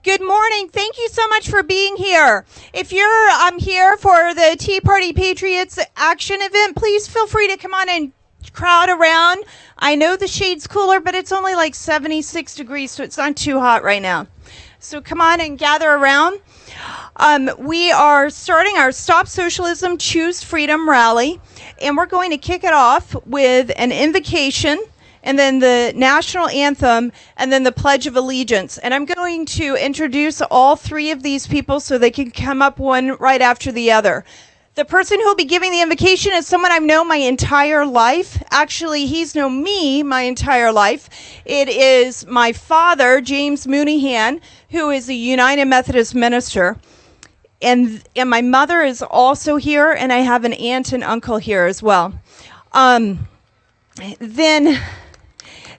Good morning. Thank you so much for being here. If you're here for the Tea Party Patriots action event, please feel free to come on and crowd around. I know the shade's cooler, but it's only like 76 degrees, so it's not too hot right now. So come on and gather around. We are starting our Stop Socialism, Choose Freedom rally, and we're going to kick it off with an invocation, and then the national anthem, and then the Pledge of Allegiance. And I'm going to introduce all three of these people so they can come up one right after the other. The person who will be giving the invocation is someone I've known my entire life. Actually, he's known me my entire life. It is my father, James Mooneyhan, who is a United Methodist minister. And my mother is also here, and I have an aunt and uncle here as well.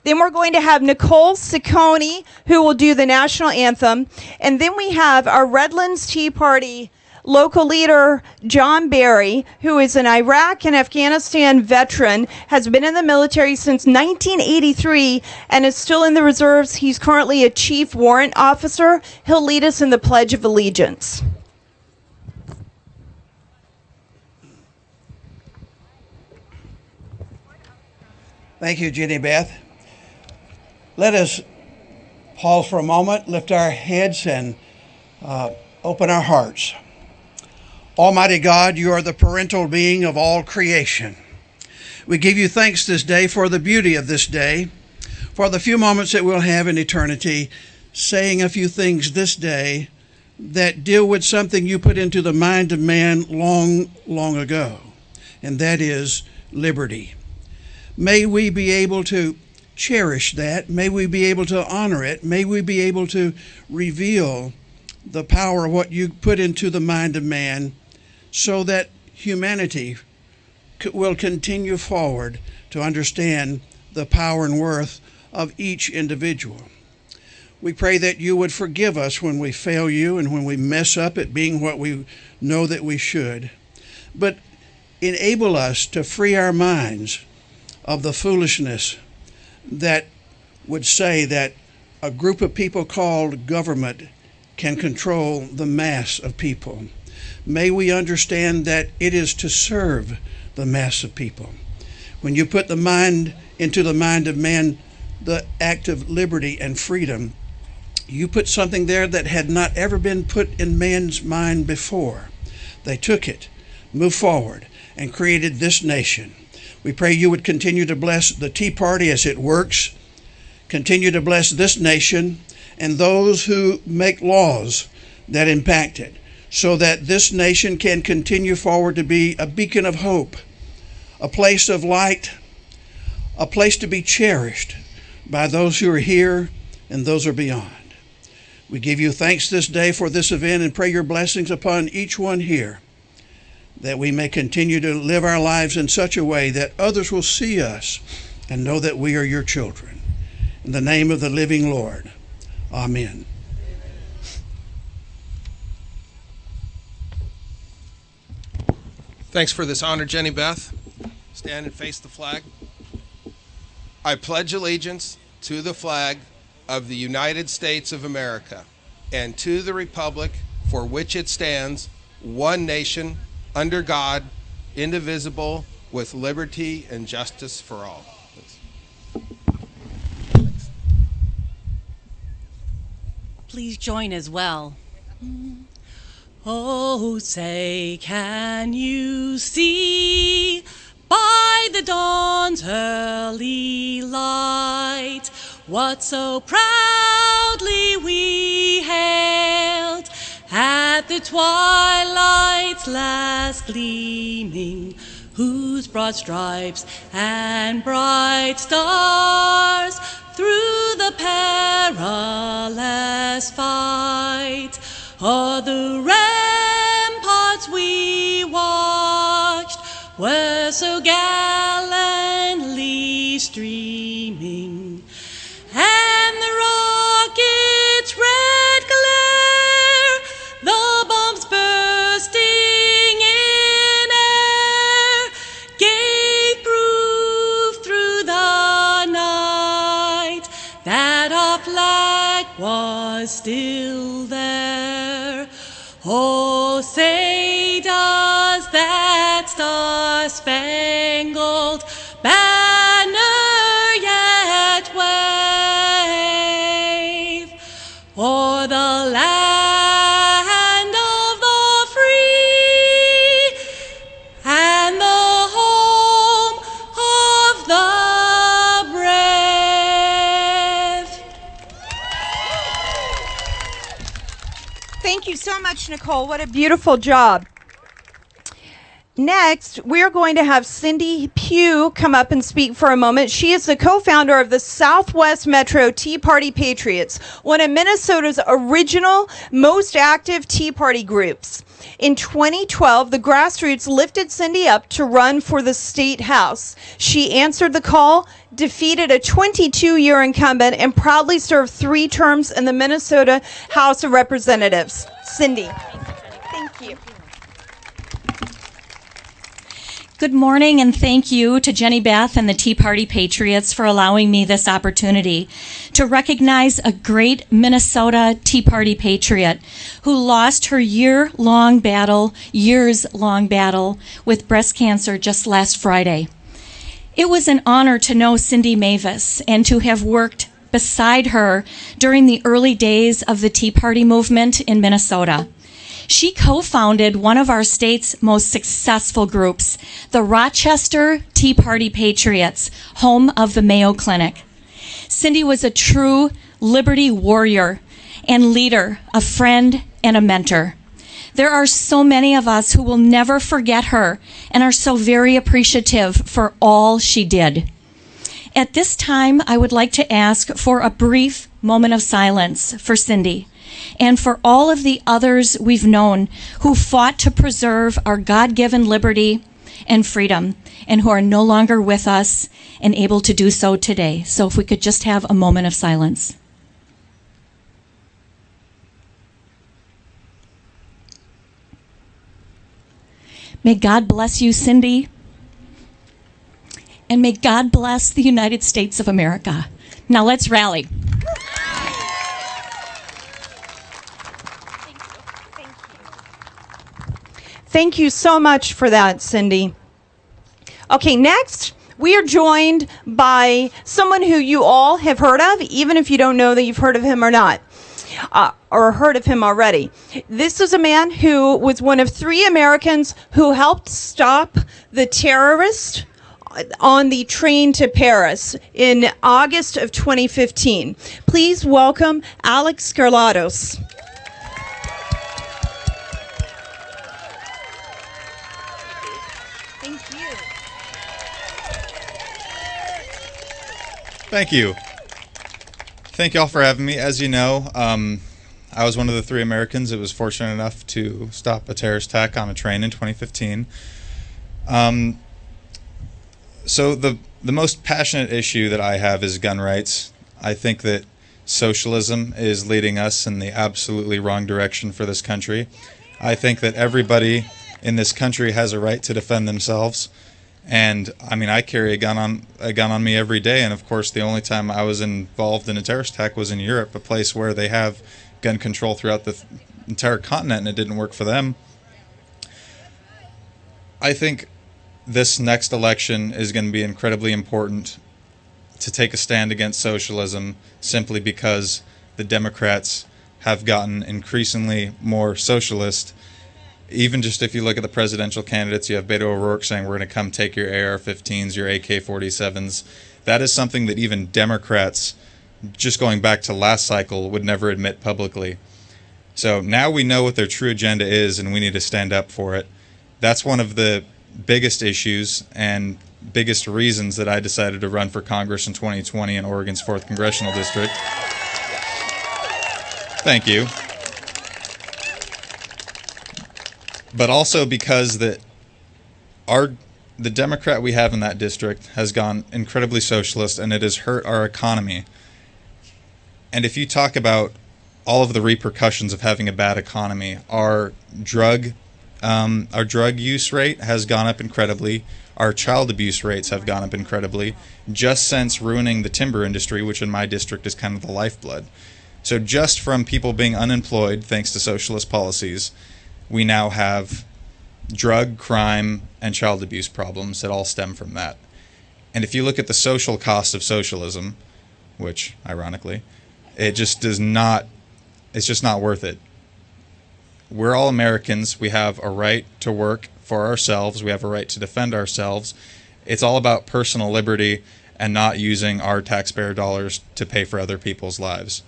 Then we're going to have Nicole Ciccone, who will do the national anthem. And then we have our Redlands Tea Party local leader, John Barry, who is an Iraq and Afghanistan veteran, has been in the military since 1983, and is still in the reserves. He's currently a chief warrant officer. He'll lead us in the Pledge of Allegiance. Thank you, Jenny Beth. Let us pause for a moment, lift our heads, and open our hearts. Almighty God, you are the parental being of all creation. We give you thanks this day for the beauty of this day, for the few moments that we'll have in eternity, saying a few things this day that deal with something you put into the mind of man long, long ago, and that is liberty. May we be able to cherish that. May we be able to honor it. May we be able to reveal the power of what you put into the mind of man, so that humanity will continue forward to understand the power and worth of each individual. We pray that you would forgive us when we fail you and when we mess up at being what we know that we should, but enable us to free our minds of the foolishness that would say that a group of people called government can control the mass of people. May we understand that it is to serve the mass of people. When you put the mind into the mind of man, the act of liberty and freedom, you put something there that had not ever been put in man's mind before. They took it, moved forward, and created this nation. We pray you would continue to bless the Tea Party as it works, continue to bless this nation and those who make laws that impact it, so that this nation can continue forward to be a beacon of hope, a place of light, a place to be cherished by those who are here and those who are beyond. We give you thanks this day for this event and pray your blessings upon each one here, that we may continue to live our lives in such a way that others will see us and know that we are your children. In the name of the living Lord, amen. Thanks for this honor, Jenny Beth. Stand and face the flag. I pledge allegiance to the flag of the United States of America and to the republic for which it stands, one nation, under God, indivisible, with liberty and justice for all. Thanks. Please join as well. Oh, say, can you see by the dawn's early light what so proudly we hailed at the twilight's last gleaming, whose broad stripes and bright stars through the perilous fight o'er the ramparts we watched were so gallantly streaming, and the rocket's red glare, the bombs bursting in air, gave proof through the night that our flag was still there. Oh, say does that star-spangled banner yet wave o'er the land of the free and the home of the brave? Thank you so much, Nicole. What a beautiful job. Next, we're going to have Cindy Pugh come up and speak for a moment. She is the co-founder of the Southwest Metro Tea Party Patriots, one of Minnesota's original, most active Tea Party groups. In 2012, the grassroots lifted Cindy up to run for the state house. She answered the call, defeated a 22-year incumbent, and proudly served 3 terms in the Minnesota House of Representatives. Cindy. Thank you. Good morning, and thank you to Jenny Beth and the Tea Party Patriots for allowing me this opportunity to recognize a great Minnesota Tea Party patriot who lost her years-long battle with breast cancer just last Friday. It was an honor to know Cindy Mavis and to have worked beside her during the early days of the Tea Party movement in Minnesota. She co-founded one of our state's most successful groups, the Rochester Tea Party Patriots, home of the Mayo Clinic. Cindy was a true liberty warrior and leader, a friend and a mentor. There are so many of us who will never forget her and are so very appreciative for all she did. At this time, I would like to ask for a brief moment of silence for Cindy and for all of the others we've known who fought to preserve our God-given liberty and freedom and who are no longer with us and able to do so today. So if we could just have a moment of silence. May God bless you, Cindy, and may God bless the United States of America. Now let's rally. Thank you so much for that, Cindy. Okay, next, we are joined by someone who you all have heard of, even if you don't know that you've heard of him or not, or heard of him already. This is a man who was one of 3 Americans who helped stop the terrorist on the train to Paris in August of 2015. Please welcome Alec Skarlatos. Thank you. Thank you all for having me. As you know, I was one of the 3 Americans that was fortunate enough to stop a terrorist attack on a train in 2015. So the most passionate issue that I have is gun rights. I think that socialism is leading us in the absolutely wrong direction for this country. I think that everybody in this country has a right to defend themselves. And I mean, I carry a gun on me every day, and of course the only time I was involved in a terrorist attack was in Europe, a place where they have gun control throughout the entire continent, and it didn't work for them. I think this next election is going to be incredibly important to take a stand against socialism, simply because the Democrats have gotten increasingly more socialist. Even just if you look at the presidential candidates, you have Beto O'Rourke saying we're going to come take your AR-15s, your AK-47s. That is something that even Democrats, just going back to last cycle, would never admit publicly. So now we know what their true agenda is, and we need to stand up for it. That's one of the biggest issues and biggest reasons that I decided to run for Congress in 2020 in Oregon's 4th Congressional District. Thank you. But also because the Democrat we have in that district has gone incredibly socialist, and it has hurt our economy. And if you talk about all of the repercussions of having a bad economy, our drug use rate has gone up incredibly. Our child abuse rates have gone up incredibly, just since ruining the timber industry, which in my district is kind of the lifeblood. So just from people being unemployed, thanks to socialist policies, we now have drug, crime, and child abuse problems that all stem from that. And if you look at the social cost of socialism, which, ironically, it just does not, it's just not worth it. We're all Americans. We have a right to work for ourselves. We have a right to defend ourselves. It's all about personal liberty and not using our taxpayer dollars to pay for other people's lives.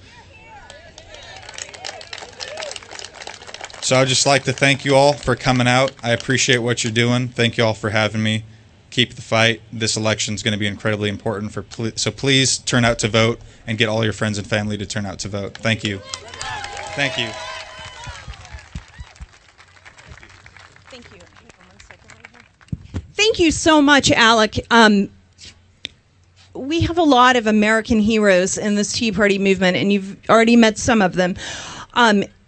So I'd just like to thank you all for coming out. I appreciate what you're doing. Thank you all for having me. Keep the fight. This election is going to be incredibly important, so please turn out to vote and get all your friends and family to turn out to vote. Thank you. Thank you. Thank you. Thank you so much, Alec. We have a lot of American heroes in this Tea Party movement, and you've already met some of them.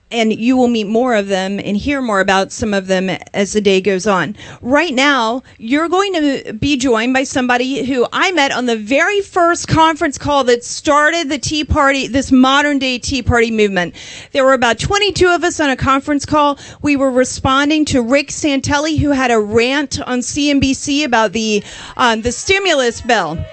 And you will meet more of them and hear more about some of them as the day goes on. Right now, you're going to be joined by somebody who I met on the very first conference call that started the Tea Party, this modern day Tea Party movement. There were about 22 of us on a conference call. We were responding to Rick Santelli, who had a rant on CNBC about the stimulus bill.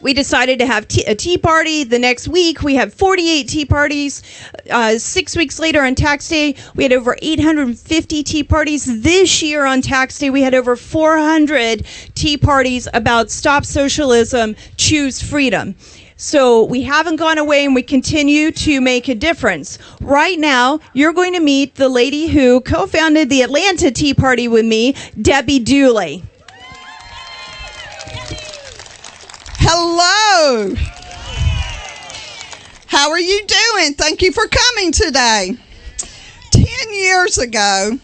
We decided to have a tea party. The next week, we had 48 tea parties. 6 weeks later on tax day, we had over 850 tea parties. This year on tax day, we had over 400 tea parties about Stop Socialism, Choose Freedom. So we haven't gone away, and we continue to make a difference. Right now, you're going to meet the lady who co-founded the Atlanta Tea Party with me, Debbie Dooley. Hello. How are you doing? Thank you for coming today. 10 years ago,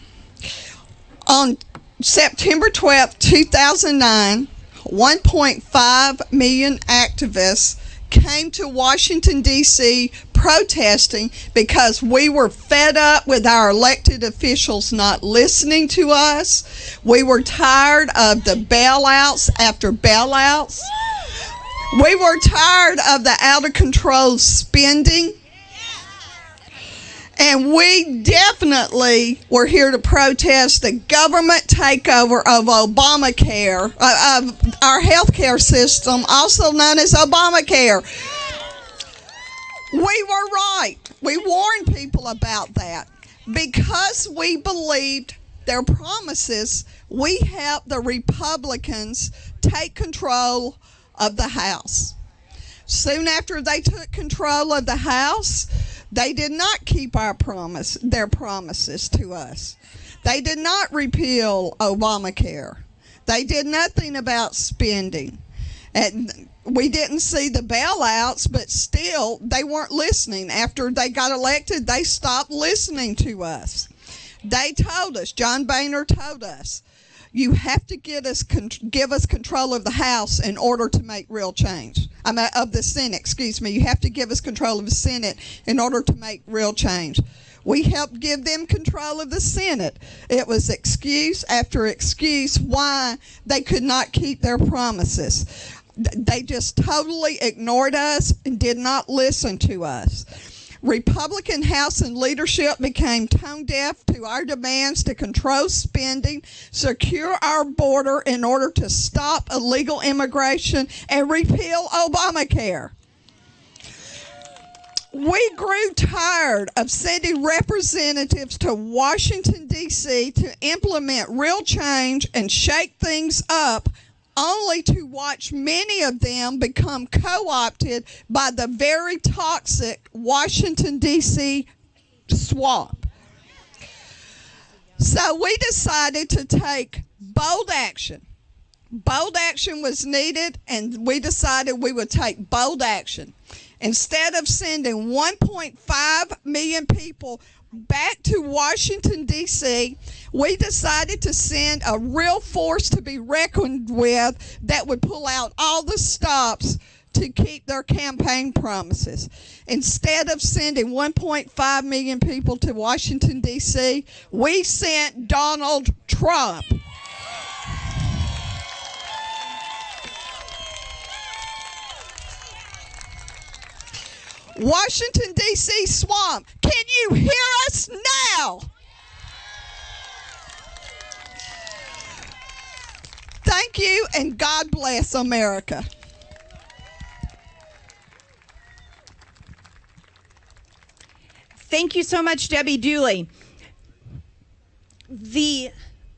on September 12th, 2009, 1.5 million activists came to Washington, D.C. protesting because we were fed up with our elected officials not listening to us. We were tired of the bailouts after bailouts. We were tired of the out-of-control spending. And we definitely were here to protest the government takeover of Obamacare, of our health care system, also known as Obamacare. We were right. We warned people about that. Because we believed their promises, we helped the Republicans take control of the House. Soon after they took control of the House, they did not keep their promises to us. They did not repeal Obamacare. They did nothing about spending. And we didn't see the bailouts, but still, they weren't listening. After they got elected, they stopped listening to us. They told us, John Boehner told us, you have to give us control of the House in order to make real change. Of the Senate, excuse me. You have to give us control of the Senate in order to make real change. We helped give them control of the Senate. It was excuse after excuse why they could not keep their promises. They just totally ignored us and did not listen to us. Republican House and leadership became tone deaf to our demands to control spending, secure our border in order to stop illegal immigration, and repeal Obamacare. We grew tired of sending representatives to Washington, D.C. to implement real change and shake things up, only to watch many of them become co-opted by the very toxic Washington, D.C. swamp. So we decided to take bold action. Bold action was needed, and we decided we would take bold action. Instead of sending 1.5 million people back to Washington, D.C., we decided to send a real force to be reckoned with that would pull out all the stops to keep their campaign promises. Instead of sending 1.5 million people to Washington, D.C., we sent Donald Trump. Washington, D.C. swamp. Can you hear us now? Thank you, and God bless America. Thank you so much, Debbie Dooley. The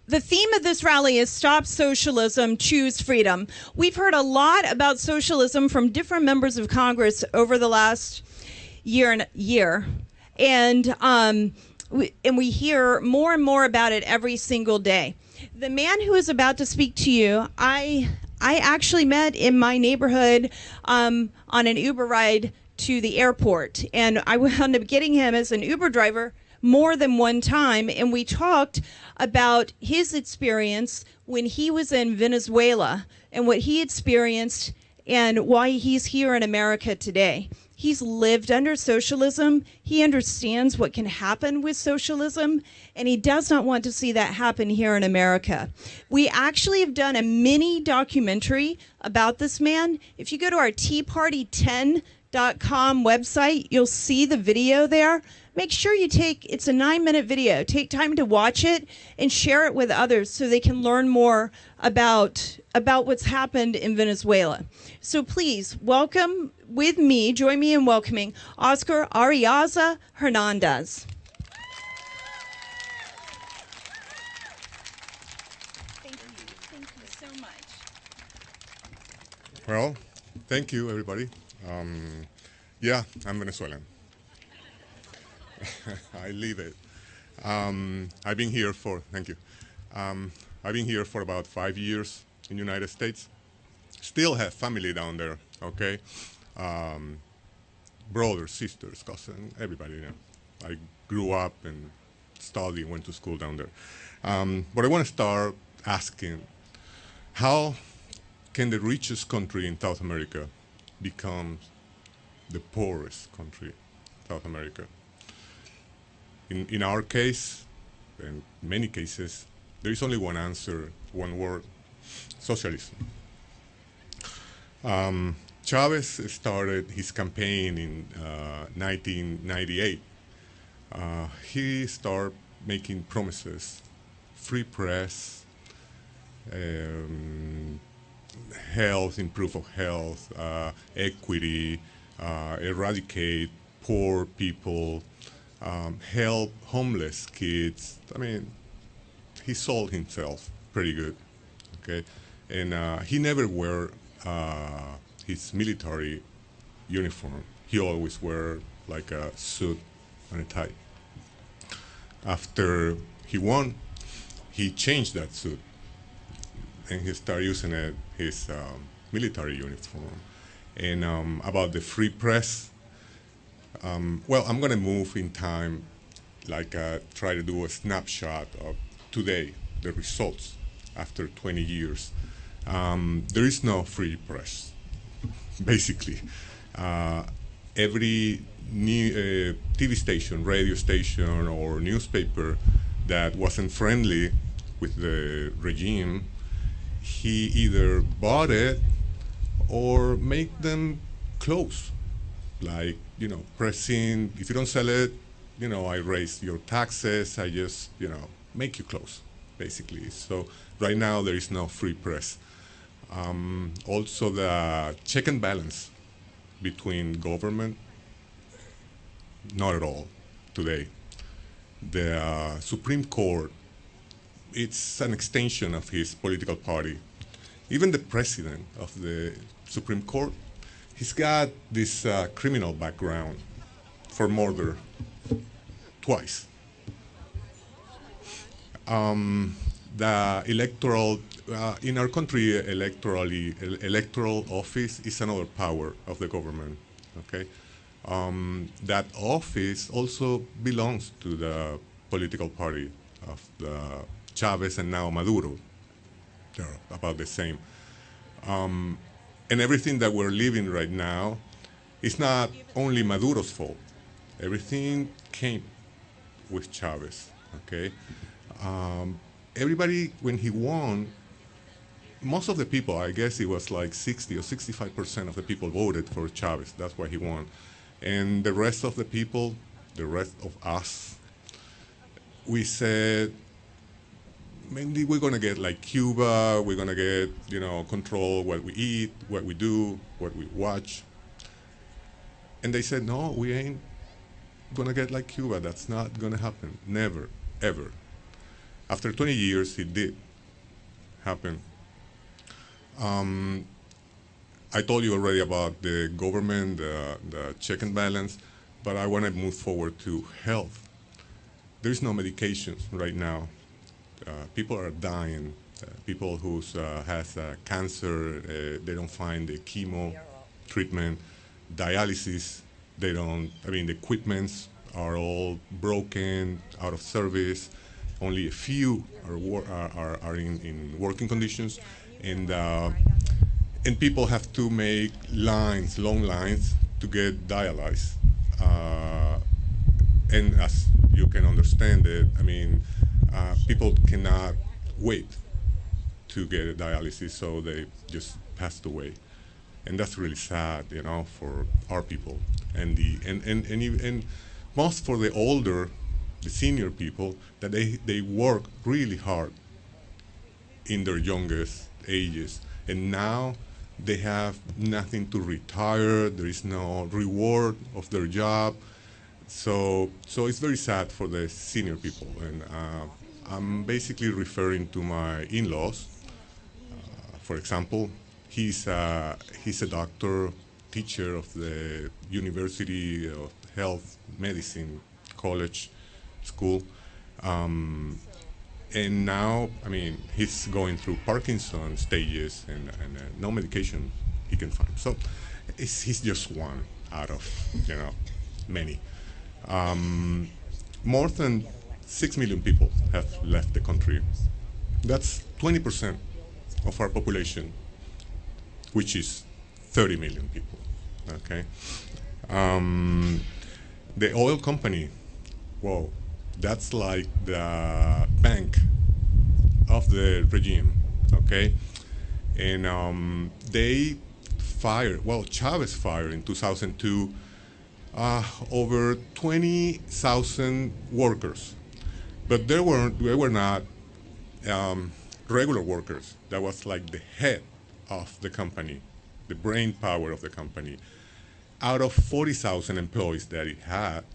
theme of this rally is Stop Socialism, Choose Freedom. We've heard a lot about socialism from different members of Congress over the last year. And we hear more and more about it every single day. The man who is about to speak to you, I actually met in my neighborhood on an Uber ride to the airport. And I wound up getting him as an Uber driver more than one time, and we talked about his experience when he was in Venezuela and what he experienced and why he's here in America today. He's lived under socialism. He understands what can happen with socialism, and he does not want to see that happen here in America. We actually have done a mini documentary about this man. If you go to our teaparty10.com website, you'll see the video there. Make sure it's a 9-minute video. Take time to watch it and share it with others so they can learn more about what's happened in Venezuela. So please join me in welcoming Oscar Ariaza Hernandez. Thank you so much. Well, thank you, everybody. Yeah, I'm Venezuelan. I live it. I've been here for, thank you. I've been here for about 5 years in the United States. Still have family down there, okay? Brothers, sisters, cousins, everybody, you know. I grew up and studied, went to school down there. But I want to start asking, how can the richest country in South America become the poorest country in South America? In our case, in many cases, there is only one answer, one word: socialism. Chavez started his campaign in 1998. He started making promises: free press, health, improve of health, equity, eradicate poor people, help homeless kids. I mean, he sold himself pretty good, okay? And he never wore his military uniform. He always wear like a suit and a tie. After he won, he changed that suit and he started using his military uniform. And about the free press, well, I'm gonna move in time, like try to do a snapshot of today, the results after 20 years. There is no free press, basically. Every new TV station, radio station, or newspaper that wasn't friendly with the regime, he either bought it or make them close. Like, you know, pressing, if you don't sell it, you know, I raise your taxes, I just, you know, make you close, basically. So right now there is no free press. Also the check and balance between government, not at all today. The Supreme Court, it's an extension of his political party. Even the president of the Supreme Court, he's got this criminal background for murder twice. The electoral, in our country, electoral office is another power of the government, okay? That office also belongs to the political party of the Chavez and now Maduro. They're about the same. And everything that we're living right now is not only Maduro's fault. Everything came with Chavez, okay? Everybody, when he won, most of the people, I guess it was like 60 or 65% of the people voted for Chavez. That's why he won. And the rest of the people, the rest of us, we said, maybe we're going to get like Cuba, we're going to get, control what we eat, what we do, what we watch. And they said, no, we ain't going to get like Cuba. That's not going to happen. Never, ever. After 20 years, it did happen. I told you already about the government, the check and balance, but I want to move forward to health. There's no medications right now. People are dying. People who has cancer, they don't find the chemo treatment, dialysis. They don't. I mean, the equipments are all broken, out of service. Only a few are in working conditions, and people have to make lines, long lines, to get dialyzed. And as you can understand it, I mean, people cannot wait to get a dialysis, so they just passed away. And that's really sad, for our people. And most for the older, the senior people, that they work really hard in their youngest ages. And now they have nothing to retire, there is no reward of their job. So it's very sad for the senior people. And I'm basically referring to my in-laws. For example, he's a doctor, teacher of the University of Health Medicine College School. And now, I mean, he's going through Parkinson stages and no medication he can find. So he's just one out of, many. More than 6 million people have left the country. That's 20% of our population, which is 30 million people, okay? The oil company, whoa, that's like the bank of the regime, okay? And they fired, Chavez fired in 2002 over 20,000 workers, but they were not regular workers. That was like the head of the company, the brain power of the company. Out of 40,000 employees that it had,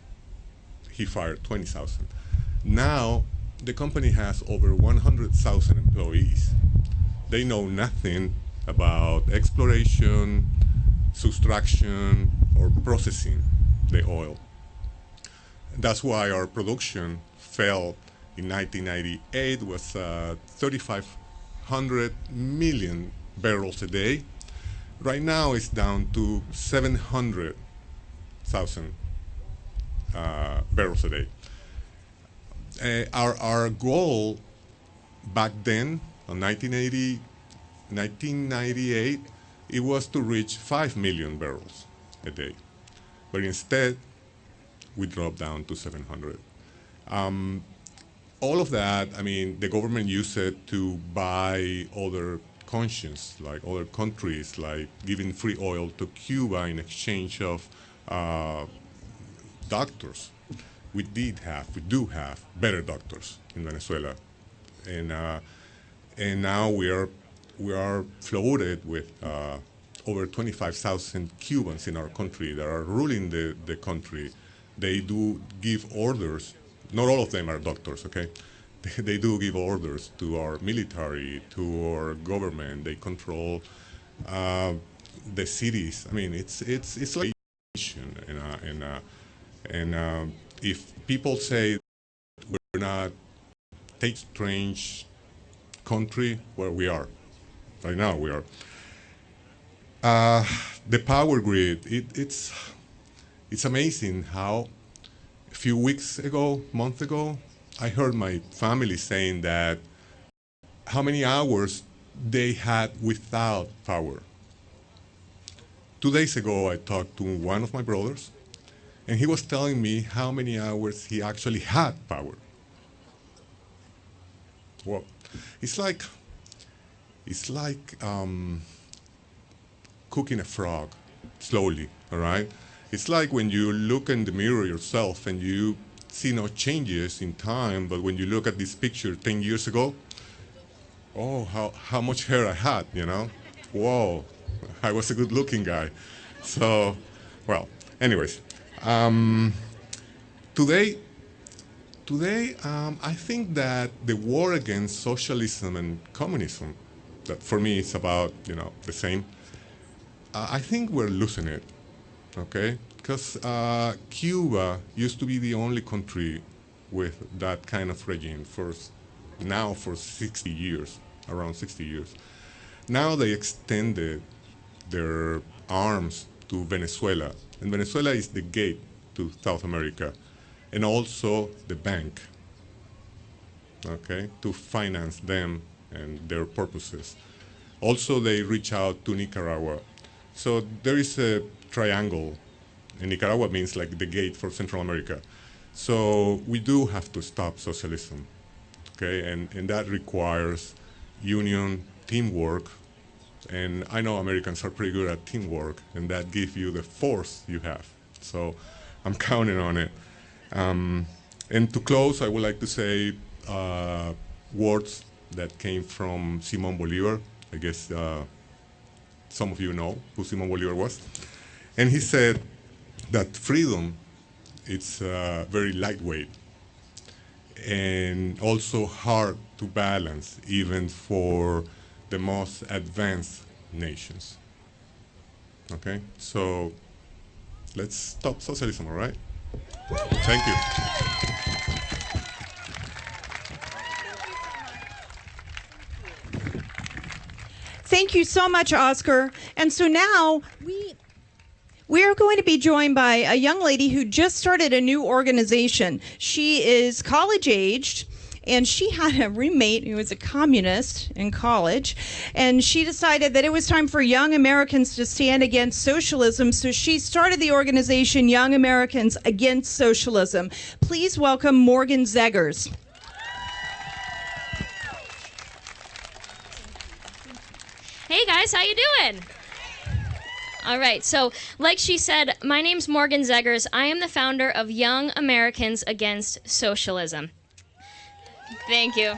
he fired 20,000. Now, the company has over 100,000 employees. They know nothing about exploration, subtraction, or processing the oil. That's why our production fell in 1998, was 3,500 million barrels a day. Right now it's down to 700,000 barrels a day. Our goal back then, in 1998, it was to reach 5 million barrels a day. But instead, we dropped down to 700. All of that, I mean, the government used it to buy other conscience, like other countries, like giving free oil to Cuba in exchange of doctors. We do have better doctors in Venezuela, and now we are floated with over 25,000 Cubans in our country that are ruling the country. They do give orders. Not all of them are doctors, okay? They do give orders to our military, to our government. They control the cities. I mean, it's like and if people say we're not a strange country, well, we are. Right now, we are. The power grid. It's amazing how a few months ago, I heard my family saying that how many hours they had without power. 2 days ago, I talked to one of my brothers, and he was telling me how many hours he actually had power. Well, it's like cooking a frog slowly, all right? It's like when you look in the mirror yourself and you see no changes in time, but when you look at this picture 10 years ago, oh, how much hair I had, you know? Whoa, I was a good-looking guy. So, well, anyways, today, I think that the war against socialism and communism, that for me is about, the same, I think we're losing it, okay? Because Cuba used to be the only country with that kind of regime for 60 years, around 60 years. Now they extended their arms to Venezuela, and Venezuela is the gate to South America, and also the bank, okay, to finance them and their purposes. Also, they reach out to Nicaragua. So there is a triangle, and Nicaragua means like the gate for Central America. So we do have to stop socialism, okay, and that requires union, teamwork, and I know Americans are pretty good at teamwork, and that gives you the force you have. So I'm counting on it. And to close, I would like to say words that came from Simón Bolívar. I guess some of you know who Simón Bolívar was. And he said that freedom, it's very lightweight and also hard to balance, even for the most advanced nations. Okay, so let's stop socialism, all right? Thank you. Thank you so much, Oscar. And so now we are going to be joined by a young lady who just started a new organization. She is college-aged, and she had a roommate who was a communist in college, and she decided that it was time for young Americans to stand against socialism, so she started the organization Young Americans Against Socialism. Please welcome Morgan Zeggers. Hey guys, how you doing? All right, so like she said, my name's Morgan Zeggers. I am the founder of Young Americans Against Socialism. Thank you.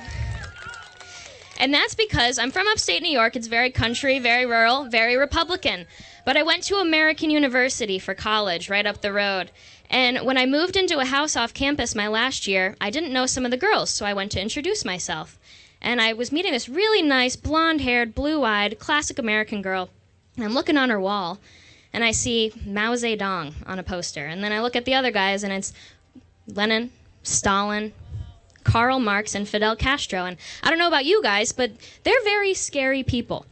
And that's because I'm from upstate New York. It's very country, very rural, very Republican. But I went to American University for college right up the road. And when I moved into a house off campus my last year, I didn't know some of the girls, so I went to introduce myself. And I was meeting this really nice, blonde-haired, blue-eyed, classic American girl. And I'm looking on her wall, and I see Mao Zedong on a poster. And then I look at the other guys, and it's Lenin, Stalin, Karl Marx, and Fidel Castro. And I don't know about you guys, but they're very scary people.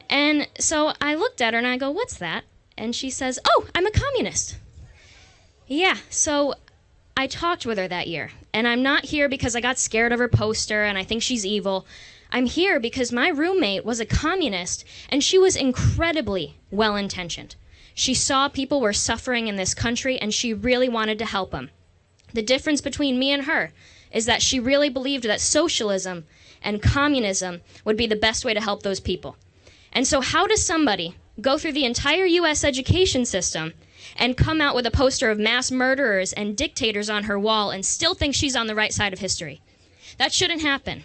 And so I looked at her, and I go, "What's that?" And she says, "Oh, I'm a communist." Yeah, so I talked with her that year. And I'm not here because I got scared of her poster and I think she's evil. I'm here because my roommate was a communist, and she was incredibly well-intentioned. She saw people were suffering in this country, and she really wanted to help them. The difference between me and her is that she really believed that socialism and communism would be the best way to help those people. And so how does somebody go through the entire U.S. education system and come out with a poster of mass murderers and dictators on her wall and still think she's on the right side of history? That shouldn't happen.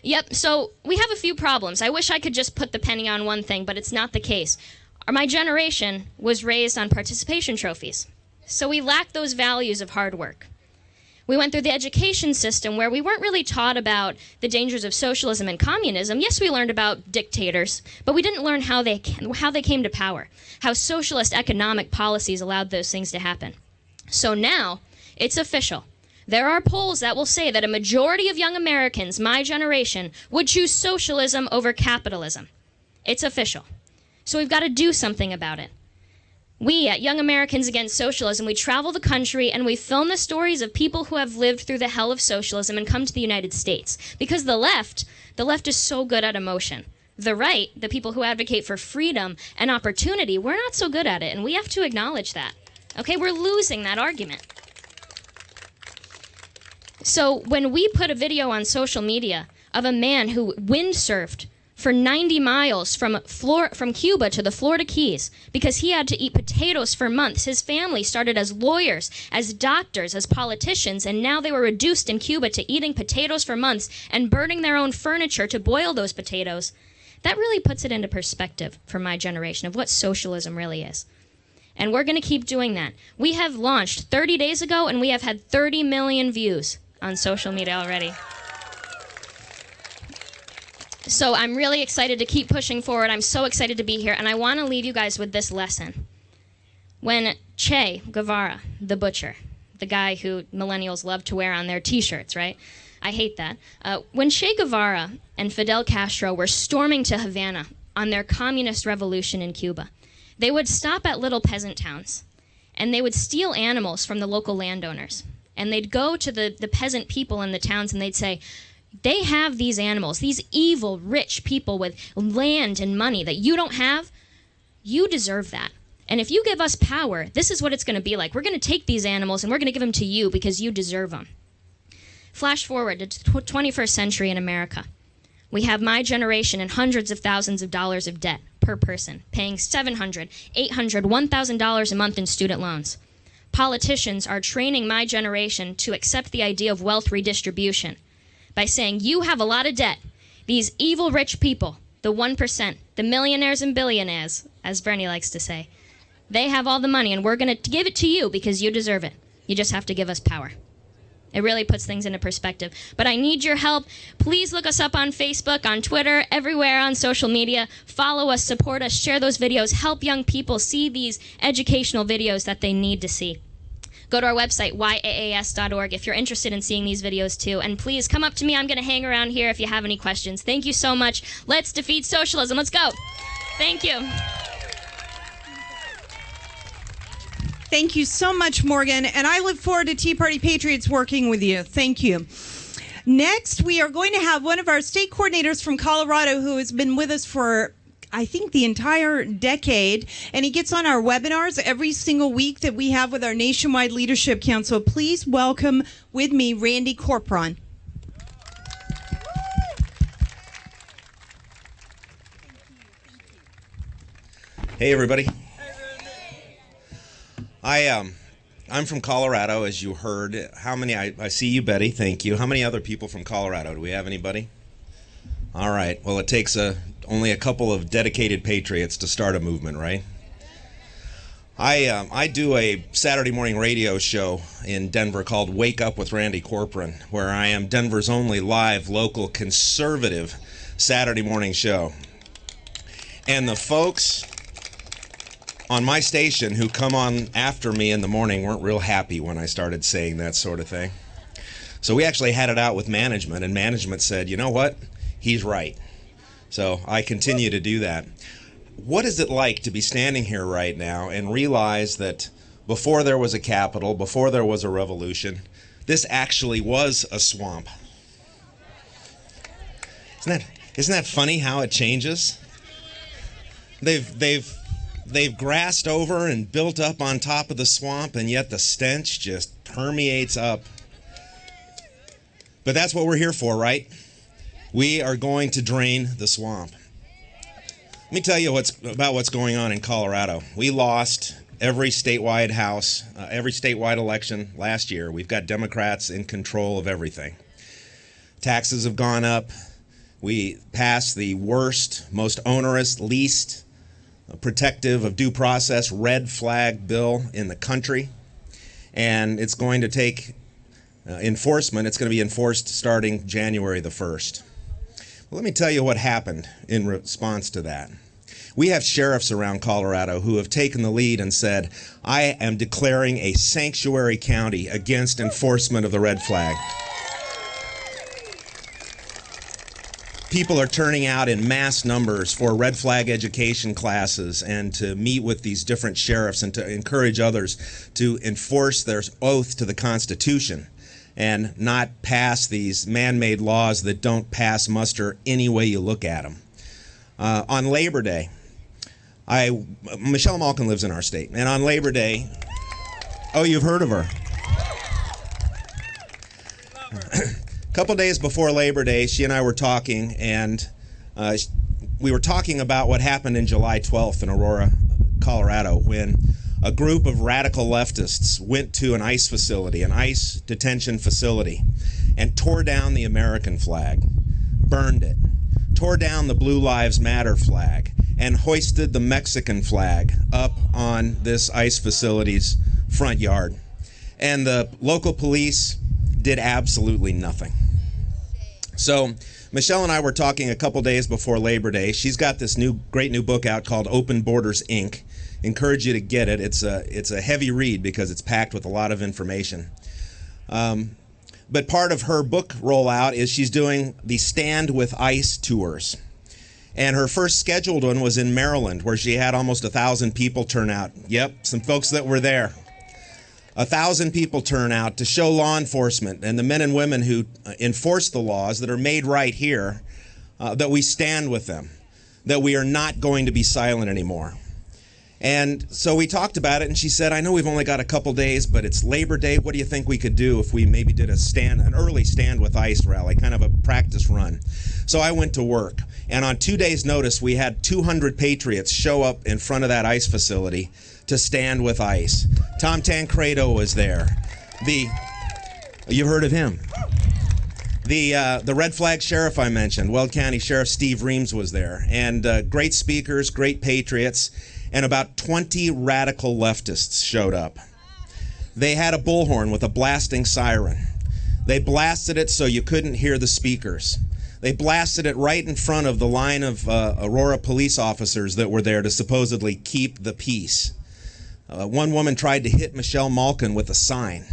Yep, so we have a few problems. I wish I could just put the penny on one thing, but it's not the case. My generation was raised on participation trophies, so we lack those values of hard work. We went through the education system where we weren't really taught about the dangers of socialism and communism. Yes, we learned about dictators, but we didn't learn how they came to power, how socialist economic policies allowed those things to happen. So now, it's official. There are polls that will say that a majority of young Americans, my generation, would choose socialism over capitalism. It's official. So we've got to do something about it. We, at Young Americans Against Socialism, we travel the country and we film the stories of people who have lived through the hell of socialism and come to the United States. Because the left is so good at emotion. The right, the people who advocate for freedom and opportunity, we're not so good at it, and we have to acknowledge that. Okay, we're losing that argument. So when we put a video on social media of a man who windsurfed for 90 miles from Cuba to the Florida Keys because he had to eat potatoes for months. His family started as lawyers, as doctors, as politicians, and now they were reduced in Cuba to eating potatoes for months and burning their own furniture to boil those potatoes. That really puts it into perspective for my generation of what socialism really is. And we're going to keep doing that. We have launched 30 days ago, and we have had 30 million views on social media already. So I'm really excited to keep pushing forward. I'm so excited to be here, and I want to leave you guys with this lesson. When Che Guevara, the butcher, the guy who millennials love to wear on their T-shirts, right? I hate that. When Che Guevara and Fidel Castro were storming to Havana on their communist revolution in Cuba, they would stop at little peasant towns, and they would steal animals from the local landowners. And they'd go to the peasant people in the towns, and they'd say, they have these animals, these evil, rich people with land and money that you don't have. You deserve that. And if you give us power, this is what it's going to be like. We're going to take these animals and we're going to give them to you because you deserve them. Flash forward to 21st century in America. We have my generation and hundreds of thousands of dollars of debt per person, paying $700, $800, $1,000 a month in student loans. Politicians are training my generation to accept the idea of wealth redistribution by saying, you have a lot of debt. These evil rich people, the 1%, the millionaires and billionaires, as Bernie likes to say, they have all the money and we're going to give it to you because you deserve it. You just have to give us power. It really puts things into perspective. But I need your help. Please look us up on Facebook, on Twitter, everywhere on social media. Follow us, support us, share those videos. Help young people see these educational videos that they need to see. Go to our website, yaas.org, if you're interested in seeing these videos too. And please come up to me. I'm going to hang around here if you have any questions. Thank you so much. Let's defeat socialism. Let's go. Thank you. Thank you so much, Morgan. And I look forward to Tea Party Patriots working with you. Thank you. Next, we are going to have one of our state coordinators from Colorado who has been with us for, I think, the entire decade, and he gets on our webinars every single week that we have with our Nationwide Leadership Council. Please welcome with me Randy Corporon. Hey, everybody. I'm from Colorado, as you heard. How many? I see you, Betty. Thank you. How many other people from Colorado? Do we have anybody? All right. Well, it takes only a couple of dedicated patriots to start a movement, right? I do a Saturday morning radio show in Denver called Wake Up with Randy Corporon, where I am Denver's only live, local, conservative Saturday morning show. And the folks on my station who come on after me in the morning weren't real happy when I started saying that sort of thing. So we actually had it out with management, and management said, you know what? He's right. So I continue to do that. What is it like to be standing here right now and realize that before there was a capital, before there was a revolution, this actually was a swamp? Isn't that funny how it changes? They've grassed over and built up on top of the swamp, and yet the stench just permeates up. But that's what we're here for, right? We are going to drain the swamp. Let me tell you about what's going on in Colorado. We lost every statewide house, every statewide election last year. We've got Democrats in control of everything. Taxes have gone up. We passed the worst, most onerous, least protective of due process red flag bill in the country. And it's going to take enforcement. It's going to be enforced starting January the 1st. Well, let me tell you what happened in response to that. We have sheriffs around Colorado who have taken the lead and said, I am declaring a sanctuary county against enforcement of the red flag. People are turning out in mass numbers for red flag education classes and to meet with these different sheriffs and to encourage others to enforce their oath to the Constitution and not pass these man-made laws that don't pass muster any way you look at them. On Labor Day, Michelle Malkin lives in our state, and on Labor Day, oh, you've heard of her. A couple days before Labor Day, she and I were talking, and we were talking about what happened in July 12th in Aurora, Colorado, when a group of radical leftists went to an ICE facility, an ICE detention facility, and tore down the American flag, burned it, tore down the Blue Lives Matter flag, and hoisted the Mexican flag up on this ICE facility's front yard. And the local police did absolutely nothing. So Michelle and I were talking a couple days before Labor Day. She's got this great new book out called Open Borders, Inc. Encourage you to get it. It's a heavy read because it's packed with a lot of information. But part of her book rollout is she's doing the Stand with ICE tours. And her first scheduled one was in Maryland, where she had almost 1,000 people turn out. Yep, some folks that were there. 1,000 people turn out to show law enforcement and the men and women who enforce the laws that are made right here that we stand with them, that we are not going to be silent anymore. And so we talked about it, and she said, I know we've only got a couple days, but it's Labor Day. What do you think we could do if we maybe did an early Stand with ICE rally, kind of a practice run? So I went to work, and on 2 days' notice, we had 200 Patriots show up in front of that ICE facility to stand with ICE. Tom Tancredo was there. You've heard of him. The Red Flag Sheriff I mentioned, Weld County Sheriff Steve Reams was there, and great speakers, great patriots, and about 20 radical leftists showed up. They had a bullhorn with a blasting siren. They blasted it so you couldn't hear the speakers. They blasted it right in front of the line of Aurora police officers that were there to supposedly keep the peace. One woman tried to hit Michelle Malkin with a sign.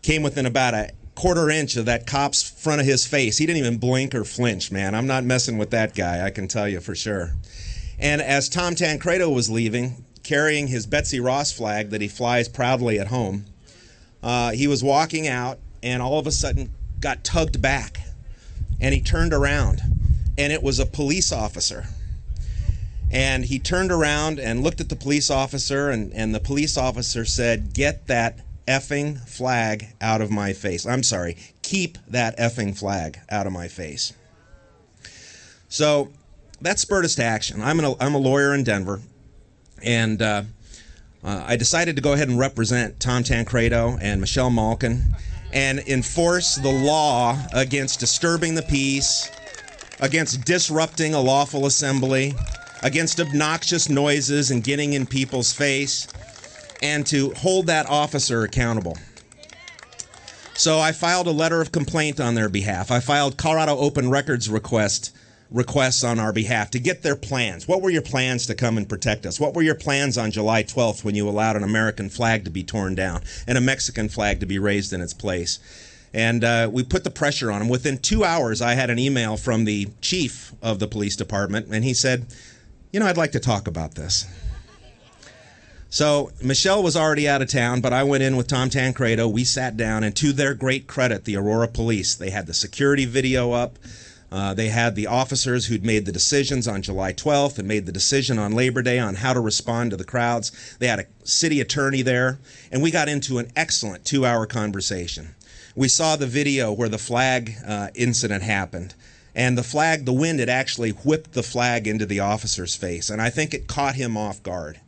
Came within about a quarter inch of that cop's front of his face. He didn't even blink or flinch, man. I'm not messing with that guy, I can tell you for sure. And as Tom Tancredo was leaving, carrying his Betsy Ross flag that he flies proudly at home, he was walking out and all of a sudden got tugged back. And he turned around, and it was a police officer. And he turned around and looked at the police officer, and the police officer said, "Get that effing flag out of my face." I'm sorry, keep that effing flag out of my face. So that spurred us to action. I'm a lawyer in Denver, and I decided to go ahead and represent Tom Tancredo and Michelle Malkin and enforce the law against disturbing the peace, against disrupting a lawful assembly, against obnoxious noises and getting in people's face, and to hold that officer accountable. So I filed a letter of complaint on their behalf. I filed Colorado Open Records requests on our behalf to get their plans. What were your plans to come and protect us? What were your plans on July 12th when you allowed an American flag to be torn down and a Mexican flag to be raised in its place? And we put the pressure on them. Within 2 hours, I had an email from the chief of the police department, and he said, I'd like to talk about this. So Michelle was already out of town, but I went in with Tom Tancredo. We sat down, and to their great credit, the Aurora police, they had the security video up. They had the officers who'd made the decisions on July 12th and made the decision on Labor Day on how to respond to the crowds. They had a city attorney there, and we got into an excellent 2-hour conversation. We saw the video where the flag incident happened, and the wind had actually whipped the flag into the officer's face, and I think it caught him off guard.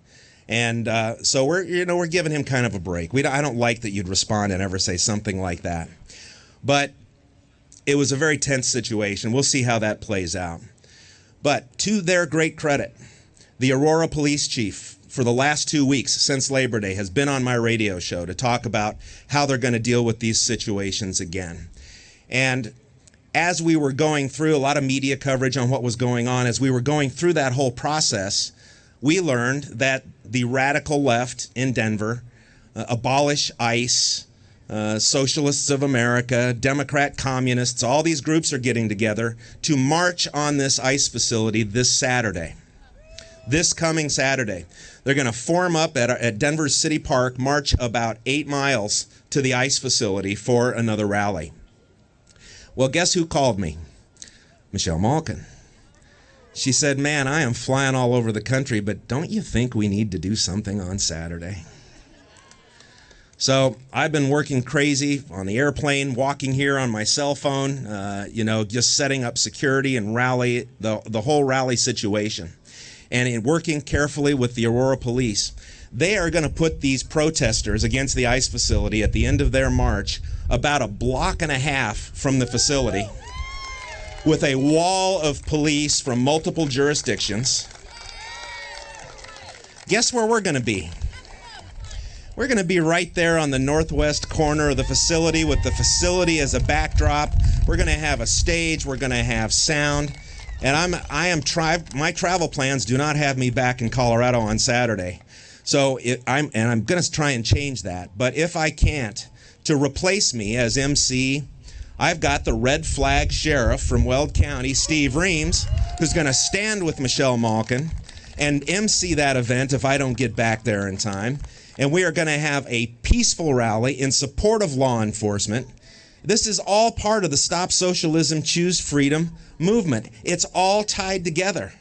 And so we're giving him kind of a break. I don't like that you'd respond and ever say something like that, but it was a very tense situation. We'll see how that plays out. But to their great credit, the Aurora police chief, for the last 2 weeks since Labor Day, has been on my radio show to talk about how they're going to deal with these situations again. And as we were going through a lot of media coverage on what was going on, as we were going through that whole process, we learned that the radical left in Denver, Abolish ICE, Socialists of America, Democrat Communists, all these groups are getting together to march on this ICE facility this Saturday. This coming Saturday. They're going to form up at Denver's City Park, march about 8 miles to the ICE facility for another rally. Well, guess who called me? Michelle Malkin. She said, "Man, I am flying all over the country, but don't you think we need to do something on Saturday?" So I've been working crazy on the airplane, walking here on my cell phone, just setting up security and rally, the whole rally situation. And in working carefully with the Aurora police, they are going to put these protesters against the ICE facility at the end of their march about a block and a half from the facility with a wall of police from multiple jurisdictions. Guess where we're going to be? We're going to be right there on the northwest corner of the facility with the facility as a backdrop. We're going to have a stage. We're going to have sound. And my travel plans do not have me back in Colorado on Saturday. So I'm going to try and change that. But if I can't, to replace me as MC, I've got the red flag sheriff from Weld County, Steve Reams, who's going to stand with Michelle Malkin and MC that event if I don't get back there in time. And we are going to have a peaceful rally in support of law enforcement. This is all part of the Stop Socialism, Choose Freedom movement. It's all tied together.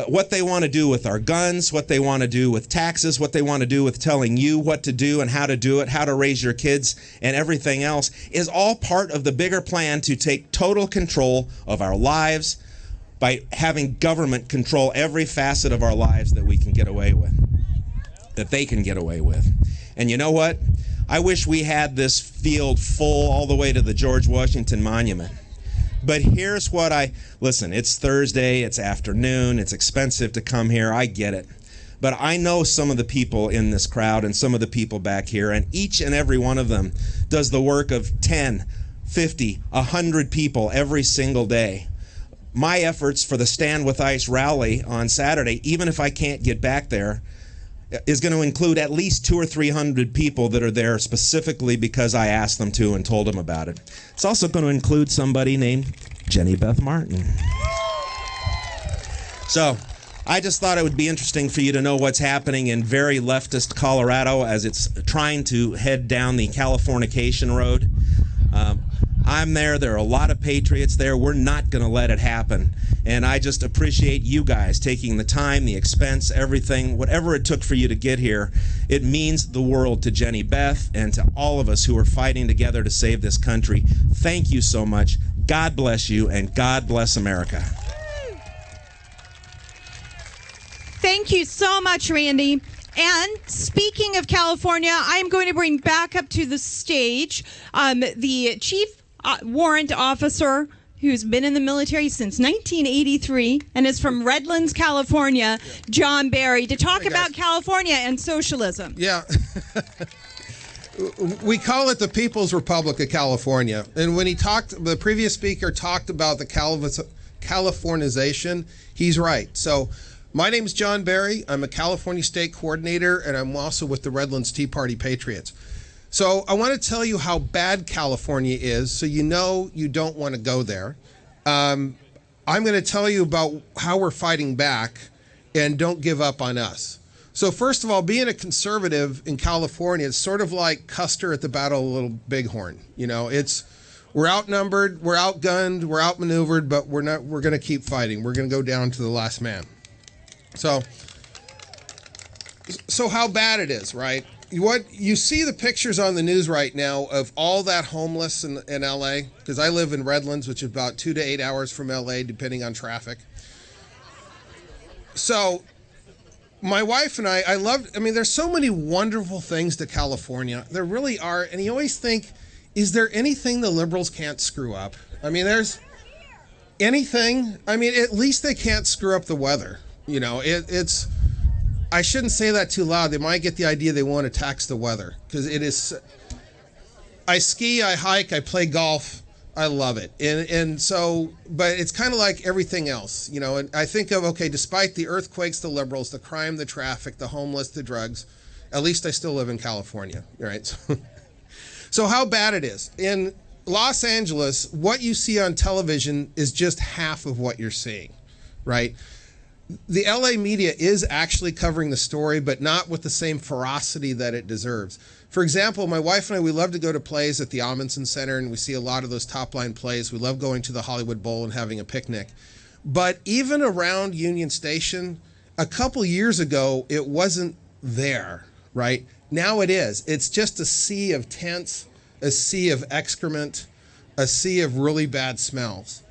What they want to do with our guns, what they want to do with taxes, what they want to do with telling you what to do and how to do it, how to raise your kids, and everything else is all part of the bigger plan to take total control of our lives by having government control every facet of our lives that we can get away with. That they can get away with. And you know what? I wish we had this field full all the way to the George Washington Monument. But here's what listen, it's Thursday, it's afternoon, it's expensive to come here, I get it. But I know some of the people in this crowd and some of the people back here, and each and every one of them does the work of 10, 50, 100 people every single day. My efforts for the Stand With ICE rally on Saturday, even if I can't get back there, is going to include at least 200 or 300 people that are there specifically because I asked them to and told them about it. It's also going to include somebody named Jenny Beth Martin. So I just thought it would be interesting for you to know what's happening in very leftist Colorado as it's trying to head down the Californication road. I'm there. There are a lot of patriots there. We're not going to let it happen. And I just appreciate you guys taking the time, the expense, everything, whatever it took for you to get here. It means the world to Jenny Beth and to all of us who are fighting together to save this country. Thank you so much. God bless you, and God bless America. Thank you so much, Randy. And speaking of California, I'm going to bring back up to the stage the chief warrant officer who's been in the military since 1983 and is from Redlands, California, John Barry, to talk about California and socialism. Yeah. We call it the People's Republic of California. And when the previous speaker talked about the Californization, he's right. So my name's John Barry. I'm a California state coordinator, and I'm also with the Redlands Tea Party Patriots. So I want to tell you how bad California is so you know you don't want to go there. I'm going to tell you about how we're fighting back, and don't give up on us. So first of all, being a conservative in California, it's sort of like Custer at the Battle of Little Bighorn. You know, we're outnumbered, we're outgunned, we're outmaneuvered, but we're going to keep fighting. We're going to go down to the last man. So how bad it is, right? What you see the pictures on the news right now of all that homeless in LA, because I live in Redlands, which is about 2 to 8 hours from LA, depending on traffic. So my wife and I there's so many wonderful things to California. There really are. And you always think, is there anything the liberals can't screw up? I mean, there's anything. I mean, at least they can't screw up the weather. You know, it's. I shouldn't say that too loud. They might get the idea they want to tax the weather, because it is. I ski, I hike, I play golf. I love it. And so, but it's kind of like everything else, you know, and I think of, okay, despite the earthquakes, the liberals, the crime, the traffic, the homeless, the drugs, at least I still live in California, right? So how bad it is. In Los Angeles, what you see on television is just half of what you're seeing, right? The LA media is actually covering the story, but not with the same ferocity that it deserves. For example, my wife and I, we love to go to plays at the Amundsen Center, and we see a lot of those top-line plays. We love going to the Hollywood Bowl and having a picnic. But even around Union Station, a couple years ago, it wasn't there. right? Now it is. It's just a sea of tents, a sea of excrement, a sea of really bad smells.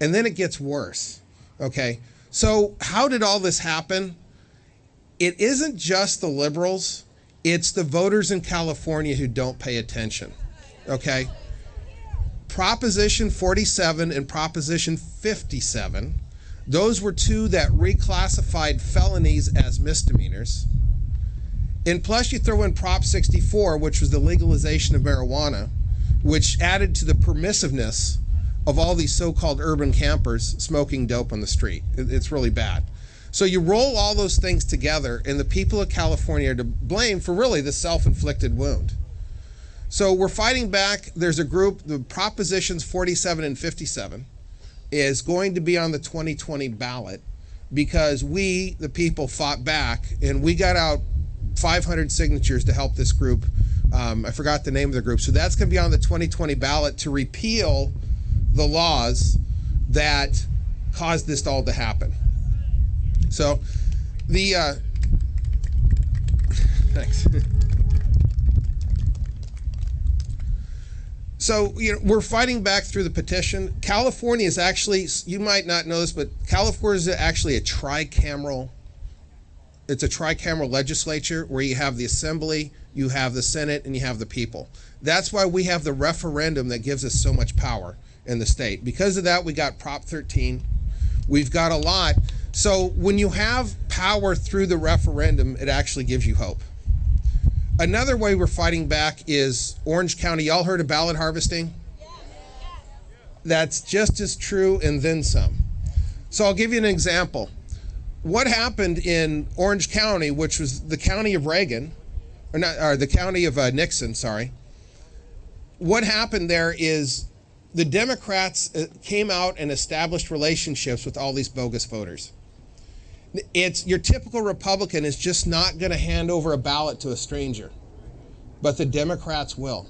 And then it gets worse, okay? So how did all this happen? It isn't just the liberals, it's the voters in California who don't pay attention, okay? Proposition 47 and Proposition 57, those were two that reclassified felonies as misdemeanors. And plus you throw in Prop 64, which was the legalization of marijuana, which added to the permissiveness of all these so-called urban campers smoking dope on the street. It's really bad. So you roll all those things together, and the people of California are to blame for really the self-inflicted wound. So we're fighting back. There's a group, the Propositions 47 and 57, is going to be on the 2020 ballot because we, the people, fought back, and we got out 500 signatures to help this group. I forgot the name of the group. So that's going to be on the 2020 ballot to repeal the laws that caused this all to happen. So the thanks. So we're fighting back through the petition. California is actually, you might not know this, but California is actually a tricameral. It's a tricameral legislature where you have the assembly, you have the Senate, and you have the people. That's why we have the referendum that gives us so much power in the state. Because of that, we got Prop 13. We've got a lot. So when you have power through the referendum, it actually gives you hope. Another way we're fighting back is Orange County. Y'all heard of ballot harvesting? That's just as true and then some. So I'll give you an example. What happened in Orange County, which was the county of Reagan, or the county of Nixon, sorry. What happened there is the Democrats came out and established relationships with all these bogus voters. It's your typical Republican is just not going to hand over a ballot to a stranger, but the Democrats will.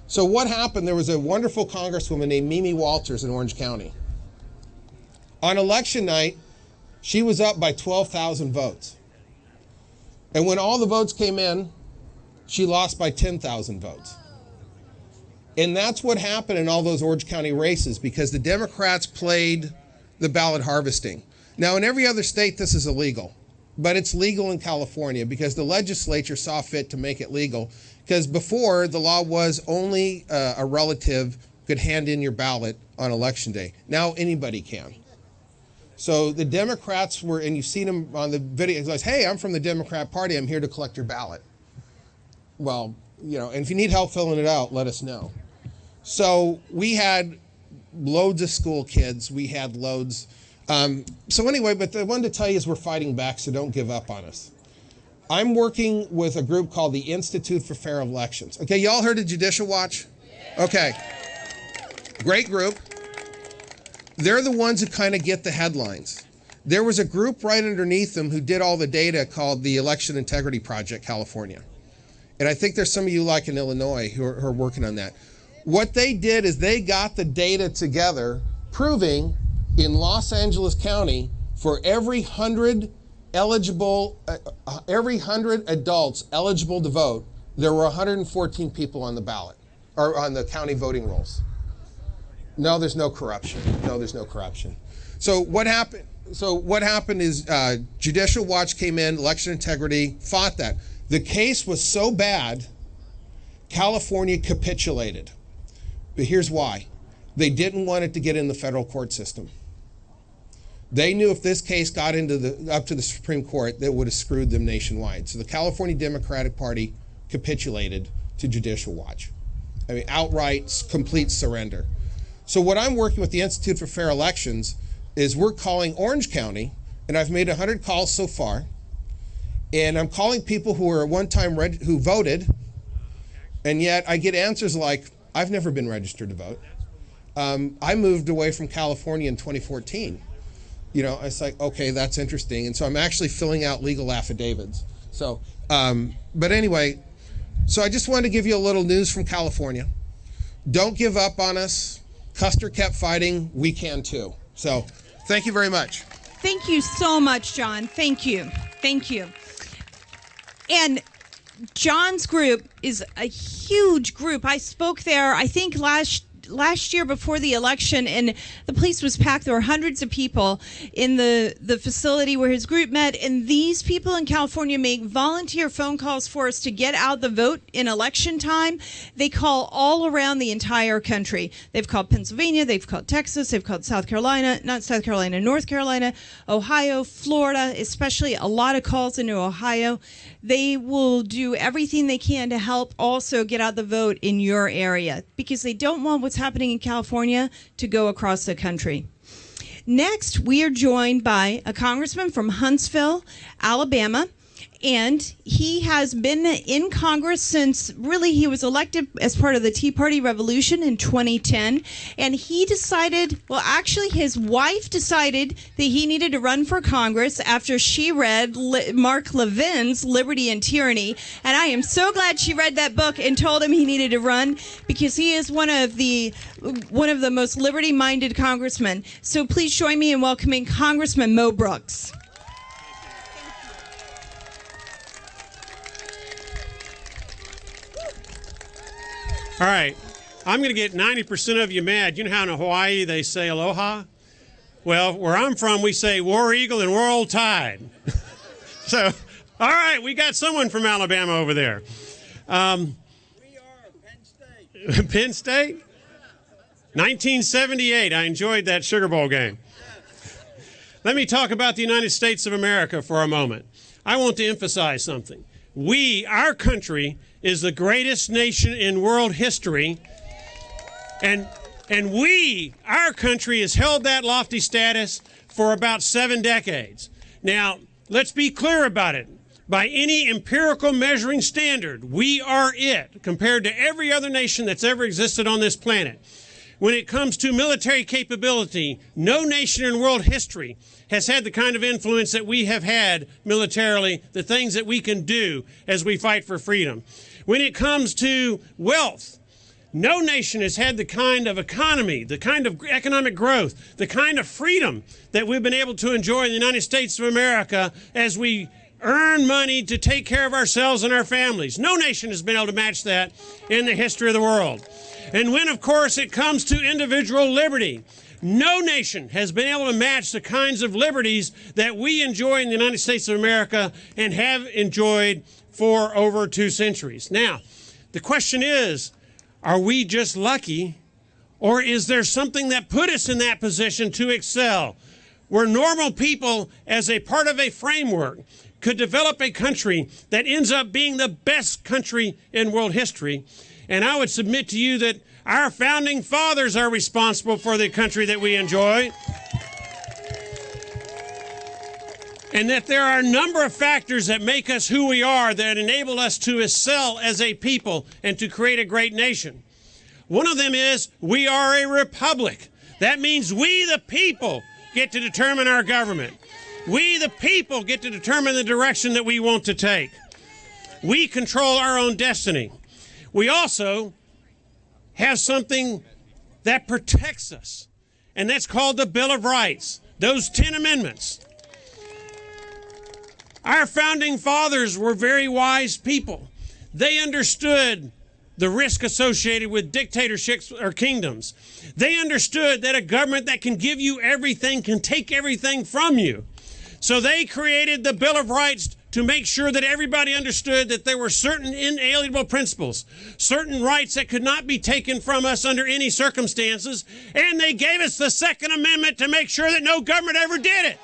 So what happened? There was a wonderful congresswoman named Mimi Walters in Orange County. On election night, she was up by 12,000 votes. And when all the votes came in, she lost by 10,000 votes. And that's what happened in all those Orange County races because the Democrats played the ballot harvesting. Now, in every other state, this is illegal, but it's legal in California because the legislature saw fit to make it legal. Because before, the law was only a relative could hand in your ballot on election day. Now anybody can. So the Democrats were, and you've seen them on the video, it's like, hey, I'm from the Democrat Party. I'm here to collect your ballot. Well, and if you need help filling it out, let us know. So we had loads of school kids. We had loads. So anyway, but the one to tell you is we're fighting back, so don't give up on us. I'm working with a group called the Institute for Fair Elections. Okay, y'all heard of Judicial Watch? Okay. Great group. They're the ones who kind of get the headlines. There was a group right underneath them who did all the data called the Election Integrity Project California. And I think there's some of you like in Illinois who are working on that. What they did is they got the data together proving in Los Angeles County for every 100 adults eligible to vote, there were 114 people on the ballot or on the county voting rolls. No, there's no corruption. No, there's no corruption. So what happened? Is Judicial Watch came in, election integrity, fought that. The case was so bad, California capitulated. But here's why. They didn't want it to get in the federal court system. They knew if this case got up to the Supreme Court, that would have screwed them nationwide. So the California Democratic Party capitulated to Judicial Watch. I mean, outright, complete surrender. So what I'm working with the Institute for Fair Elections is we're calling Orange County, and I've made 100 calls so far, and I'm calling people who were at one time who voted, and yet I get answers like, I've never been registered to vote. I moved away from California in 2014. It's like, okay, that's interesting. And so I'm actually filling out legal affidavits. So, but anyway, so I just wanted to give you a little news from California. Don't give up on us. Custer kept fighting. We can too. So thank you very much. Thank you so much, John. Thank you. Thank you. And John's group is a huge group. I spoke there, I think, last year before the election, and the place was packed. There were hundreds of people in the facility where his group met, and these people in California make volunteer phone calls for us to get out the vote in election time. They call all around the entire country. They've called Pennsylvania, they've called Texas, they've called North Carolina, Ohio, Florida, especially a lot of calls into Ohio. They will do everything they can to help also get out the vote in your area, because they don't want what's happening in California to go across the country. Next, we are joined by a congressman from Huntsville, Alabama, and he has been in Congress since really he was elected as part of the Tea Party Revolution in 2010. And he decided, well, actually his wife decided that he needed to run for Congress after she read Mark Levin's Liberty and Tyranny. And I am so glad she read that book and told him he needed to run, because he is one of the most liberty-minded congressmen. So please join me in welcoming Congressman Mo Brooks. All right, I'm going to get 90% of you mad. You know how in Hawaii they say aloha? Well, where I'm from, we say war eagle and world tide. So, all right, we got someone from Alabama over there. We are Penn State. Penn State? 1978, I enjoyed that Sugar Bowl game. Let me talk about the United States of America for a moment. I want to emphasize something. Our country, is the greatest nation in world history, and our country has held that lofty status for about 7 decades. Now, let's be clear about it. By any empirical measuring standard, we are it compared to every other nation that's ever existed on this planet. When it comes to military capability, no nation in world history has had the kind of influence that we have had militarily, the things that we can do as we fight for freedom. When it comes to wealth, no nation has had the kind of economy, the kind of economic growth, the kind of freedom that we've been able to enjoy in the United States of America as we earn money to take care of ourselves and our families. No nation has been able to match that in the history of the world. And when, of course, it comes to individual liberty, no nation has been able to match the kinds of liberties that we enjoy in the United States of America and have enjoyed for over 2 centuries. Now, the question is, are we just lucky, or is there something that put us in that position to excel? Where normal people, as a part of a framework, could develop a country that ends up being the best country in world history. And I would submit to you that our founding fathers are responsible for the country that we enjoy. And that there are a number of factors that make us who we are, that enable us to excel as a people and to create a great nation. One of them is we are a republic. That means we, the people, get to determine our government. We, the people, get to determine the direction that we want to take. We control our own destiny. We also have something that protects us, and that's called the Bill of Rights, those 10 amendments. Our founding fathers were very wise people. They understood the risk associated with dictatorships or kingdoms. They understood that a government that can give you everything can take everything from you. So they created the Bill of Rights to make sure that everybody understood that there were certain inalienable principles, certain rights that could not be taken from us under any circumstances, and they gave us the Second Amendment to make sure that no government ever did it.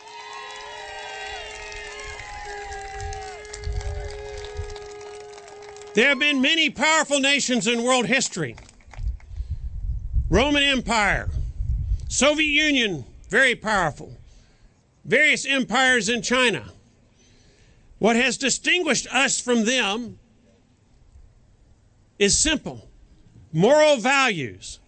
There have been many powerful nations in world history. Roman Empire, Soviet Union, very powerful. Various empires in China. What has distinguished us from them is simple: moral values.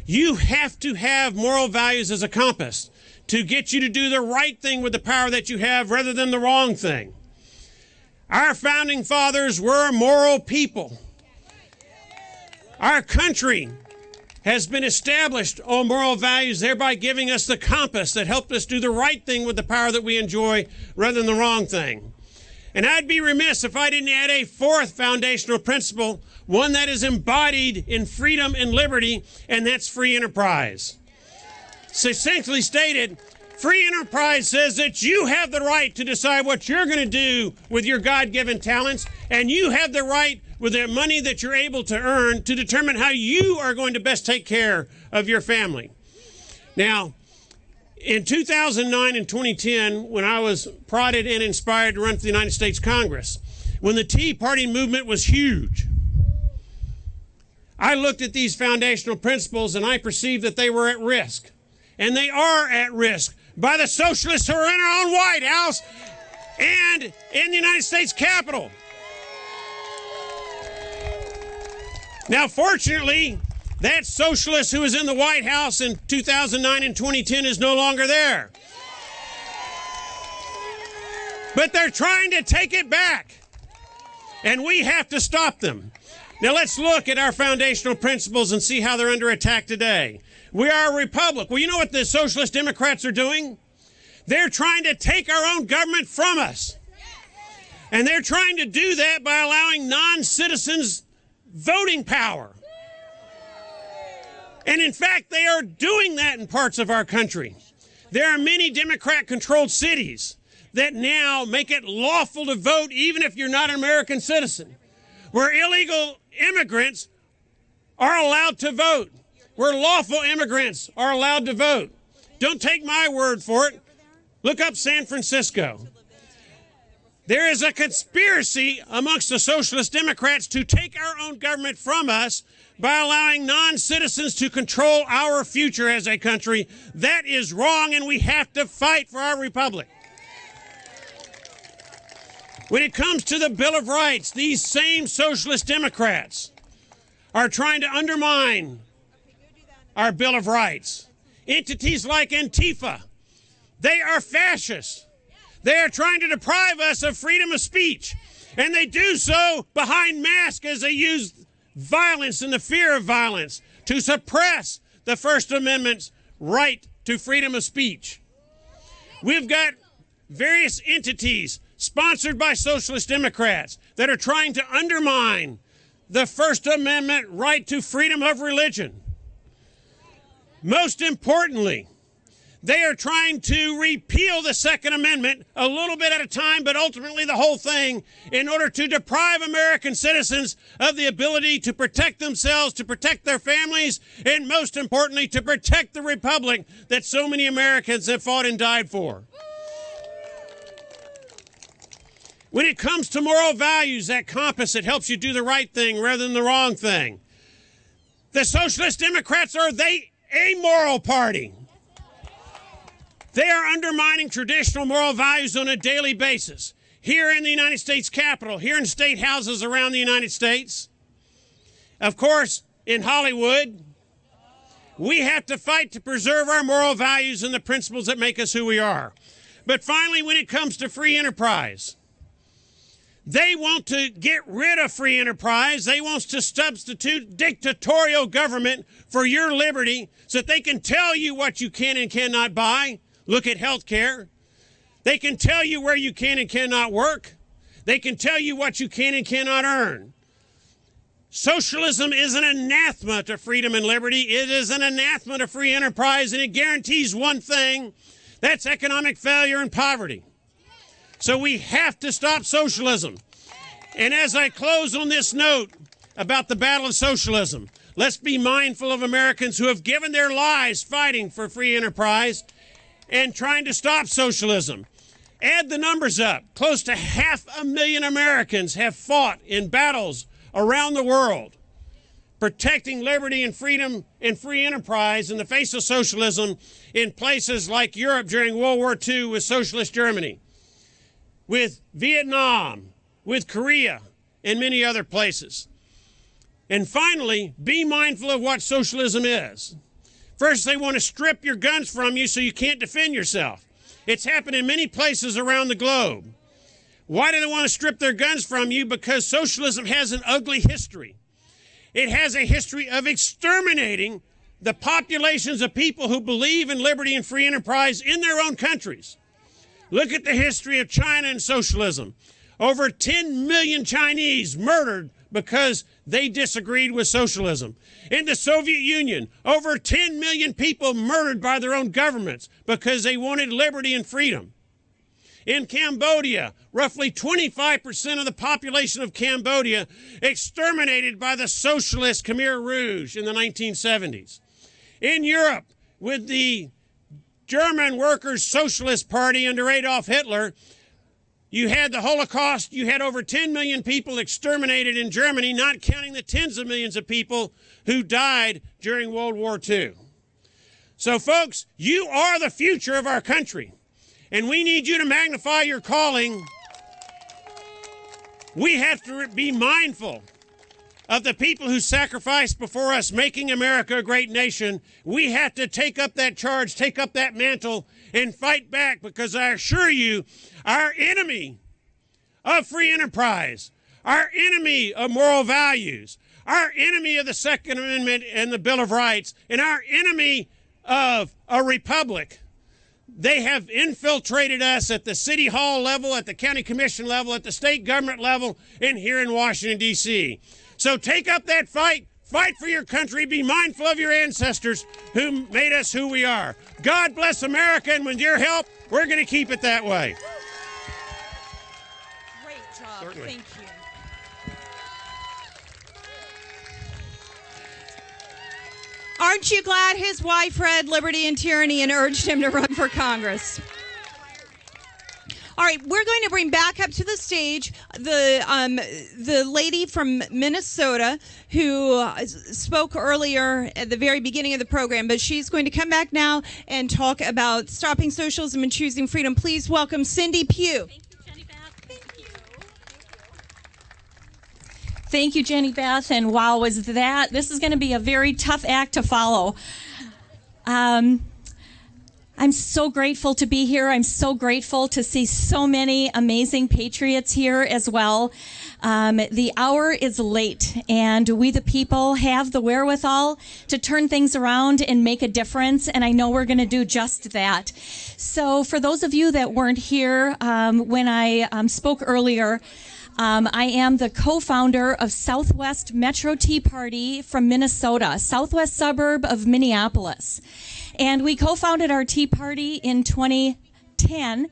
You have to have moral values as a compass to get you to do the right thing with the power that you have rather than the wrong thing. Our founding fathers were moral people. Our country has been established on moral values, thereby giving us the compass that helped us do the right thing with the power that we enjoy rather than the wrong thing. And I'd be remiss if I didn't add a fourth foundational principle, one that is embodied in freedom and liberty, and that's free enterprise. Succinctly stated, free enterprise says that you have the right to decide what you're going to do with your God-given talents, and you have the right with the money that you're able to earn to determine how you are going to best take care of your family. Now, in 2009 and 2010, when I was prodded and inspired to run for the United States Congress, when the Tea Party movement was huge, I looked at these foundational principles and I perceived that they were at risk. And they are at risk by the socialists who are in our own White House and in the United States Capitol. Now, fortunately, that socialist who was in the White House in 2009 and 2010 is no longer there. But they're trying to take it back, and we have to stop them. Now, let's look at our foundational principles and see how they're under attack today. We are a republic. Well, you know what the Socialist Democrats are doing? They're trying to take our own government from us. And they're trying to do that by allowing non-citizens voting power. And in fact, they are doing that in parts of our country. There are many Democrat-controlled cities that now make it lawful to vote even if you're not an American citizen, where illegal immigrants are allowed to vote, where lawful immigrants are allowed to vote. Don't take my word for it. Look up San Francisco. There is a conspiracy amongst the Socialist Democrats to take our own government from us by allowing non-citizens to control our future as a country. That is wrong, and we have to fight for our republic. When it comes to the Bill of Rights, these same Socialist Democrats are trying to undermine our Bill of Rights. Entities like Antifa, they are fascists. They are trying to deprive us of freedom of speech, and they do so behind masks as they use violence and the fear of violence to suppress the First Amendment's right to freedom of speech. We've got various entities sponsored by Socialist Democrats that are trying to undermine the First Amendment right to freedom of religion. Most importantly, they are trying to repeal the Second Amendment a little bit at a time, but ultimately the whole thing, in order to deprive American citizens of the ability to protect themselves, to protect their families, and most importantly, to protect the republic that so many Americans have fought and died for. When it comes to moral values, that compass that helps you do the right thing rather than the wrong thing, the Socialist Democrats are the amoral party. They are undermining traditional moral values on a daily basis. Here in the United States Capitol, here in state houses around the United States, of course, in Hollywood, we have to fight to preserve our moral values and the principles that make us who we are. But finally, when it comes to free enterprise, they want to get rid of free enterprise. They want to substitute dictatorial government for your liberty so that they can tell you what you can and cannot buy. Look at health care. They can tell you where you can and cannot work. They can tell you what you can and cannot earn. Socialism is an anathema to freedom and liberty. It is an anathema to free enterprise, and it guarantees one thing. That's economic failure and poverty. So we have to stop socialism. And as I close on this note about the battle of socialism, let's be mindful of Americans who have given their lives fighting for free enterprise and trying to stop socialism. Add the numbers up. Close to 500,000 Americans have fought in battles around the world, protecting liberty and freedom and free enterprise in the face of socialism in places like Europe during World War II with socialist Germany, with Vietnam, with Korea, and many other places. And finally, be mindful of what socialism is. First, they want to strip your guns from you so you can't defend yourself. It's happened in many places around the globe. Why do they want to strip their guns from you? Because socialism has an ugly history. It has a history of exterminating the populations of people who believe in liberty and free enterprise in their own countries. Look at the history of China and socialism. Over 10 million Chinese murdered because they disagreed with socialism. In the Soviet Union, over 10 million people murdered by their own governments because they wanted liberty and freedom. In Cambodia, roughly 25% of the population of Cambodia exterminated by the socialist Khmer Rouge in the 1970s. In Europe, with the German Workers' Socialist Party under Adolf Hitler, you had the Holocaust, you had over 10 million people exterminated in Germany, not counting the tens of millions of people who died during World War II. So folks, you are the future of our country. And we need you to magnify your calling. We have to be mindful of the people who sacrificed before us, making America a great nation. We have to take up that charge, take up that mantle, and fight back, because I assure you, our enemy of free enterprise, our enemy of moral values, our enemy of the Second Amendment and the Bill of Rights, and our enemy of a republic, they have infiltrated us at the city hall level, at the county commission level, at the state government level, and here in Washington, D.C. So take up that fight. Fight for your country. Be mindful of your ancestors who made us who we are. God bless America, and with your help, we're going to keep it that way. Great job. Certainly. Thank you. Aren't you glad his wife read Liberty and Tyranny and urged him to run for Congress? All right, we're going to bring back up to the stage the lady from Minnesota who spoke earlier at the very beginning of the program, but she's going to come back now and talk about stopping socialism and choosing freedom. Please welcome Cindy Pugh. Thank you, Jenny Beth, and wow, this is going to be a very tough act to follow. I'm so grateful to be here. I'm so grateful to see so many amazing patriots here as well. The hour is late, and we the people have the wherewithal to turn things around and make a difference, and I know we're going to do just that. So for those of you that weren't here when I spoke earlier, I am the co-founder of Southwest Metro Tea Party from Minnesota, southwest suburb of Minneapolis. And we co-founded our Tea Party in 2010.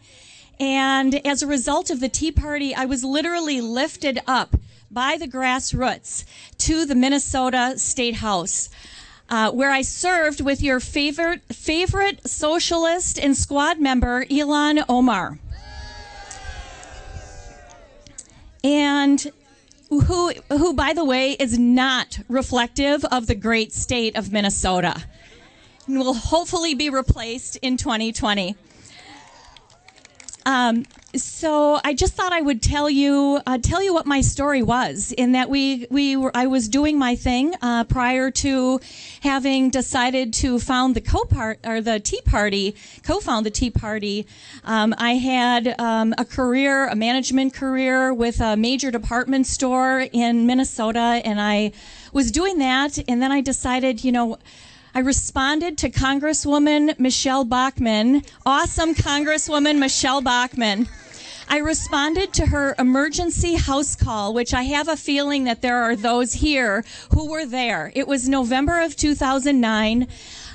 And as a result of the Tea Party, I was literally lifted up by the grassroots to the Minnesota State House, where I served with your favorite socialist and squad member, Ilhan Omar. And who, by the way, is not reflective of the great state of Minnesota, and will hopefully be replaced in 2020. So I just thought I would tell you what my story was. In that I was doing my thing prior to having decided to found the Tea Party, co-found the Tea Party. I had a management career with a major department store in Minnesota, and I was doing that, and then I decided, I responded to Congresswoman Michelle Bachmann, awesome Congresswoman Michelle Bachmann. I responded to her emergency house call, which I have a feeling that there are those here who were there. It was November of 2009.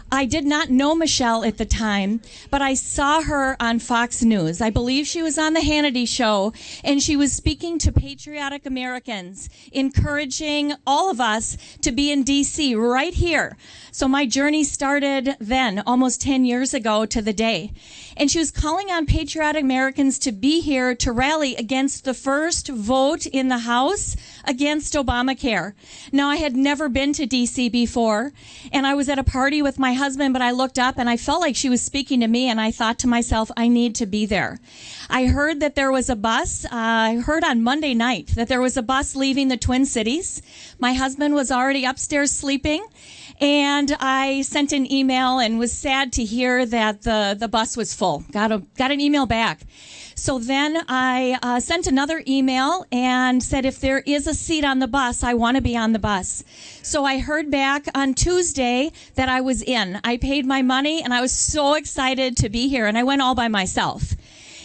I did not know Michelle at the time, but I saw her on Fox News. I believe she was on the Hannity show, and she was speaking to patriotic Americans, encouraging all of us to be in D.C. right here. So my journey started then, almost 10 years ago to the day. And she was calling on patriotic Americans to be here to rally against the first vote in the House against Obamacare. Now, I had never been to D.C. before, and I was at a party with my husband, but I looked up and I felt like she was speaking to me, and I thought to myself, I need to be there. I heard that there was a bus. I heard on Monday night that there was a bus leaving the Twin Cities. My husband was already upstairs sleeping, and I sent an email and was sad to hear that the bus was full. Got an email back. So then I sent another email and said, if there is a seat on the bus, I want to be on the bus. So I heard back on Tuesday that I was in. I paid my money, and I was so excited to be here, and I went all by myself.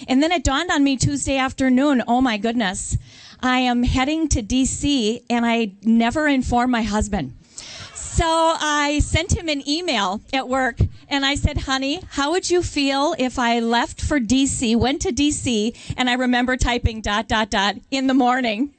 And then it dawned on me Tuesday afternoon, oh my goodness, I am heading to D.C. and I never informed my husband. So I sent him an email at work and I said, honey, how would you feel if I left for D.C., went to D.C., and I remember typing ... in the morning.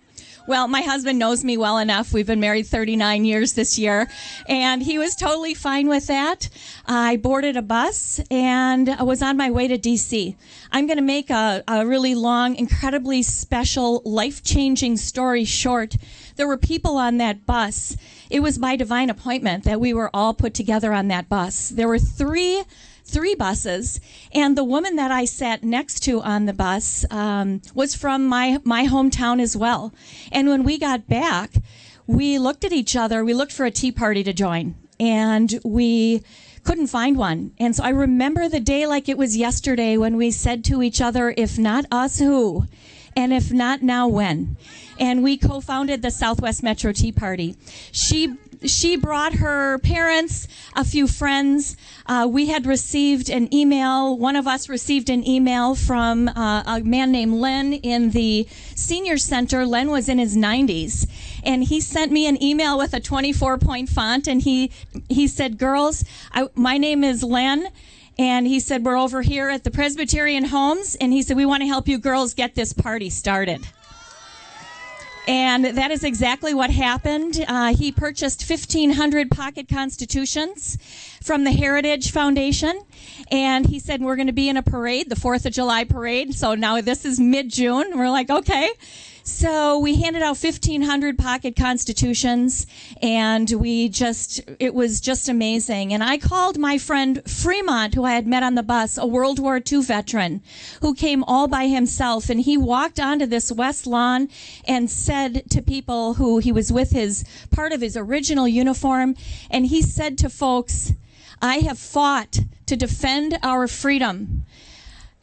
Well, my husband knows me well enough. We've been married 39 years this year, and he was totally fine with that. I boarded a bus and I was on my way to D.C. I'm going to make a really long, incredibly special, life-changing story short. There were people on that bus. It was by divine appointment that we were all put together on that bus. There were three buses, and the woman that I sat next to on the bus was from my hometown as well. And when we got back, we looked at each other. We looked for a tea party to join, and we couldn't find one. And so I remember the day like it was yesterday when we said to each other, if not us, who? And if not now, when? And we co-founded the Southwest Metro Tea Party. She brought her parents, a few friends. We had received an email. One of us received an email from a man named Len in the senior center. Len was in his 90s. And he sent me an email with a 24-point font. And he said, girls, my name is Len. And he said, we're over here at the Presbyterian Homes. And he said, we want to help you girls get this party started. And that is exactly what happened. He purchased 1,500 pocket constitutions from the Heritage Foundation. And he said, we're going to be in a parade, the 4th of July parade. So now this is mid-June. We're like, okay. So we handed out 1,500 pocket constitutions, and it was just amazing. And I called my friend Fremont, who I had met on the bus, a World War II veteran, who came all by himself, and he walked onto this west lawn and said to people who he was with part of his original uniform, and he said to folks, I have fought to defend our freedom.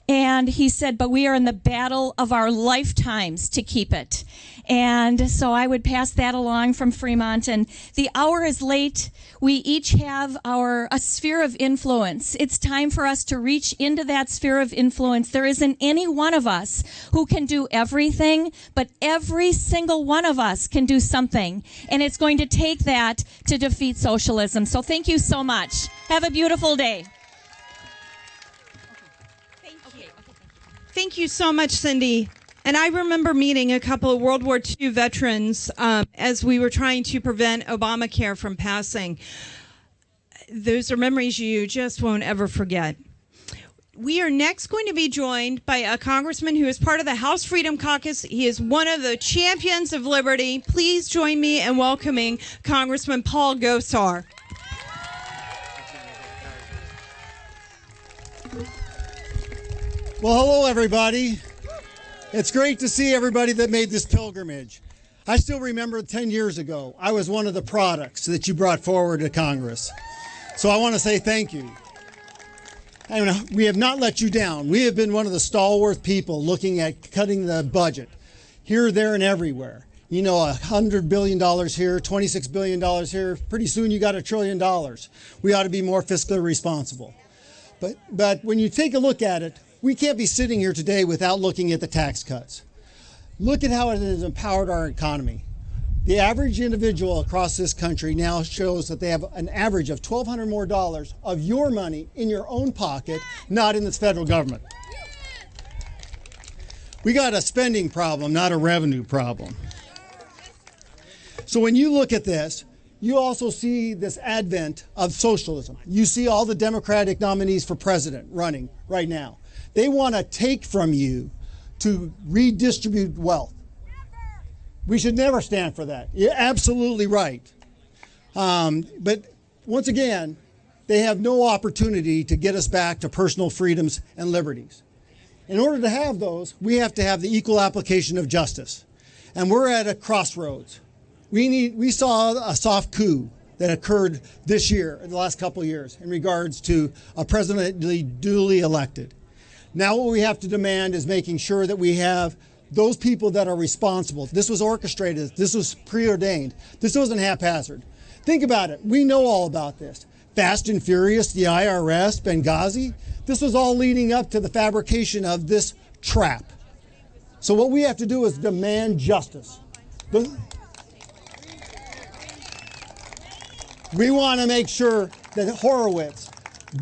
And he said, but we are in the battle of our lifetimes to keep it. And so I would pass that along from Fremont. And the hour is late. We each have a sphere of influence. It's time for us to reach into that sphere of influence. There isn't any one of us who can do everything, but every single one of us can do something. And it's going to take that to defeat socialism. So thank you so much. Have a beautiful day. Thank you so much, Cindy. And I remember meeting a couple of World War II veterans as we were trying to prevent Obamacare from passing. Those are memories you just won't ever forget. We are next going to be joined by a congressman who is part of the House Freedom Caucus. He is one of the champions of liberty. Please join me in welcoming Congressman Paul Gosar. Well, hello, everybody. It's great to see everybody that made this pilgrimage. I still remember 10 years ago, I was one of the products that you brought forward to Congress. So I want to say thank you. And we have not let you down. We have been one of the stalwart people looking at cutting the budget here, there, and everywhere. You know, $100 billion here, $26 billion here. Pretty soon you got $1 trillion. We ought to be more fiscally responsible. But when you take a look at it, we can't be sitting here today without looking at the tax cuts. Look at how it has empowered our economy. The average individual across this country now shows that they have an average of $1,200 more of your money in your own pocket, not in the federal government. We got a spending problem, not a revenue problem. So when you look at this, you also see this advent of socialism. You see all the Democratic nominees for president running right now. They want to take from you to redistribute wealth. We should never stand for that. You're absolutely right. But once again, they have no opportunity to get us back to personal freedoms and liberties. In order to have those, we have to have the equal application of justice. And we're at a crossroads. We saw a soft coup that occurred this year, in the last couple of years, in regards to a president duly elected. Now what we have to demand is making sure that we have those people that are responsible. This was orchestrated. This was preordained. This wasn't haphazard. Think about it. We know all about this. Fast and Furious, the IRS, Benghazi. This was all leading up to the fabrication of this trap. So what we have to do is demand justice. We want to make sure that Horowitz,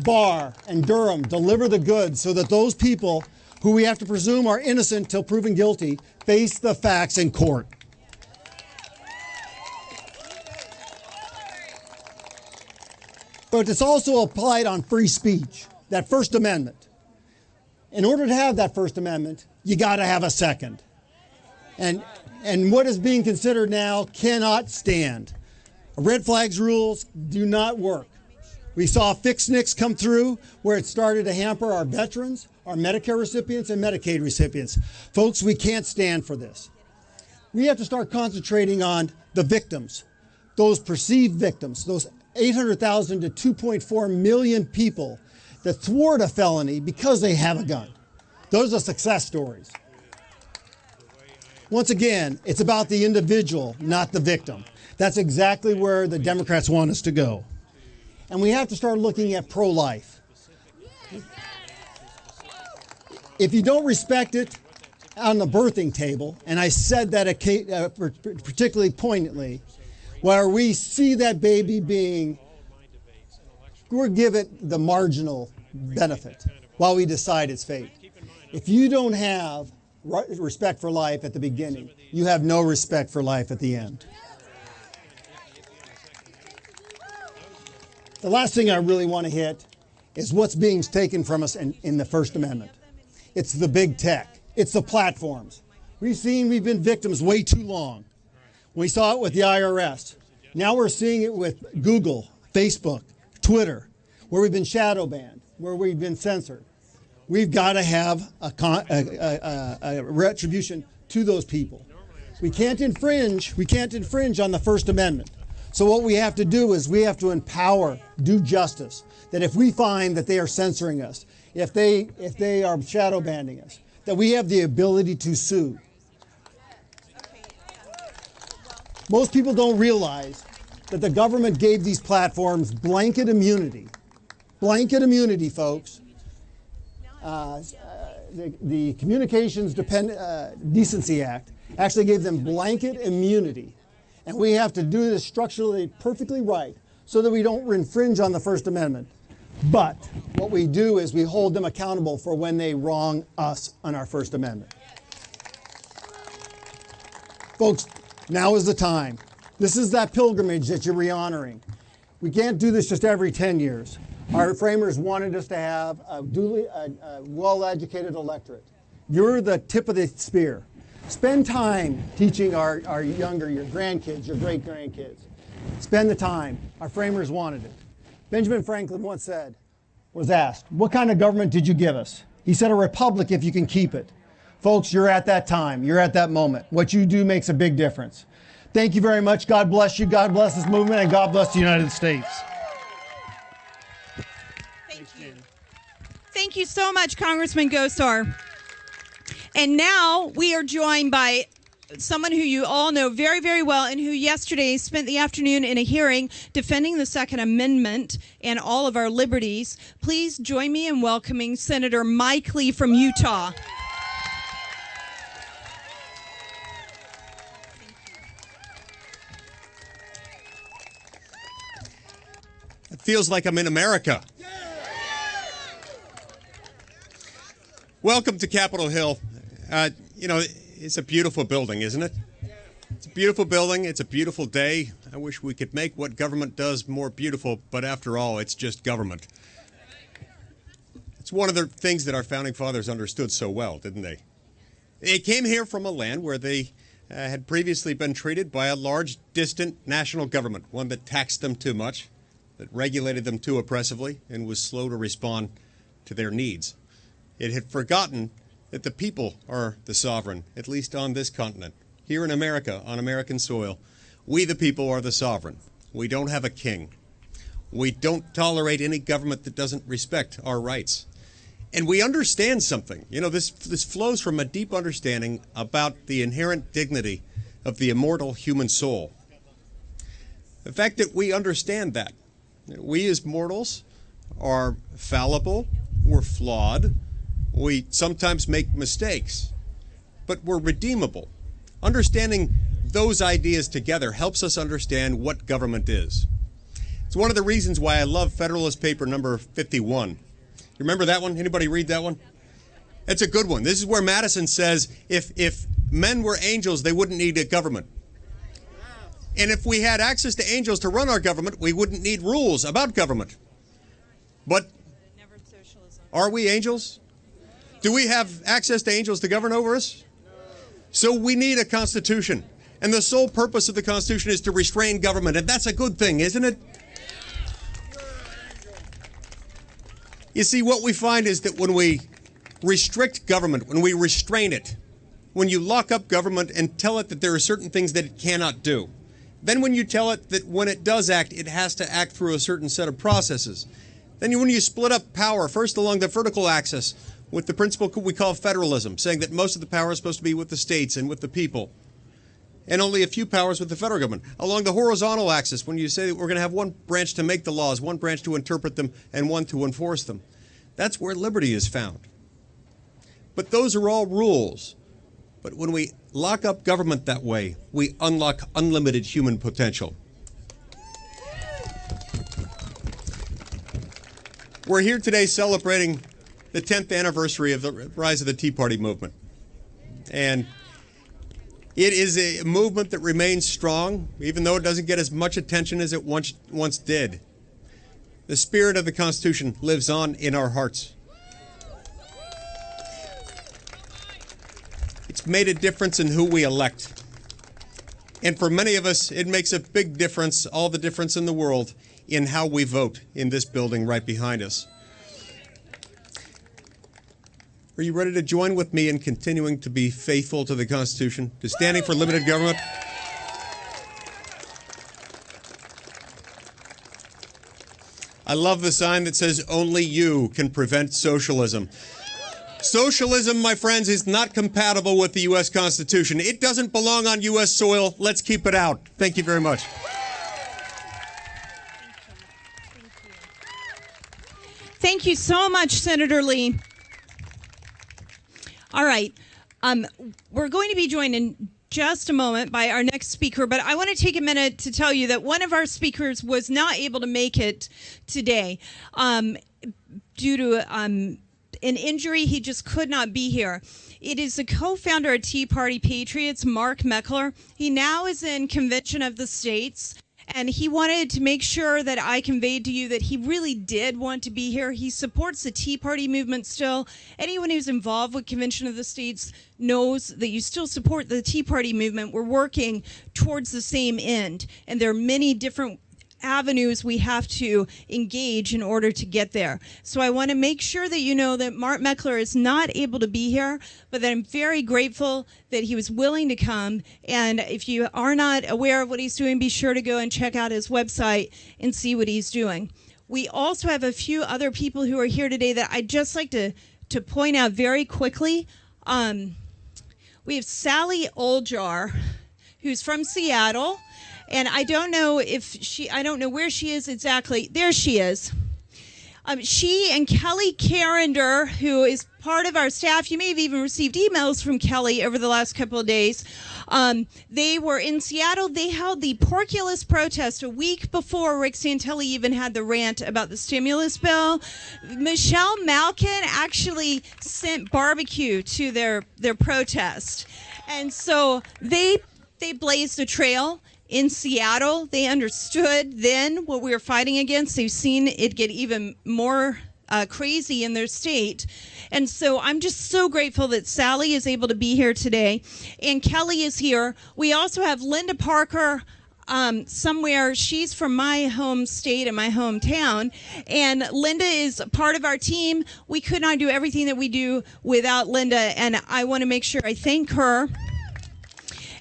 Barr, and Durham deliver the goods so that those people who we have to presume are innocent till proven guilty face the facts in court. But it's also applied on free speech, that First Amendment. In order to have that First Amendment, you got to have a second. And what is being considered now cannot stand. Red flags rules do not work. We saw Fix NICS come through where it started to hamper our veterans, our Medicare recipients, and Medicaid recipients. Folks, we can't stand for this. We have to start concentrating on the victims, those perceived victims, those 800,000 to 2.4 million people that thwart a felony because they have a gun. Those are success stories. Once again, it's about the individual, not the victim. That's exactly where the Democrats want us to go. And we have to start looking at pro-life. If you don't respect it on the birthing table, and I said that particularly poignantly, where we see that baby being, we'll give it the marginal benefit while we decide its fate. If you don't have respect for life at the beginning, you have no respect for life at the end. The last thing I really want to hit is what's being taken from us in the First Amendment. It's the big tech. It's the platforms. We've been victims way too long. We saw it with the IRS. Now we're seeing it with Google, Facebook, Twitter, where we've been shadow banned, where we've been censored. We've got to have a retribution to those people. We can't infringe on the First Amendment. So what we have to do is we have to empower, do justice. That if we find that they are censoring us, if they are shadow banning us, that we have the ability to sue. Most people don't realize that the government gave these platforms blanket immunity. Blanket immunity, folks. The Communications Decency Act actually gave them blanket immunity. And we have to do this structurally perfectly right so that we don't infringe on the First Amendment. But what we do is we hold them accountable for when they wrong us on our First Amendment. Folks, now is the time. This is that pilgrimage that you're re-honoring. We can't do this just every 10 years. Our framers wanted us to have a well-educated electorate. You're the tip of the spear. Spend time teaching your grandkids, your great-grandkids. Spend the time. Our framers wanted it. Benjamin Franklin once was asked, what kind of government did you give us? He said, a republic if you can keep it. Folks, you're at that time. You're at that moment. What you do makes a big difference. Thank you very much. God bless you. God bless this movement, and God bless the United States. Thank you so much, Congressman Gosar. And now we are joined by someone who you all know very, very well and who yesterday spent the afternoon in a hearing defending the Second Amendment and all of our liberties. Please join me in welcoming Senator Mike Lee from Utah. It feels like I'm in America. Welcome to Capitol Hill. It's a beautiful building, isn't it? It's a beautiful building. It's a beautiful day. I wish we could make what government does more beautiful, but after all, it's just government. It's one of the things that our founding fathers understood so well, didn't they? They came here from a land where they had previously been treated by a large, distant national government, one that taxed them too much, that regulated them too oppressively, and was slow to respond to their needs. It had forgotten that the people are the sovereign, at least on this continent. Here in America, on American soil, we the people are the sovereign. We don't have a king. We don't tolerate any government that doesn't respect our rights. And we understand something. This flows from a deep understanding about the inherent dignity of the immortal human soul. The fact that we understand that. We as mortals are fallible, we're flawed, We sometimes make mistakes, but we're redeemable. Understanding those ideas together helps us understand what government is. It's one of the reasons why I love Federalist Paper number 51. You remember that one? Anybody read that one? It's a good one. This is where Madison says if men were angels, they wouldn't need a government. And if we had access to angels to run our government, we wouldn't need rules about government. But are we angels? Do we have access to angels to govern over us? So we need a constitution. And the sole purpose of the Constitution is to restrain government. And that's a good thing, isn't it? You see, what we find is that when we restrict government, when we restrain it, when you lock up government and tell it that there are certain things that it cannot do, then when you tell it that when it does act, it has to act through a certain set of processes, then when you split up power, first along the vertical axis, with the principle we call federalism, saying that most of the power is supposed to be with the states and with the people, and only a few powers with the federal government. Along the horizontal axis, when you say that we're going to have one branch to make the laws, one branch to interpret them, and one to enforce them, that's where liberty is found. But those are all rules. But when we lock up government that way, we unlock unlimited human potential. We're here today celebrating the 10th anniversary of the rise of the Tea Party movement. And it is a movement that remains strong, even though it doesn't get as much attention as it once did. The spirit of the Constitution lives on in our hearts. It's made a difference in who we elect. And for many of us, it makes a big difference, all the difference in the world, in how we vote in this building right behind us. Are you ready to join with me in continuing to be faithful to the Constitution, to standing for limited government? I love the sign that says, "Only you can prevent socialism." Socialism, my friends, is not compatible with the U.S. Constitution. It doesn't belong on U.S. soil. Let's keep it out. Thank you very much. Thank you so much, Senator Lee. All right. We're going to be joined in just a moment by our next speaker, but I want to take a minute to tell you that one of our speakers was not able to make it today due to an injury. He just could not be here. It is the co-founder of Tea Party Patriots, Mark Meckler. He now is in Convention of the States, and he wanted to make sure that I conveyed to you that he really did want to be here. He supports the Tea Party movement still. Anyone who's involved with Convention of the States knows that you still support the Tea Party movement. We're working towards the same end, and there are many different avenues we have to engage in order to get there. So I want to make sure that you know that Mark Meckler is not able to be here, but that I'm very grateful that he was willing to come. And if you are not aware of what he's doing, be sure to go and check out his website and see what he's doing. We also have a few other people who are here today that I'd just like to point out very quickly. We have Sally Oljar, who's from Seattle. And I don't know where she is exactly. There she is. She and Kelly Carrender, who is part of our staff, you may have even received emails from Kelly over the last couple of days. They were in Seattle. They held the Porculus protest a week before Rick Santelli even had the rant about the stimulus bill. Michelle Malkin actually sent barbecue to their protest. And so they blazed a trail in Seattle. They understood then what we were fighting against. They've seen it get even more crazy in their state. And so I'm just so grateful that Sally is able to be here today. And Kelly is here. We also have Linda Parker somewhere. She's from my home state and my hometown. And Linda is part of our team. We could not do everything that we do without Linda. And I want to make sure I thank her.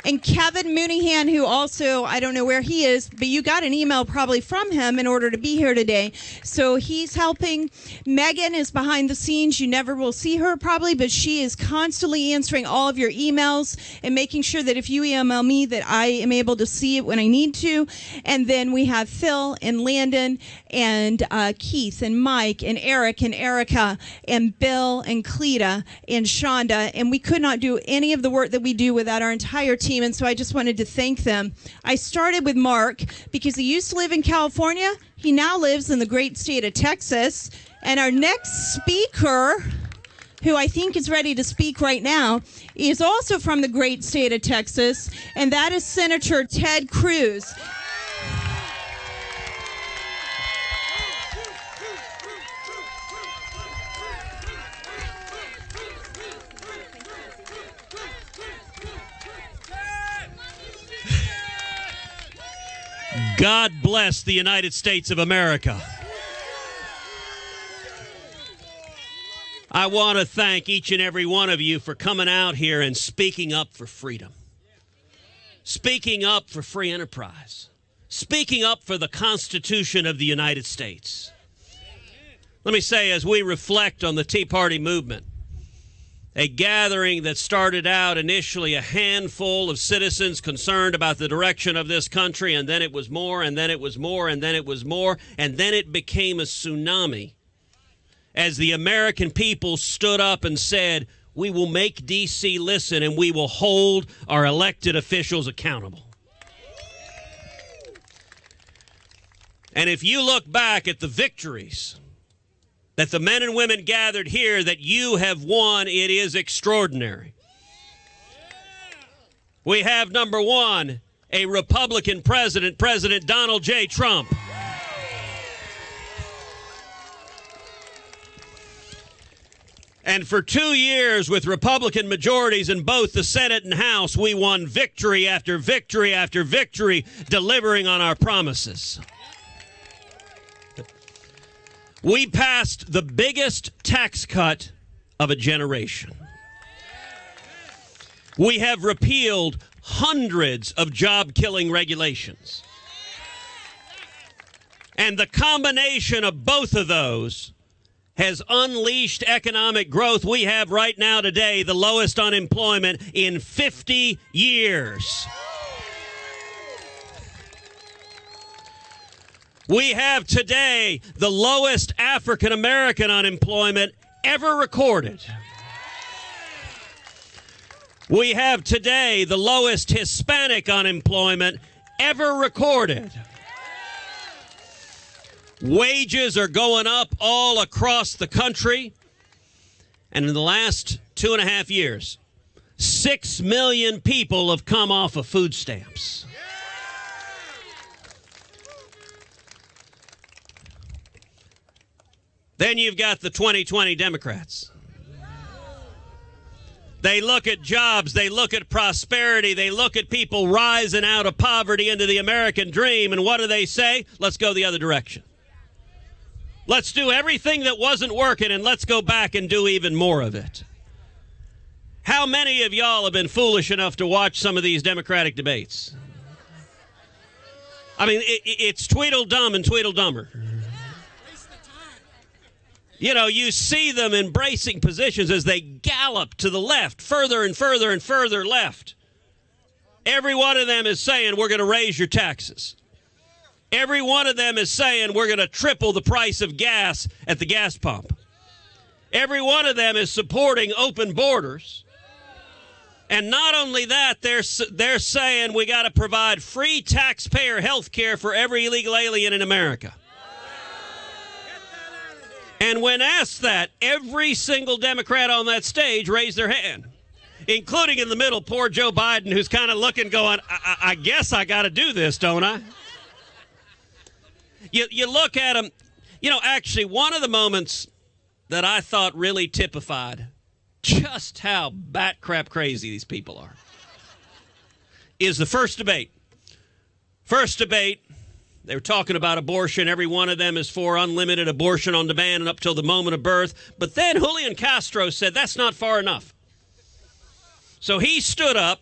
And Kevin Mooneyhan, who also, I don't know where he is, but you got an email probably from him in order to be here today. So he's helping. Megan is behind the scenes. You never will see her probably, but she is constantly answering all of your emails and making sure that if you email me that I am able to see it when I need to. And then we have Phil and Landon and Keith and Mike and Eric and Erica and Bill and Cleta and Shonda. And we could not do any of the work that we do without our entire team. And so I just wanted to thank them. I started with Mark because he used to live in California. He now lives in the great state of Texas. And our next speaker, who I think is ready to speak right now, is also from the great state of Texas, and that is Senator Ted Cruz. God bless the United States of America. I want to thank each and every one of you for coming out here and speaking up for freedom, speaking up for free enterprise, speaking up for the Constitution of the United States. Let me say, as we reflect on the Tea Party movement, a gathering that started out initially a handful of citizens concerned about the direction of this country, and then it was more, and then it was more, and then it was more, and then it became a tsunami as the American people stood up and said, we will make D.C. listen and we will hold our elected officials accountable. And if you look back at the victories that the men and women gathered here that you have won, it is extraordinary. We have, number one, a Republican president, President Donald J. Trump. And for 2 years, with Republican majorities in both the Senate and House, we won victory after victory after victory, delivering on our promises. We passed the biggest tax cut of a generation. We have repealed hundreds of job-killing regulations. And the combination of both of those has unleashed economic growth. We have right now today the lowest unemployment in 50 years. We have today the lowest African American unemployment ever recorded. We have today the lowest Hispanic unemployment ever recorded. Wages are going up all across the country. And in the last 2.5 years, 6 million people have come off of food stamps. Then you've got the 2020 Democrats. They look at jobs, they look at prosperity, they look at people rising out of poverty into the American dream, and what do they say? Let's go the other direction. Let's do everything that wasn't working, and let's go back and do even more of it. How many of y'all have been foolish enough to watch some of these Democratic debates? I mean, it's Tweedledum and Tweedledummer. You know, you see them embracing positions as they gallop to the left, further and further and further left. Every one of them is saying, we're going to raise your taxes. Every one of them is saying, we're going to triple the price of gas at the gas pump. Every one of them is supporting open borders. And not only that, they're saying we got to provide free taxpayer health care for every illegal alien in America. And when asked that, every single Democrat on that stage raised their hand, including in the middle, poor Joe Biden, who's kind of looking, going, I guess I got to do this, don't I? You look at him, you know, actually, one of the moments that I thought really typified just how bat crap crazy these people are is the first debate. First debate, they were talking about abortion. Every one of them is for unlimited abortion on demand and up till the moment of birth. But then Julian Castro said that's not far enough. So he stood up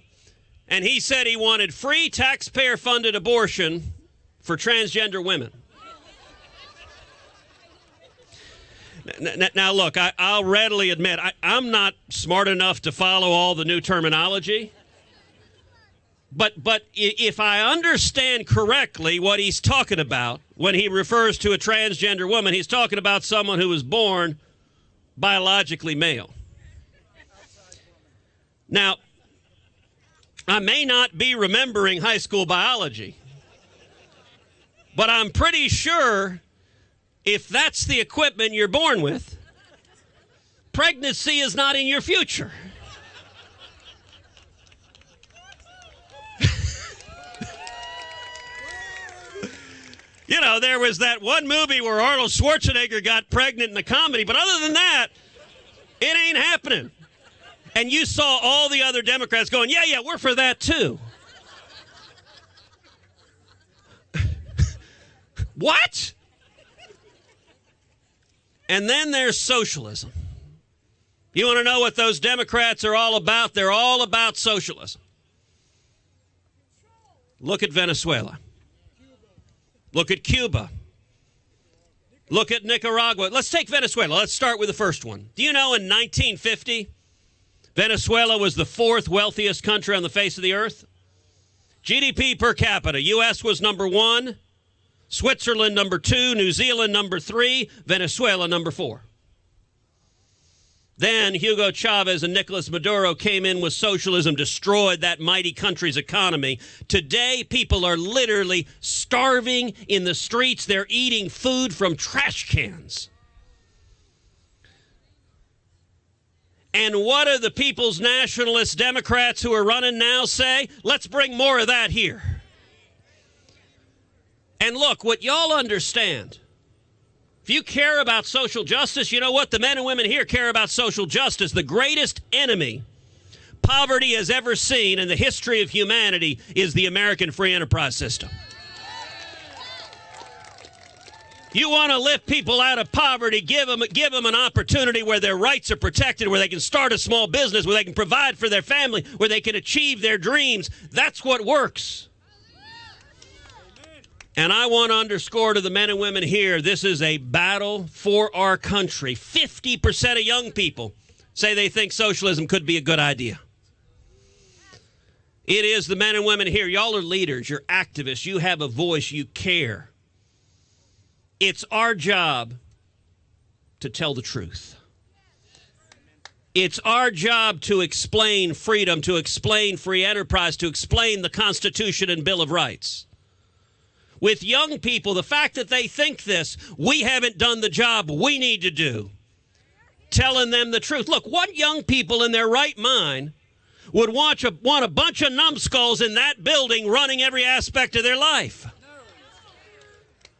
And he said he wanted free taxpayer-funded abortion for transgender women. Now, look, I'll readily admit, I'm not smart enough to follow all the new terminology. But if I understand correctly what he's talking about when he refers to a transgender woman, he's talking about someone who was born biologically male. Now, I may not be remembering high school biology, but I'm pretty sure if that's the equipment you're born with, pregnancy is not in your future. You know, there was that one movie where Arnold Schwarzenegger got pregnant in a comedy, but other than that, it ain't happening. And you saw all the other Democrats going, yeah, we're for that too. What? And then there's socialism. You want to know what those Democrats are all about? They're all about socialism. Look at Venezuela. Look at Cuba. Look at Nicaragua. Let's take Venezuela. Let's start with the first one. Do you know in 1950, Venezuela was the fourth wealthiest country on the face of the earth? GDP per capita, U.S. was number 1, Switzerland number 2, New Zealand number 3, Venezuela number 4. Then Hugo Chavez and Nicolas Maduro came in with socialism, destroyed that mighty country's economy. Today, people are literally starving in the streets. They're eating food from trash cans. And what do the People's Nationalist Democrats who are running now say? Let's bring more of that here. And look, what y'all understand, if you care about social justice, you know what? The men and women here care about social justice. The greatest enemy poverty has ever seen in the history of humanity is the American free enterprise system. You want to lift people out of poverty, give them an opportunity where their rights are protected, where they can start a small business, where they can provide for their family, where they can achieve their dreams. That's what works. And I want to underscore to the men and women here, this is a battle for our country. 50% of young people say they think socialism could be a good idea. It is the men and women here. Y'all are leaders. You're activists. You have a voice. You care. It's our job to tell the truth. It's our job to explain freedom, to explain free enterprise, to explain the Constitution and Bill of Rights. With young people, the fact that they think this, we haven't done the job we need to do, telling them the truth. Look, what young people in their right mind would want a bunch of numbskulls in that building running every aspect of their life?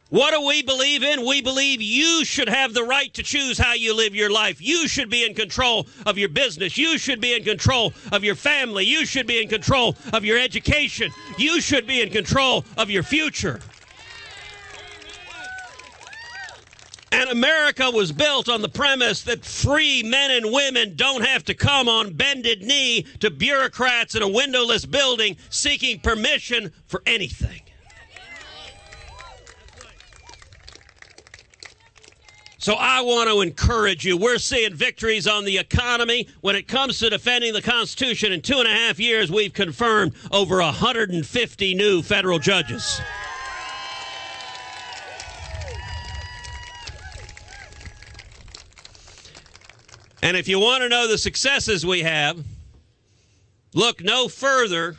What do we believe in? We believe you should have the right to choose how you live your life. You should be in control of your business. You should be in control of your family. You should be in control of your education. You should be in control of your future. And America was built on the premise that free men and women don't have to come on bended knee to bureaucrats in a windowless building seeking permission for anything. So I want to encourage you. We're seeing victories on the economy. When it comes to defending the Constitution, in 2.5 years, we've confirmed over 150 new federal judges. And if you want to know the successes we have, look no further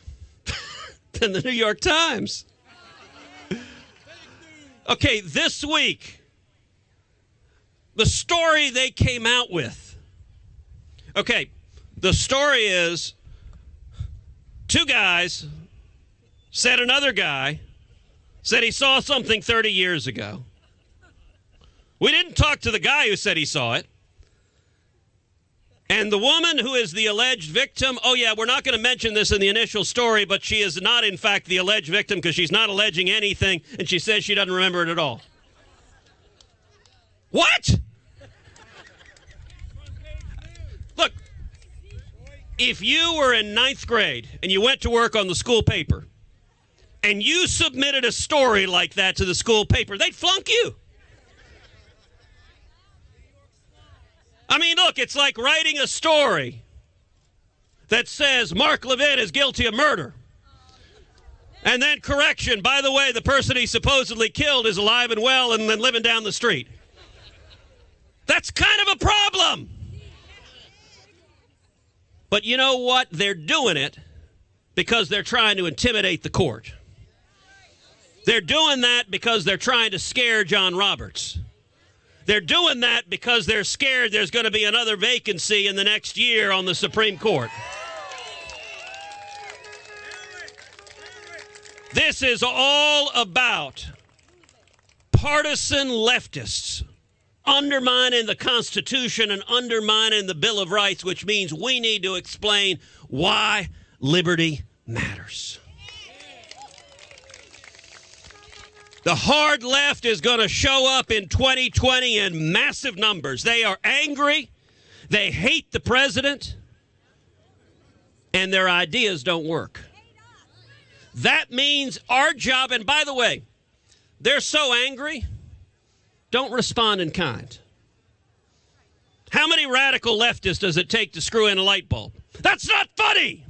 than the New York Times. Okay, this week, the story they came out with. Okay, the story is 2 guys said another guy said he saw something 30 years ago. We didn't talk to the guy who said he saw it. And the woman who is the alleged victim, oh yeah, we're not going to mention this in the initial story, but she is not in fact the alleged victim because she's not alleging anything, and she says she doesn't remember it at all. What? Look, if you were in 9th grade and you went to work on the school paper and you submitted a story like that to the school paper, they'd flunk you. I mean, look, it's like writing a story that says Mark Levin is guilty of murder. And then, correction, by the way, the person he supposedly killed is alive and well and then living down the street. That's kind of a problem. But you know what? They're doing it because they're trying to intimidate the court. They're doing that because they're trying to scare John Roberts. They're doing that because they're scared there's going to be another vacancy in the next year on the Supreme Court. This is all about partisan leftists undermining the Constitution and undermining the Bill of Rights, which means we need to explain why liberty matters. The hard left is going to show up in 2020 in massive numbers. They are angry, they hate the president, and their ideas don't work. That means our job, and by the way, they're so angry, don't respond in kind. How many radical leftists does it take to screw in a light bulb? That's not funny!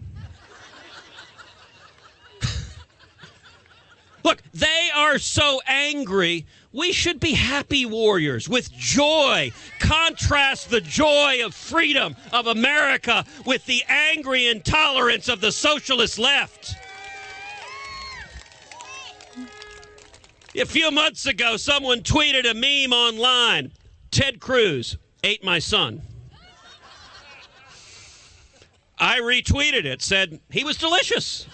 Look, they are so angry, we should be happy warriors with joy. Contrast the joy of freedom of America with the angry intolerance of the socialist left. A few months ago, someone tweeted a meme online. Ted Cruz ate my son. I retweeted it, said he was delicious.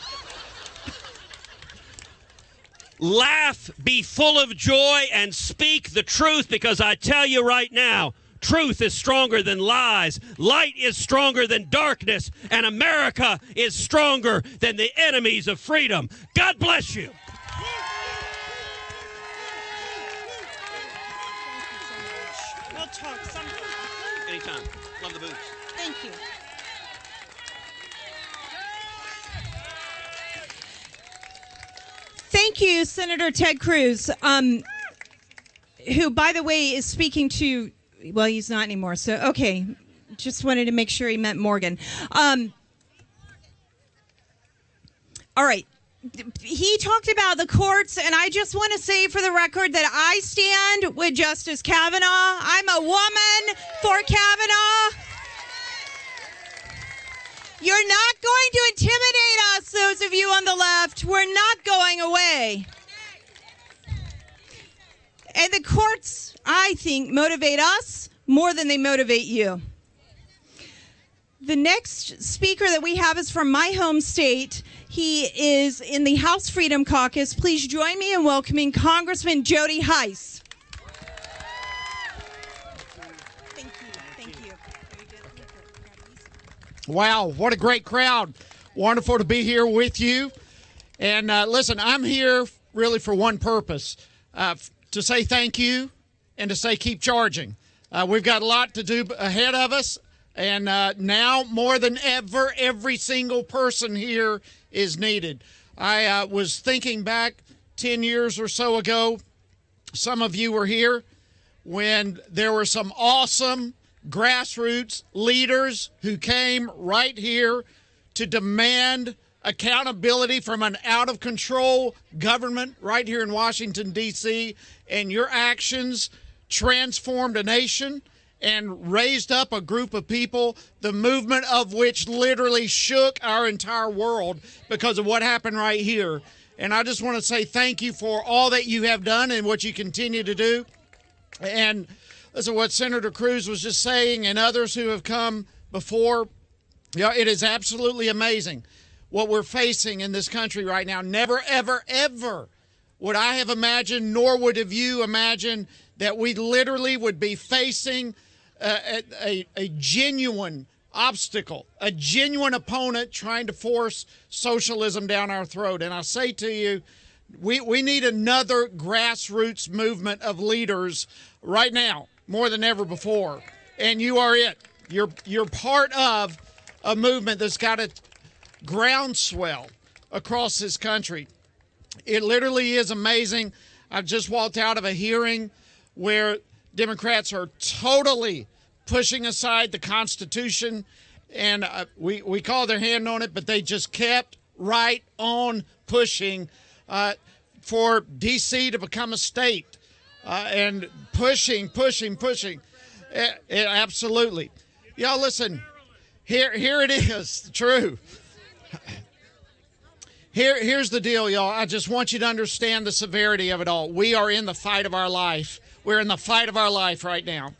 Laugh, be full of joy, and speak the truth, because I tell you right now, truth is stronger than lies. Light is stronger than darkness, and America is stronger than the enemies of freedom. God bless you. We'll talk sometime. Anytime. Love the boots. Thank you. Thank you, Senator Ted Cruz, who, by the way, is speaking to, well, he's not anymore, so, okay. Just wanted to make sure he meant Morgan. All right. He talked about the courts, and I just want to say for the record that I stand with Justice Kavanaugh. I'm a woman for Kavanaugh. You're not going to intimidate us, those of you on the left. We're not going away. And the courts, I think, motivate us more than they motivate you. The next speaker that we have is from my home state. He is in the House Freedom Caucus. Please join me in welcoming Congressman Jody Hice. Wow, what a great crowd. Wonderful to be here with you. And listen, I'm here really for one purpose, to say thank you and to say keep charging. We've got a lot to do ahead of us, and now more than ever, every single person here is needed. I was thinking back 10 years or so ago, some of you were here, when there were some awesome grassroots leaders who came right here to demand accountability from an out-of-control government right here in Washington, D.C., and your actions transformed a nation and raised up a group of people, the movement of which literally shook our entire world because of what happened right here. And I just want to say thank you for all that you have done and what you continue to do. And listen, what Senator Cruz was just saying and others who have come before, it is absolutely amazing what we're facing in this country right now. Never, ever, ever would I have imagined, nor would have you imagined, that we literally would be facing a genuine obstacle, a genuine opponent trying to force socialism down our throat. And I say to you, we need another grassroots movement of leaders right now, more than ever before. And you are it. You're part of a movement that's got a groundswell across this country. It literally is amazing. I've just walked out of a hearing where Democrats are totally pushing aside the Constitution, and we called their hand on it, but they just kept right on pushing for D.C. to become a state, and pushing. Absolutely. Y'all listen, here it is, true. Here's the deal, y'all. I just want you to understand the severity of it all. We are in the fight of our life. We're in the fight of our life right now.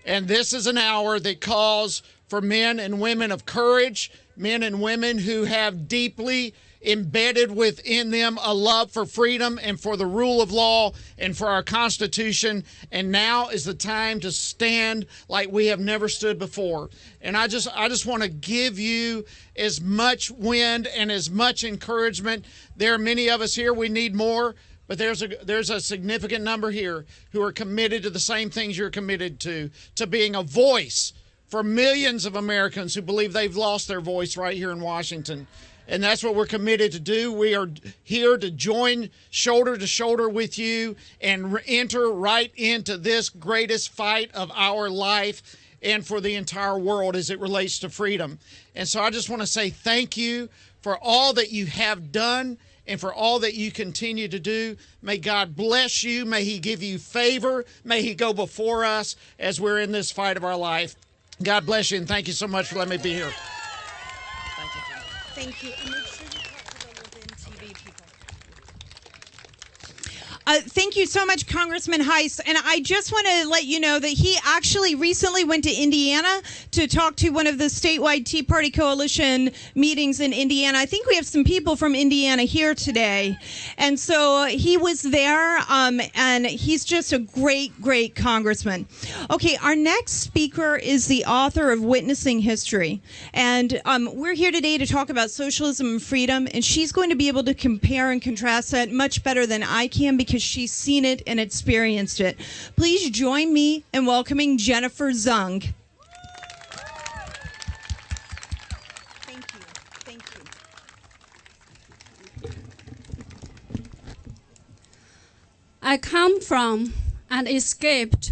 And this is an hour that calls for men and women of courage, men and women who have deeply embedded within them a love for freedom and for the rule of law and for our Constitution. And now is the time to stand like we have never stood before. And I just want to give you as much wind and as much encouragement. There are many of us here, we need more, but there's a significant number here who are committed to the same things you're committed to being a voice for millions of Americans who believe they've lost their voice right here in Washington. And that's what we're committed to do. We are here to join shoulder to shoulder with you and enter right into this greatest fight of our life and for the entire world as it relates to freedom. And so I just want to say thank you for all that you have done and for all that you continue to do. May God bless you. May He give you favor. May He go before us as we're in this fight of our life. God bless you, and thank you so much for letting me be here. Thank you. And make sure you talk to the Levin TV people. Thank you so much, Congressman Hice. And I just want to let you know that he actually recently went to Indiana to talk to one of the statewide Tea Party Coalition meetings in Indiana. I think we have some people from Indiana here today. And so he was there, and he's just a great, great congressman. Okay, our next speaker is the author of Witnessing History. And we're here today to talk about socialism and freedom. And she's going to be able to compare and contrast that much better than I can because she's seen it and experienced it. Please join me in welcoming Jennifer Zeng. Thank you. Thank you. I come from and escaped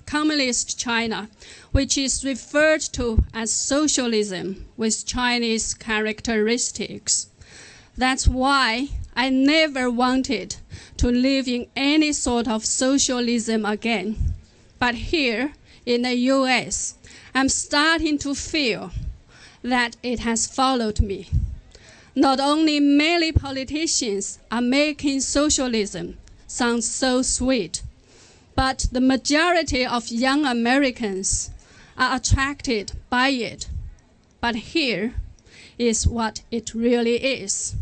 communist China, which is referred to as socialism with Chinese characteristics. That's why I never wanted to live in any sort of socialism again. But here in the US, I'm starting to feel that it has followed me. Not only many politicians are making socialism sound so sweet, but the majority of young Americans are attracted by it. But here is what it really is.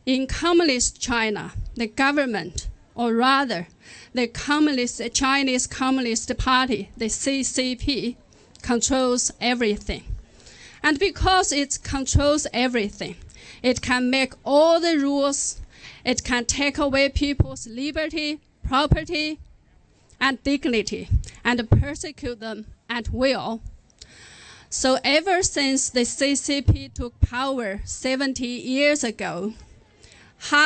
In communist China, the government, or rather the Chinese Communist Party, the CCP, controls everything. And because it controls everything, it can make all the rules, it can take away people's liberty, property, and dignity, and persecute them at will. So ever since the CCP took power 70 years ago,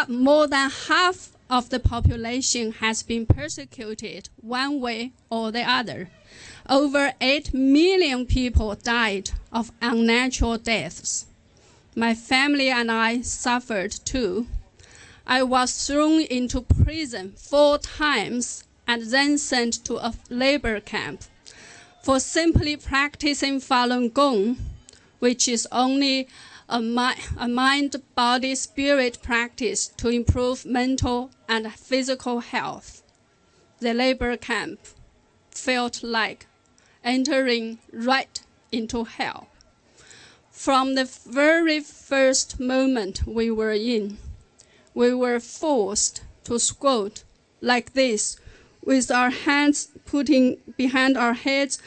more than half of the population has been persecuted one way or the other. Over 8 million people died of unnatural deaths. My family and I suffered too. I was thrown into prison 4 times and then sent to a labor camp for simply practicing Falun Gong, which is only a mind-body-spirit practice to improve mental and physical health. The labor camp felt like entering right into hell. From the very first moment we were in, we were forced to squat like this, with our hands putting behind our heads,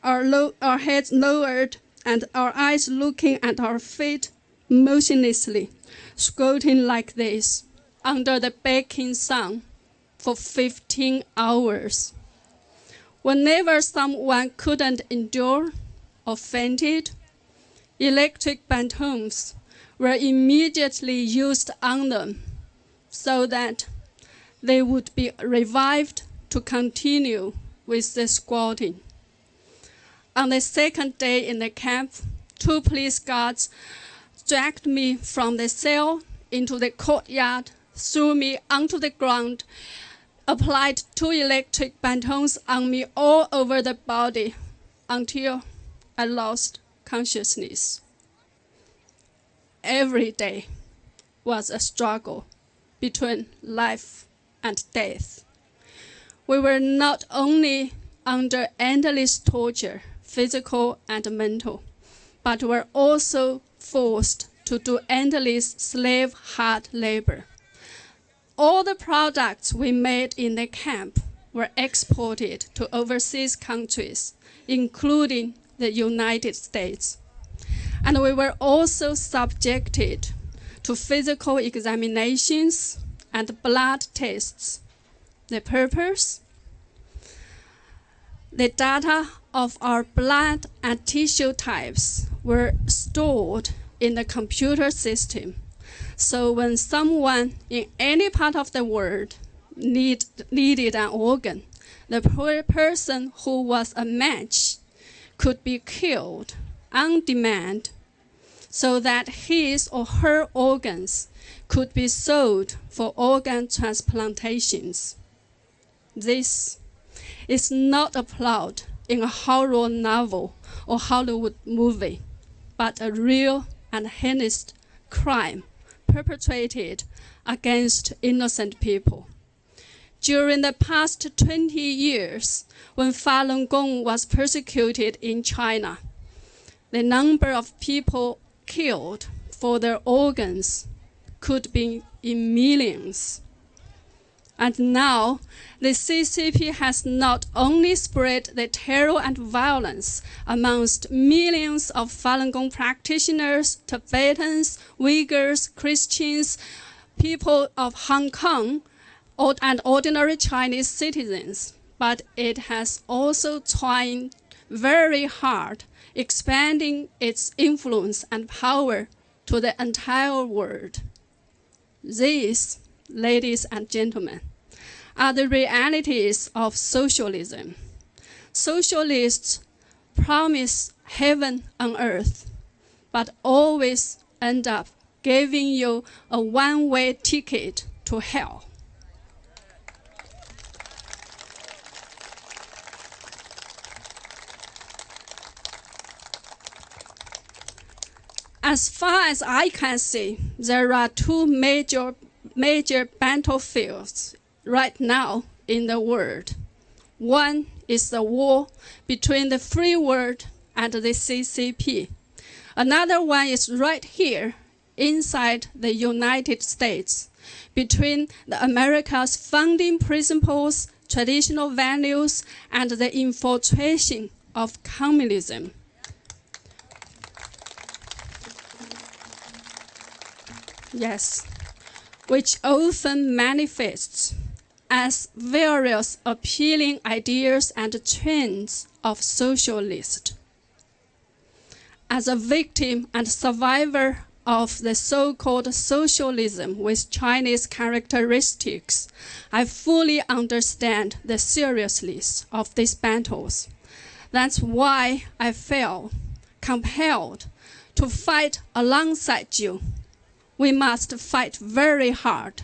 our heads lowered, and our eyes looking at our feet motionlessly, squatting like this under the baking sun for 15 hours. Whenever someone couldn't endure or fainted, electric batons were immediately used on them so that they would be revived to continue with the squatting. On the second day in the camp, 2 police guards dragged me from the cell into the courtyard, threw me onto the ground, applied 2 electric batons on me all over the body until I lost consciousness. Every day was a struggle between life and death. We were not only under endless torture, physical and mental, but were also forced to do endless slave hard labor. All the products we made in the camp were exported to overseas countries, including the United States. And we were also subjected to physical examinations and blood tests. The purpose? The data of our blood and tissue types were stored in the computer system. So when someone in any part of the world needed an organ, the person who was a match could be killed on demand so that his or her organs could be sold for organ transplantations. This is not a plot in a horror novel or Hollywood movie, but a real and heinous crime perpetrated against innocent people. During the past 20 years, when Falun Gong was persecuted in China, the number of people killed for their organs could be in millions. And now, the CCP has not only spread the terror and violence amongst millions of Falun Gong practitioners, Tibetans, Uyghurs, Christians, people of Hong Kong, and ordinary Chinese citizens, but it has also tried very hard, expanding its influence and power to the entire world. These, ladies and gentlemen, are the realities of socialism. Socialists promise heaven on earth, but always end up giving you a one-way ticket to hell. As far as I can see, there are 2 major battlefields right now in the world. One is the war between the free world and the CCP. Another one is right here inside the United States, between the America's founding principles, traditional values, and the infiltration of communism. Yes, which often manifests as various appealing ideas and trends of socialists. As a victim and survivor of the so-called socialism with Chinese characteristics, I fully understand the seriousness of these battles. That's why I feel compelled to fight alongside you. We must fight very hard.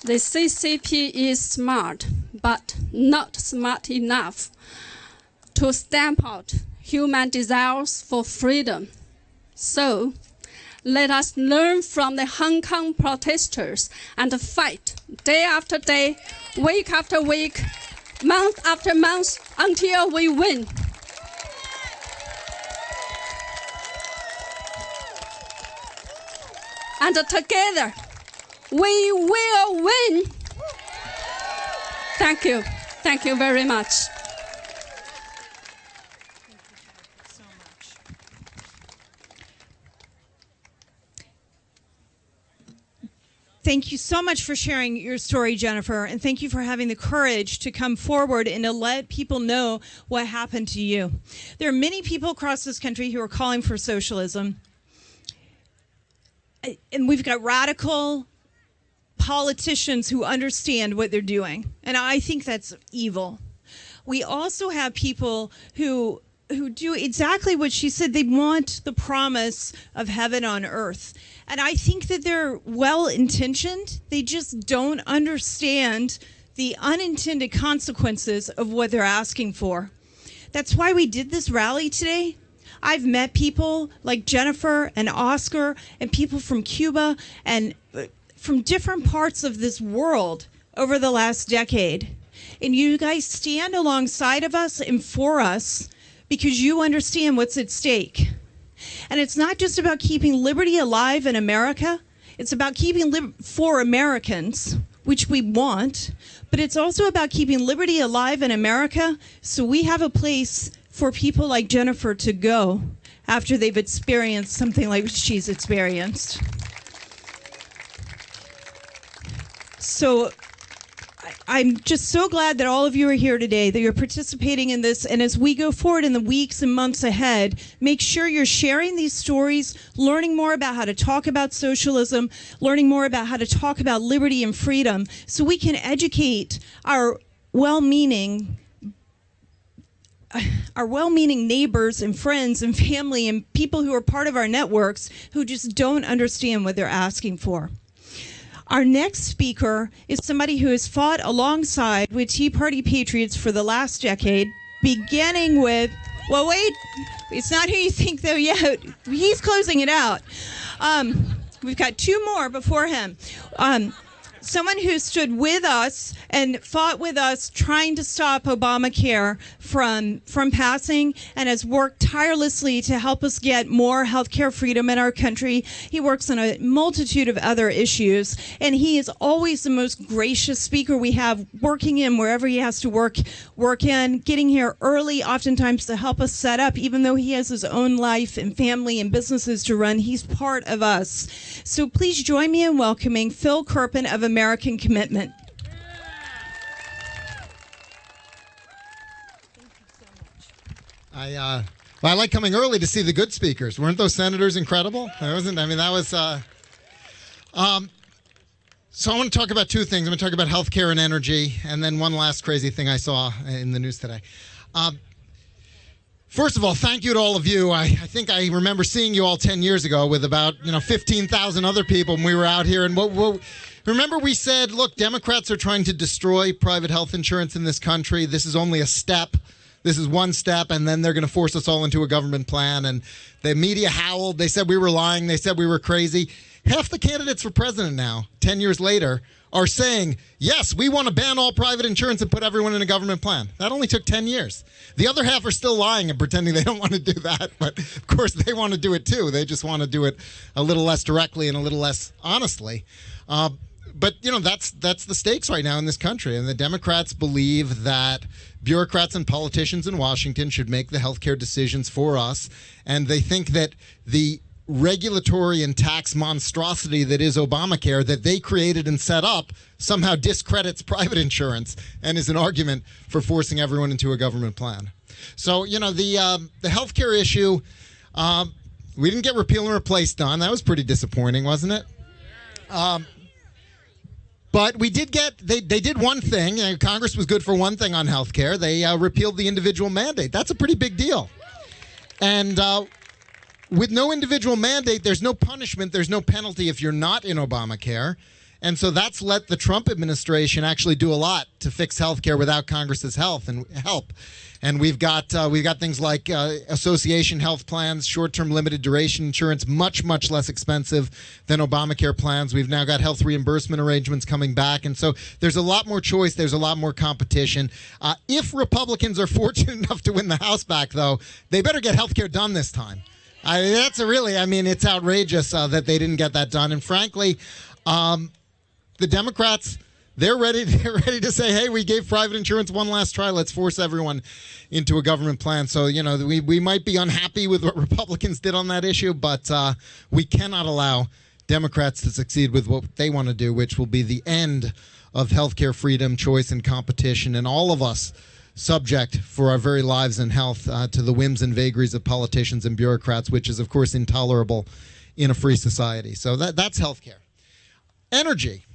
The CCP is smart, but not smart enough to stamp out human desires for freedom. So, let us learn from the Hong Kong protesters and fight day after day, week after week, month after month, until we win. And together, we will win. Thank you. Thank you very much. Thank you so much for sharing your story, Jennifer, and thank you for having the courage to come forward and to let people know what happened to you. There are many people across this country who are calling for socialism, and we've got radical politicians who understand what they're doing, and I think that's evil. We also have people who do exactly what she said. They want the promise of heaven on earth. And I think that they're well-intentioned. They just don't understand the unintended consequences of what they're asking for. That's why we did this rally today. I've met people like Jennifer and Oscar and people from Cuba and from different parts of this world over the last decade. And you guys stand alongside of us and for us because you understand what's at stake. And it's not just about keeping liberty alive in America. It's about keeping for Americans, which we want, but it's also about keeping liberty alive in America so we have a place for people like Jennifer to go after they've experienced something like she's experienced. So I'm just so glad that all of you are here today, that you're participating in this. And as we go forward in the weeks and months ahead, make sure you're sharing these stories, learning more about how to talk about socialism, learning more about how to talk about liberty and freedom, so we can educate our well-meaning neighbors and friends and family and people who are part of our networks who just don't understand what they're asking for. Our next speaker is somebody who has fought alongside with Tea Party Patriots for the last decade, beginning with, well, wait, it's not who you think, though, yet. He's closing it out. We've got two more before him. Someone who stood with us and fought with us trying to stop Obamacare from passing and has worked tirelessly to help us get more healthcare freedom in our country. He works on a multitude of other issues, and he is always the most gracious speaker we have, working in wherever he has to work in, getting here early oftentimes to help us set up. Even though he has his own life and family and businesses to run, he's part of us. So please join me in welcoming Phil Kerpen of American Commitment. I like coming early to see the good speakers. Weren't those senators incredible? So I want to talk about two things. I'm going to talk about healthcare and energy, and then one last crazy thing I saw in the news today. First of all, thank you to all of you. I think I remember seeing you all 10 years ago with about 15,000 other people when we were out here. And remember we said, look, Democrats are trying to destroy private health insurance in this country. This is only a step. This is one step, and then they're going to force us all into a government plan. And the media howled. They said we were lying. They said we were crazy. Half the candidates for president now, 10 years later, are saying, yes, we want to ban all private insurance and put everyone in a government plan. That only took 10 years. The other half are still lying and pretending they don't want to do that. But, of course, they want to do it, too. They just want to do it a little less directly and a little less honestly. But, that's the stakes right now in this country. And the Democrats believe that bureaucrats and politicians in Washington should make the healthcare decisions for us. And they think that the regulatory and tax monstrosity that is Obamacare, that they created and set up, somehow discredits private insurance and is an argument for forcing everyone into a government plan. So, the healthcare issue, we didn't get repeal and replace done. That was pretty disappointing, wasn't it? But we did they did one thing. Congress was good for one thing on health care. They repealed the individual mandate. That's a pretty big deal. And with no individual mandate, there's no punishment, there's no penalty if you're not in Obamacare. And so that's let the Trump administration actually do a lot to fix health care without Congress's help. And we've got things like association health plans, short-term limited duration insurance, much, much less expensive than Obamacare plans. We've now got health reimbursement arrangements coming back. And so there's a lot more choice. There's a lot more competition. If Republicans are fortunate enough to win the House back, though, they better get health care done this time. It's outrageous that they didn't get that done. And frankly, the Democrats, they're ready to say, hey, we gave private insurance one last try. Let's force everyone into a government plan. So, we might be unhappy with what Republicans did on that issue, but we cannot allow Democrats to succeed with what they want to do, which will be the end of healthcare freedom, choice, and competition, and all of us subject for our very lives and health to the whims and vagaries of politicians and bureaucrats, which is, of course, intolerable in a free society. So that's healthcare. Energy.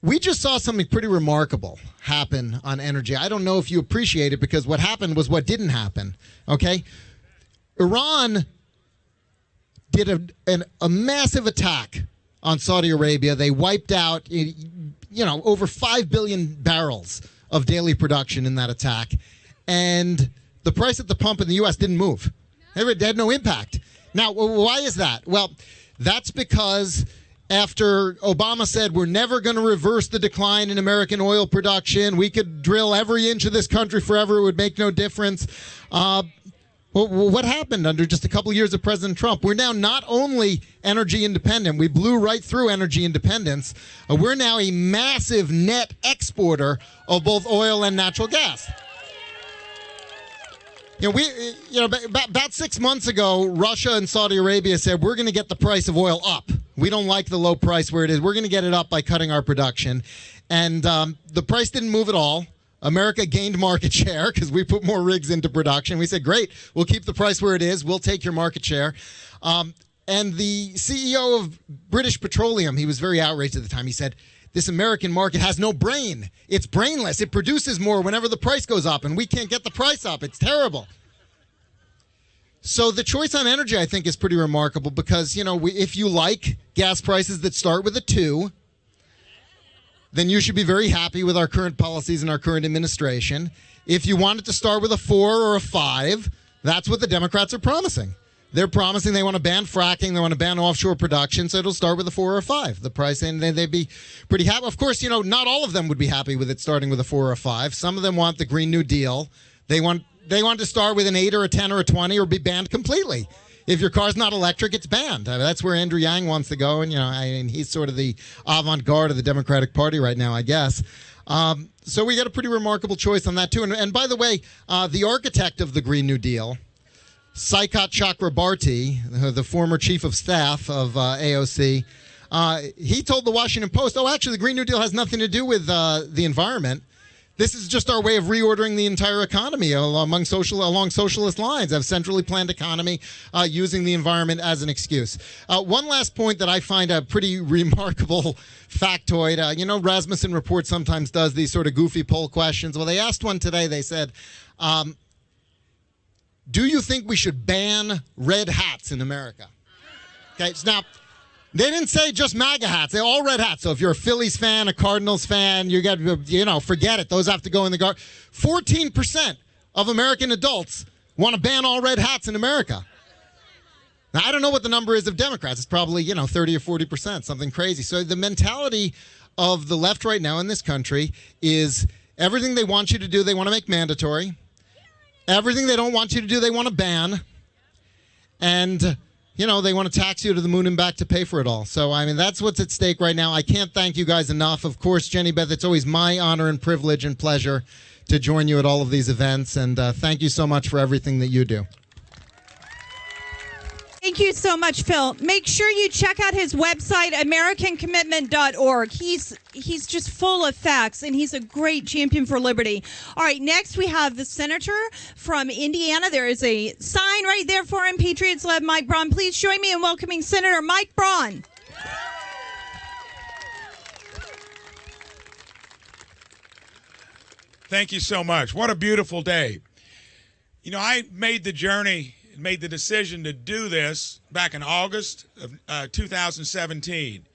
We just saw something pretty remarkable happen on energy. I don't know if you appreciate it, because what happened was what didn't happen, okay? Iran did a massive attack on Saudi Arabia. They wiped out, over 5 billion barrels of daily production in that attack. And the price at the pump in the U.S. didn't move. It had no impact. Now, why is that? Well, that's because after Obama said we're never going to reverse the decline in American oil production, we could drill every inch of this country forever, it would make no difference. What happened under just a couple of years of President Trump? We're now not only energy independent, we blew right through energy independence. We're now a massive net exporter of both oil and natural gas. About 6 months ago, Russia and Saudi Arabia said we're going to get the price of oil up. We don't like the low price where it is. We're going to get it up by cutting our production. And the price didn't move at all. America gained market share because we put more rigs into production. We said, great, we'll keep the price where it is. We'll take your market share. And the CEO of British Petroleum, he was very outraged at the time. He said, this American market has no brain. It's brainless. It produces more whenever the price goes up, and we can't get the price up. It's terrible. So the choice on energy, I think, is pretty remarkable because, if you like gas prices that start with a 2, then you should be very happy with our current policies and our current administration. If you want it to start with a 4 or a 5, that's what the Democrats are promising. They're promising they want to ban fracking, they want to ban offshore production, so it'll start with a 4 or a 5. The price, and they'd be pretty happy. Of course, not all of them would be happy with it starting with a 4 or a 5. Some of them want the Green New Deal. They want to start with an 8 or a 10 or a 20 or be banned completely. If your car's not electric, it's banned. That's where Andrew Yang wants to go, and he's sort of the avant-garde of the Democratic Party right now, I guess. So we got a pretty remarkable choice on that, too. And by the way, the architect of the Green New Deal, Saikat Chakrabarti, the former chief of staff of AOC, he told the Washington Post, actually, the Green New Deal has nothing to do with the environment. This is just our way of reordering the entire economy along socialist lines, of centrally planned economy, using the environment as an excuse. One last point that I find a pretty remarkable factoid. Rasmussen Report sometimes does these sort of goofy poll questions. Well, they asked one today. They said, do you think we should ban red hats in America? Okay, so now, they didn't say just MAGA hats. They're all red hats. So if you're a Phillies fan, a Cardinals fan, you got, forget it. Those have to go in the guard. 14% of American adults want to ban all red hats in America. Now, I don't know what the number is of Democrats. It's probably, 30 or 40%, something crazy. So the mentality of the left right now in this country is everything they want you to do, they want to make mandatory. Everything they don't want you to do, they want to ban. And they want to tax you to the moon and back to pay for it all. So, that's what's at stake right now. I can't thank you guys enough. Of course, Jenny Beth, it's always my honor and privilege and pleasure to join you at all of these events. And thank you so much for everything that you do. Thank you so much, Phil. Make sure you check out his website, AmericanCommitment.org. He's just full of facts, and he's a great champion for liberty. All right, next we have the senator from Indiana. There is a sign right there for him. Patriots led Mike Braun. Please join me in welcoming Senator Mike Braun. Thank you so much. What a beautiful day. I made the decision to do this back in August of 2017.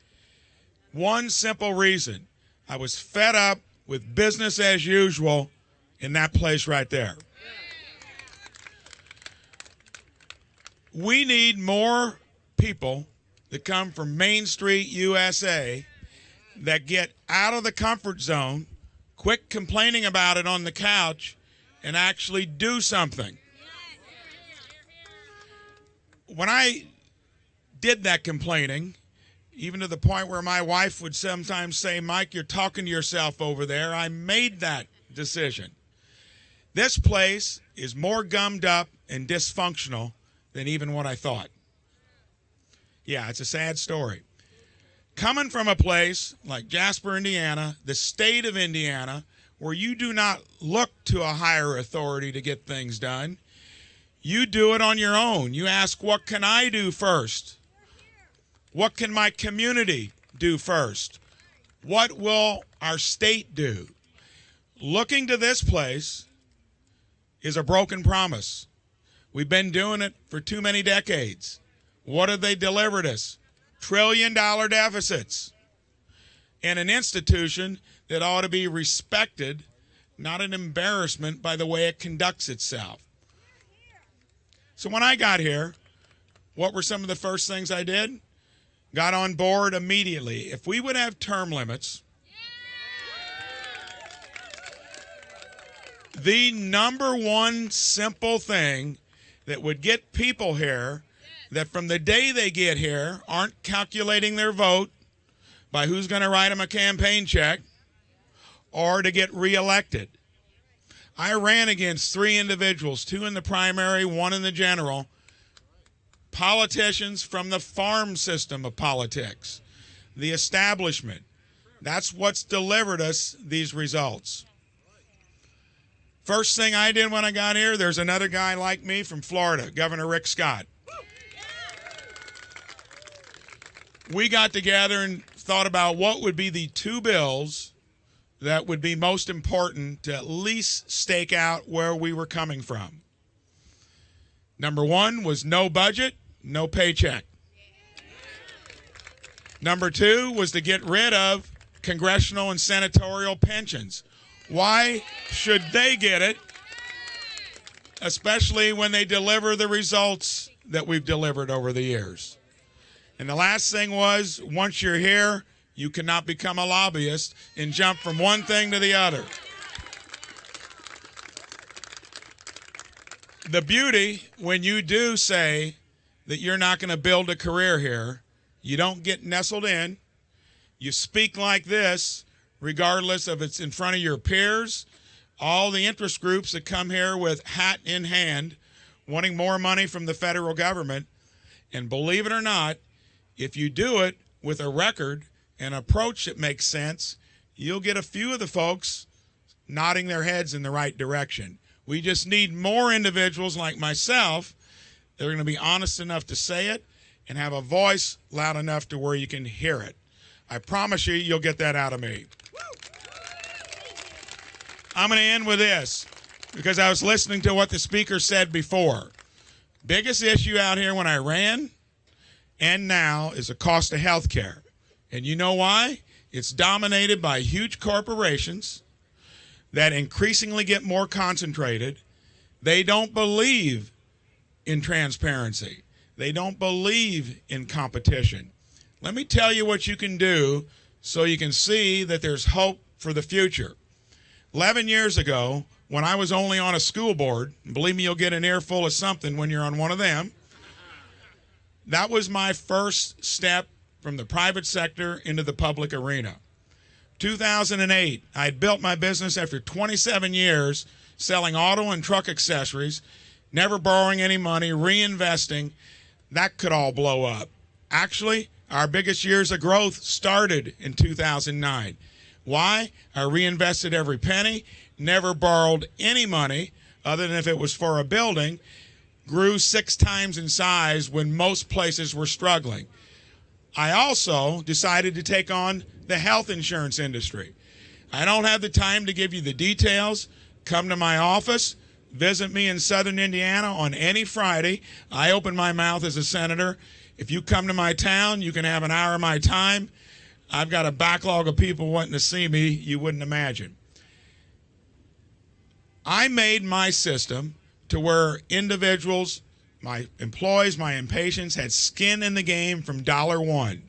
One simple reason. I was fed up with business as usual in that place right there. We need more people that come from Main Street, USA, that get out of the comfort zone, quit complaining about it on the couch, and actually do something. When I did that complaining, even to the point where my wife would sometimes say, Mike, you're talking to yourself over there, I made that decision. This place is more gummed up and dysfunctional than even what I thought. Yeah, it's a sad story. Coming from a place like Jasper, Indiana, the state of Indiana, where you do not look to a higher authority to get things done, you do it on your own. You ask, what can I do first? What can my community do first? What will our state do? Looking to this place is a broken promise. We've been doing it for too many decades. What have they delivered us? $1 trillion deficits. And an institution that ought to be respected, not an embarrassment by the way it conducts itself. So when I got here, what were some of the first things I did? Got on board immediately. If we would have term limits, the number one simple thing that would get people here that from the day they get here aren't calculating their vote by who's going to write them a campaign check or to get reelected. I ran against 3 individuals, 2 in the primary, 1 in the general, politicians from the farm system of politics, the establishment. That's what's delivered us these results. First thing I did when I got here, there's another guy like me from Florida, Governor Rick Scott. We got together and thought about what would be the 2 bills that would be most important to at least stake out where we were coming from. Number 1 was no budget, no paycheck. Number 2 was to get rid of congressional and senatorial pensions. Why should they get it, especially when they deliver the results that we've delivered over the years? And the last thing was, once you're here, you cannot become a lobbyist and jump from one thing to the other. The beauty, when you do say that you're not going to build a career here, you don't get nestled in. You speak like this, regardless of it's in front of your peers, all the interest groups that come here with hat in hand, wanting more money from the federal government. And believe it or not, if you do it with a record and approach that makes sense, you'll get a few of the folks nodding their heads in the right direction. We just need more individuals like myself that are going to be honest enough to say it and have a voice loud enough to where you can hear it. I promise you, you'll get that out of me. I'm going to end with this because I was listening to what the speaker said before. Biggest issue out here when I ran and now is the cost of health care. And you know why? It's dominated by huge corporations that increasingly get more concentrated. They don't believe in transparency. They don't believe in competition. Let me tell you what you can do so you can see that there's hope for the future. 11 years ago, when I was only on a school board, and believe me, you'll get an earful of something when you're on one of them, that was my first step from the private sector into the public arena. 2008, I had built my business after 27 years selling auto and truck accessories, never borrowing any money, reinvesting. That could all blow up. Actually, our biggest years of growth started in 2009. Why? I reinvested every penny, never borrowed any money other than if it was for a building, grew 6 times in size when most places were struggling. I also decided to take on the health insurance industry. I don't have the time to give you the details. Come to my office, visit me in Southern Indiana on any Friday. I open my mouth as a senator. If you come to my town, you can have an hour of my time. I've got a backlog of people wanting to see me you wouldn't imagine. I made my system to where individuals, my employees, my impatients had skin in the game from $1.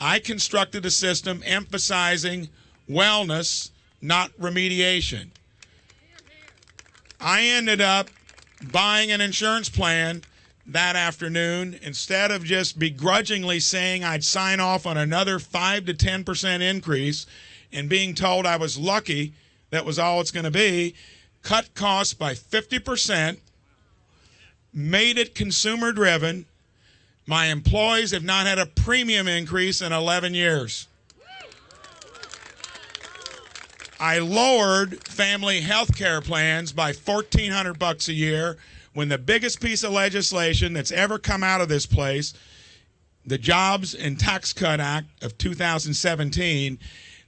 I constructed a system emphasizing wellness, not remediation. I ended up buying an insurance plan that afternoon instead of just begrudgingly saying I'd sign off on another 5 to 10% increase and being told I was lucky that was all it's going to be. Cut costs by 50%, made it consumer driven. My employees have not had a premium increase in 11 years. I lowered family health care plans by $1,400 a year when the biggest piece of legislation that's ever come out of this place, the Jobs and Tax Cut Act of 2017,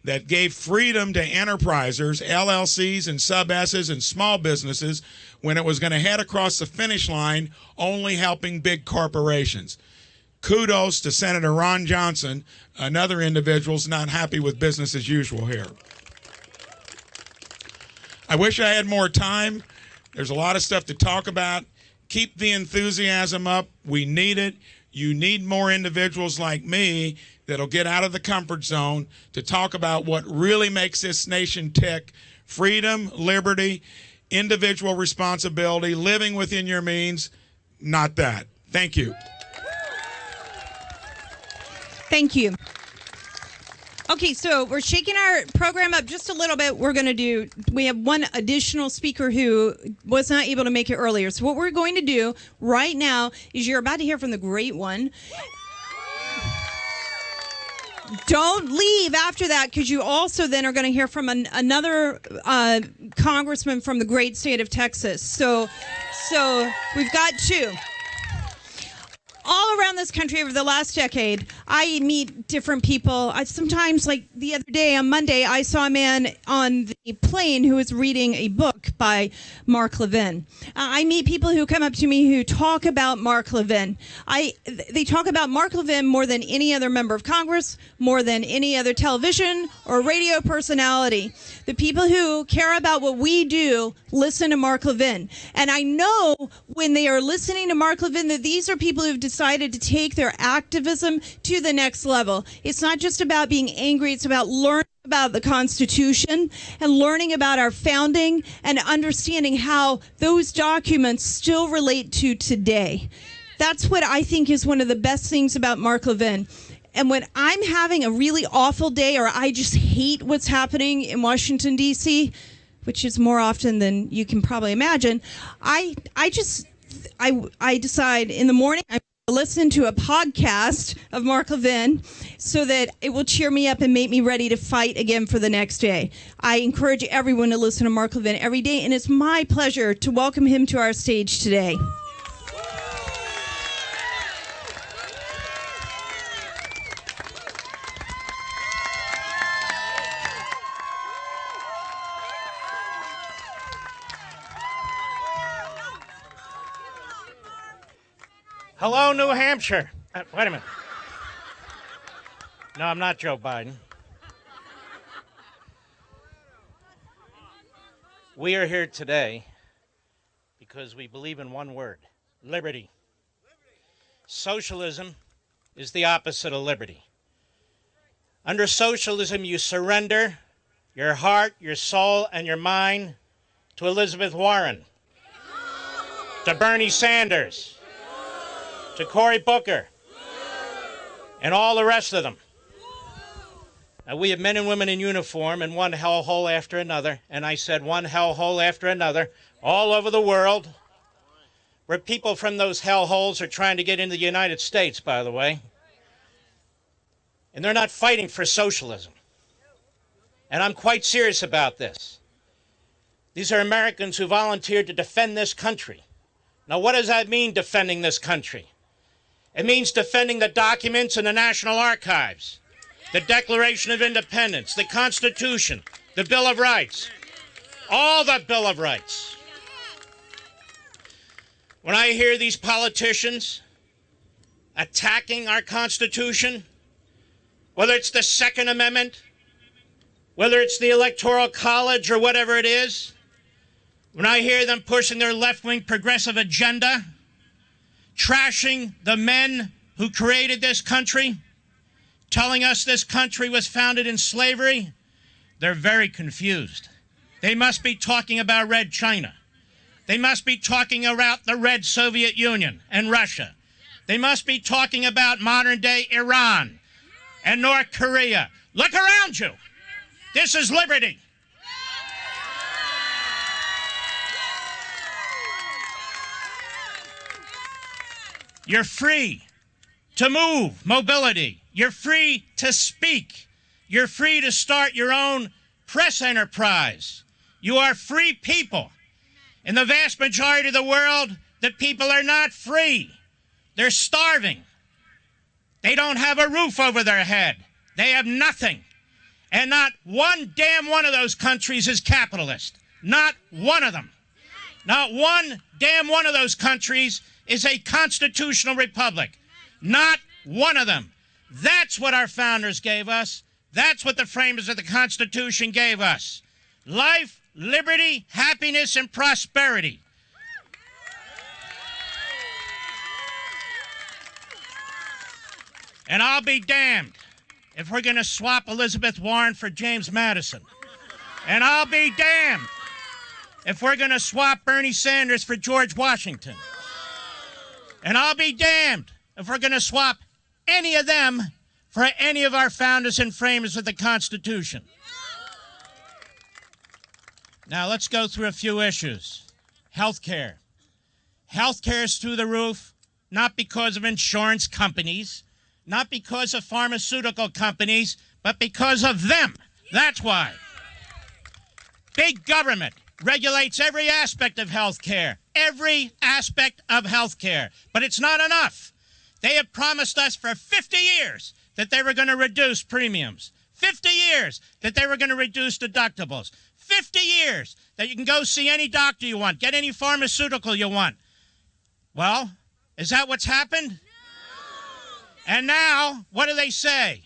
that gave freedom to enterprisers, LLCs and sub-S's and small businesses when it was going to head across the finish line, only helping big corporations. Kudos to Senator Ron Johnson. Another individual's not happy with business as usual here. I wish I had more time. There's a lot of stuff to talk about. Keep the enthusiasm up. We need it. You need more individuals like me that'll get out of the comfort zone to talk about what really makes this nation tick. Freedom, liberty, individual responsibility, living within your means, not that. Thank you. Thank you. Okay, so we're shaking our program up just a little bit. We have one additional speaker who was not able to make it earlier. So what we're going to do right now is you're about to hear from the great one. Don't leave after that, because you also then are going to hear from another congressman from the great state of Texas. So we've got two. All around this country over the last decade, I meet different people. Sometimes, like the other day on Monday, I saw a man on the plane who was reading a book by Mark Levin. I meet people who come up to me who talk about Mark Levin. They talk about Mark Levin more than any other member of Congress, more than any other television or radio personality. The people who care about what we do listen to Mark Levin. And I know when they are listening to Mark Levin that these are people who've decided to take their activism to the next level. It's not just about being angry, it's about learning about the Constitution and learning about our founding and understanding how those documents still relate to today. That's what I think is one of the best things about Mark Levin. And when I'm having a really awful day or I just hate what's happening in Washington, D.C., which is more often than you can probably imagine, I decide in the morning I'm going to listen to a podcast of Mark Levin so that it will cheer me up and make me ready to fight again for the next day. I encourage everyone to listen to Mark Levin every day, and it's my pleasure to welcome him to our stage today. Hello, New Hampshire. Wait a minute. No, I'm not Joe Biden. We are here today because we believe in one word: liberty. Socialism is the opposite of liberty. Under socialism, you surrender your heart, your soul, and your mind to Elizabeth Warren, to Bernie Sanders, to Cory Booker, and all the rest of them. Now, we have men and women in uniform in one hellhole after another, and I said one hellhole after another, all over the world, where people from those hellholes are trying to get into the United States, by the way. And they're not fighting for socialism. And I'm quite serious about this. These are Americans who volunteered to defend this country. Now, what does that mean, defending this country? It means defending the documents in the National Archives, the Declaration of Independence, the Constitution, the Bill of Rights, all the Bill of Rights. When I hear these politicians attacking our Constitution, whether it's the Second Amendment, whether it's the Electoral College or whatever it is, when I hear them pushing their left-wing progressive agenda, trashing the men who created this country, telling us this country was founded in slavery, they're very confused. They must be talking about Red China. They must be talking about the Red Soviet Union and Russia. They must be talking about modern-day Iran and North Korea. Look around you. This is liberty. You're free. to move, mobility. You're free to speak. You're free to start your own press enterprise. You are free people. In the vast majority of the world, the people are not free. They're starving. They don't have a roof over their head. They have nothing. And not one damn one of those countries is capitalist. Not one of them. Not one damn one of those countries is a constitutional republic. Not one of them. That's what our founders gave us. That's what the framers of the Constitution gave us. Life, liberty, happiness, and prosperity. And I'll be damned if we're going to swap Elizabeth Warren for James Madison. And I'll be damned if we're going to swap Bernie Sanders for George Washington. And I'll be damned if we're going to swap any of them for any of our founders and framers of the Constitution. Now, let's go through a few issues. Healthcare. Healthcare is through the roof, not because of insurance companies, not because of pharmaceutical companies, but because of them. That's why. Big government regulates every aspect of healthcare. Every aspect of healthcare. But it's not enough. They have promised us for 50 years that they were going to reduce premiums. 50 years that they were going to reduce deductibles. 50 years that you can go see any doctor you want, get any pharmaceutical you want. Well, is that what's happened? And now, what do they say?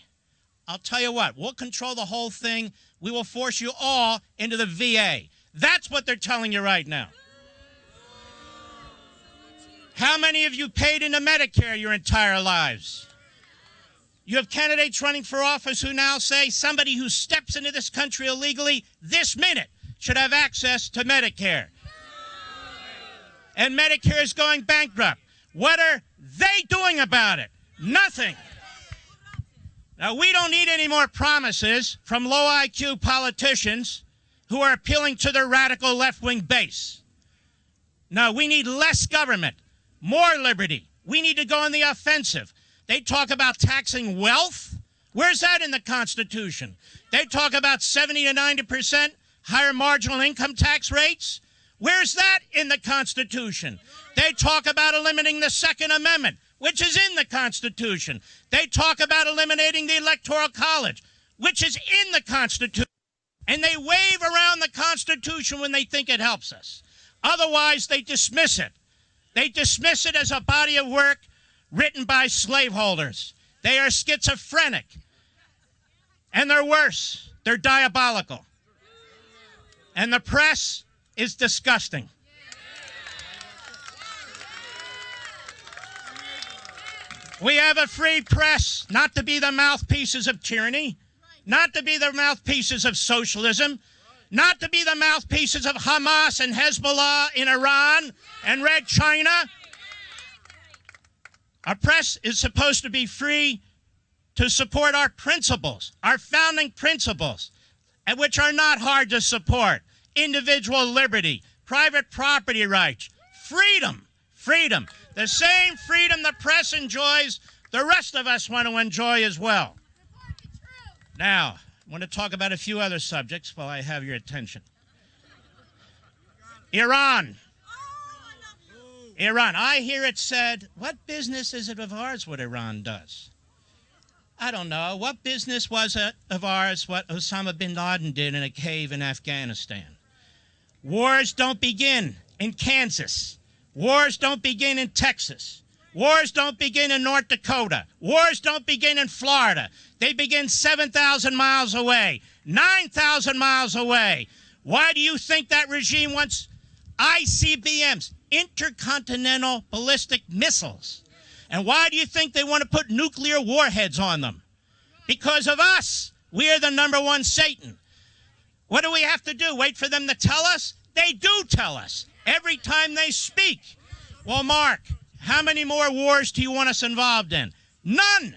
I'll tell you what, we'll control the whole thing. We will force you all into the VA. That's what they're telling you right now. How many of you paid into Medicare your entire lives? You have candidates running for office who now say somebody who steps into this country illegally this minute should have access to Medicare. And Medicare is going bankrupt. What are they doing about it? Nothing. Now, we don't need any more promises from low IQ politicians who are appealing to their radical left-wing base. No, we need less government, more liberty. We need to go on the offensive. They talk about taxing wealth. Where's that in the Constitution? They talk about 70 to 90% higher marginal income tax rates. Where's that in the Constitution? They talk about eliminating the Second Amendment, which is in the Constitution. They talk about eliminating the Electoral College, which is in the Constitution. And they wave around the Constitution when they think it helps us. Otherwise, they dismiss it. They dismiss it as a body of work written by slaveholders. They are schizophrenic. And they're worse. They're diabolical. And the press is disgusting. We have a free press, not to be the mouthpieces of tyranny, not to be the mouthpieces of socialism, not to be the mouthpieces of Hamas and Hezbollah in Iran and Red China. Our press is supposed to be free to support our principles, our founding principles, and which are not hard to support. Individual liberty, private property rights, freedom, freedom. The same freedom the press enjoys, the rest of us want to enjoy as well. Now, I want to talk about a few other subjects while I have your attention. Iran. Iran. I hear it said, what business is it of ours what Iran does? I don't know. What business was it of ours what Osama bin Laden did in a cave in Afghanistan? Wars don't begin in Kansas. Wars don't begin in Texas. Wars don't begin in North Dakota. Wars don't begin in Florida. They begin 7,000 miles away, 9,000 miles away. Why do you think that regime wants ICBMs, intercontinental ballistic missiles? And why do you think they want to put nuclear warheads on them? Because of us. We are the number one Satan. What do we have to do? Wait for them to tell us? They do tell us every time they speak. Well, Mark, how many more wars do you want us involved in? None.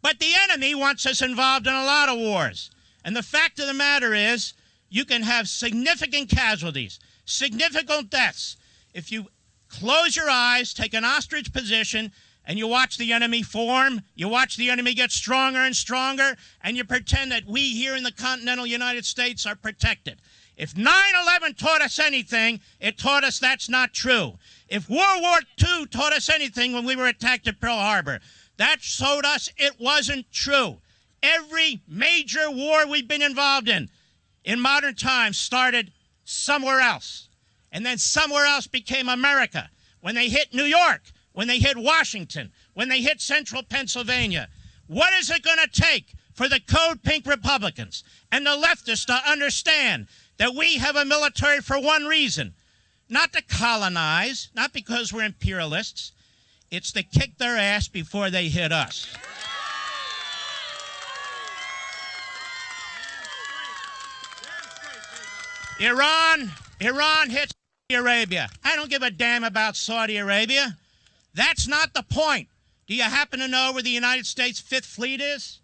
But the enemy wants us involved in a lot of wars. And the fact of the matter is, you can have significant casualties, significant deaths, if you close your eyes, take an ostrich position, and you watch the enemy form, you watch the enemy get stronger and stronger, and you pretend that we here in the continental United States are protected. If 9/11 taught us anything, it taught us that's not true. If World War II taught us anything when we were attacked at Pearl Harbor, that showed us it wasn't true. Every major war we've been involved in modern times started somewhere else. And then somewhere else became America. When they hit New York, when they hit Washington, when they hit central Pennsylvania, what is it going to take for the Code Pink Republicans and the leftists to understand that we have a military for one reason? Not to colonize, not because we're imperialists. It's to kick their ass before they hit us. Iran hits Saudi Arabia. I don't give a damn about Saudi Arabia. That's not the point. Do you happen to know where the United States Fifth Fleet is?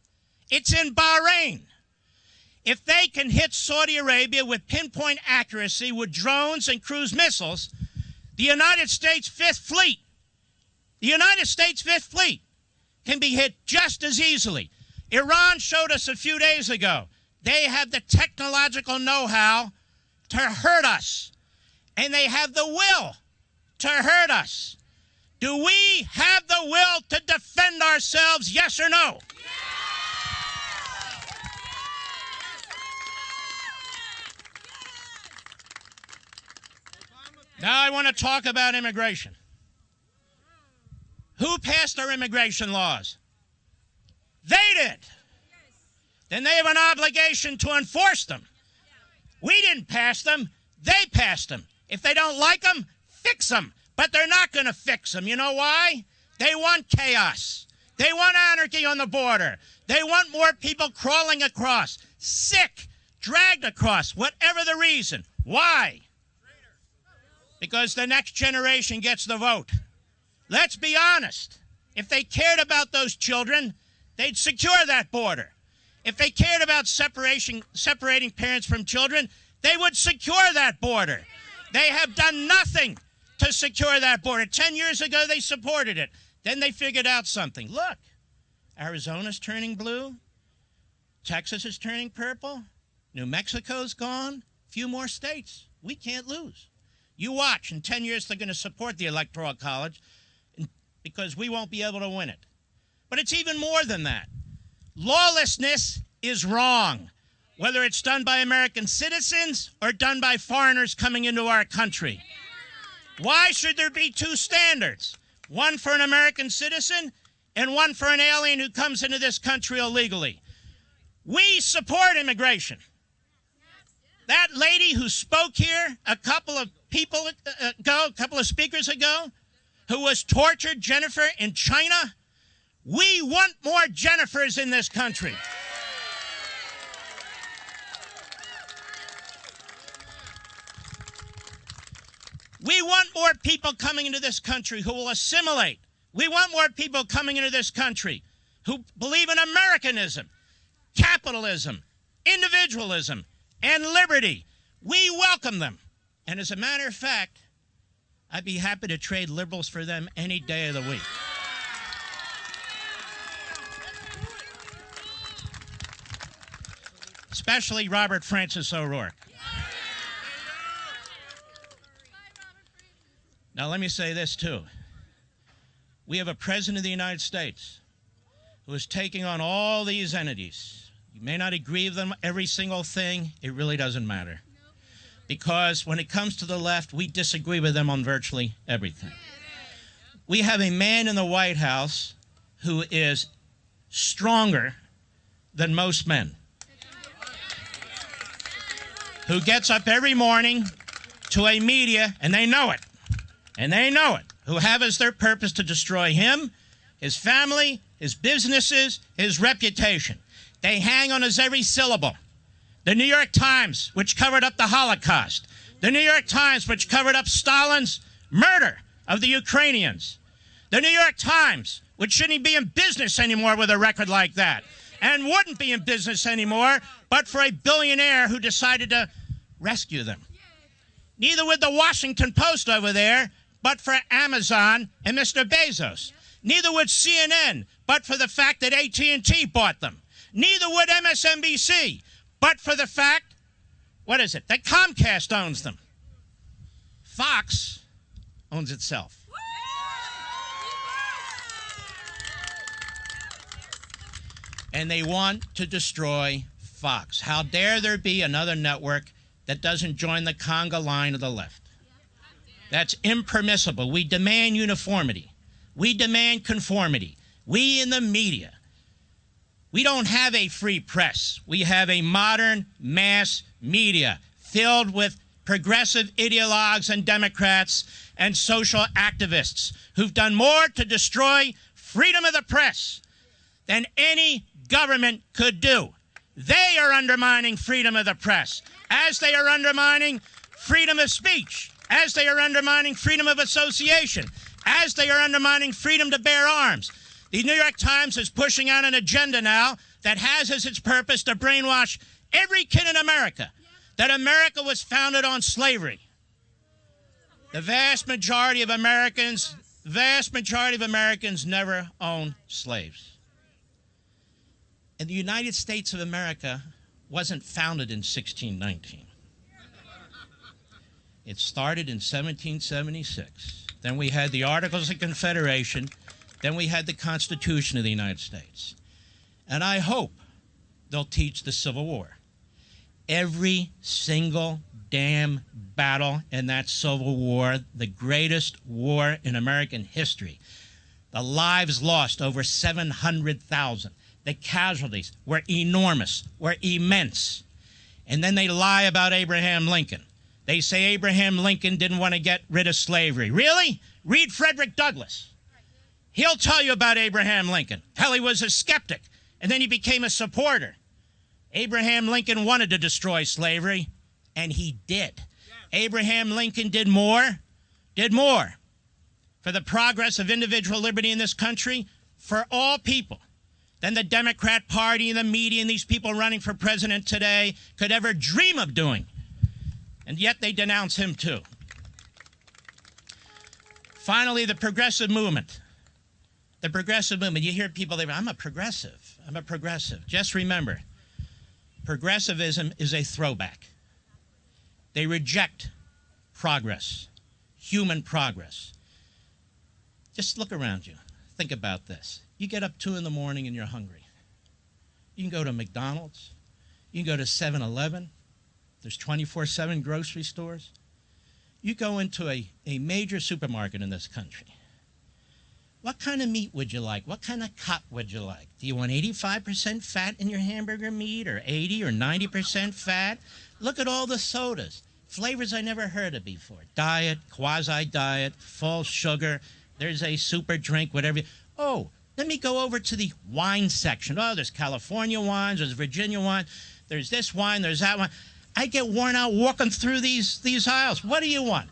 It's in Bahrain. If they can hit Saudi Arabia with pinpoint accuracy with drones and cruise missiles, the United States Fifth Fleet can be hit just as easily. Iran showed us a few days ago. They have the technological know-how to hurt us, and they have the will to hurt us. Do we have the will to defend ourselves, yes or no? Now I want to talk about immigration. Who passed our immigration laws? They did. Then they have an obligation to enforce them. We didn't pass them. They passed them. If they don't like them, fix them. But they're not going to fix them. You know why? They want chaos. They want anarchy on the border. They want more people crawling across, sick, dragged across, whatever the reason. Why? Because the next generation gets the vote. Let's be honest. If they cared about those children, they'd secure that border. If they cared about separating parents from children, they would secure that border. They have done nothing to secure that border. 10 years ago, they supported it. Then they figured out something. Look, Arizona's turning blue. Texas is turning purple. New Mexico's gone. A few more states. We can't lose. You watch. In 10 years, they're going to support the Electoral College because we won't be able to win it. But it's even more than that. Lawlessness is wrong, whether it's done by American citizens or done by foreigners coming into our country. Why should there be two standards? One for an American citizen and one for an alien who comes into this country illegally. We support immigration. That lady who spoke here a couple of speakers ago, who was tortured, Jennifer, in China, we want more Jennifers in this country. We want more people coming into this country who will assimilate. We want more people coming into this country who believe in Americanism, capitalism, individualism, and liberty. We welcome them. And as a matter of fact, I'd be happy to trade liberals for them any day of the week. Especially Robert Francis O'Rourke. Now, let me say this, too. We have a president of the United States who is taking on all these entities. You may not agree with them every single thing. It really doesn't matter. Because when it comes to the left, we disagree with them on virtually everything. We have a man in the White House who is stronger than most men, who gets up every morning to a media, and they know it, who have as their purpose to destroy him, his family, his businesses, his reputation. They hang on his every syllable. The New York Times, which covered up the Holocaust. The New York Times, which covered up Stalin's murder of the Ukrainians. The New York Times, which shouldn't be in business anymore with a record like that, and wouldn't be in business anymore but for a billionaire who decided to rescue them. Neither would the Washington Post over there, but for Amazon and Mr. Bezos. Neither would CNN, but for the fact that AT&T bought them. Neither would MSNBC, but for the fact, that Comcast owns them. Fox owns itself. And they want to destroy Fox. How dare there be another network that doesn't join the conga line of the left? That's impermissible. We demand uniformity. We demand conformity. We in the media. We don't have a free press. We have a modern mass media filled with progressive ideologues and Democrats and social activists who've done more to destroy freedom of the press than any government could do. They are undermining freedom of the press, as they are undermining freedom of speech, as they are undermining freedom of association, as they are undermining freedom to bear arms. The New York Times is pushing out an agenda now that has as its purpose to brainwash every kid in America that America was founded on slavery. The vast majority of Americans never owned slaves. And the United States of America wasn't founded in 1619. It started in 1776. Then we had the Articles of Confederation. Then we had the Constitution of the United States. And I hope they'll teach the Civil War. Every single damn battle in that Civil War, the greatest war in American history. The lives lost, over 700,000. The casualties were enormous, were immense. And then they lie about Abraham Lincoln. They say Abraham Lincoln didn't want to get rid of slavery. Really? Read Frederick Douglass. He'll tell you about Abraham Lincoln. Hell, he was a skeptic, and then he became a supporter. Abraham Lincoln wanted to destroy slavery, and he did. Abraham Lincoln did more for the progress of individual liberty in this country for all people than the Democrat Party and the media and these people running for president today could ever dream of doing. And yet they denounce him too. Finally, the progressive movement. The progressive movement. You hear people, they say, I'm a progressive. I'm a progressive. Just remember, progressivism is a throwback. They reject progress, human progress. Just look around you. Think about this. You get up 2 in the morning and you're hungry. You can go to McDonald's. You can go to 7-Eleven. There's 24/7 grocery stores. You go into a major supermarket in this country. What kind of meat would you like? What kind of cut would you like? Do you want 85% fat in your hamburger meat or 80 or 90% fat? Look at all the sodas. Flavors I never heard of before. Diet, quasi-diet, full sugar. There's a super drink, whatever. Oh, let me go over to the wine section. Oh, there's California wines, there's Virginia wine, there's this wine, there's that wine. I get worn out walking through these aisles. What do you want?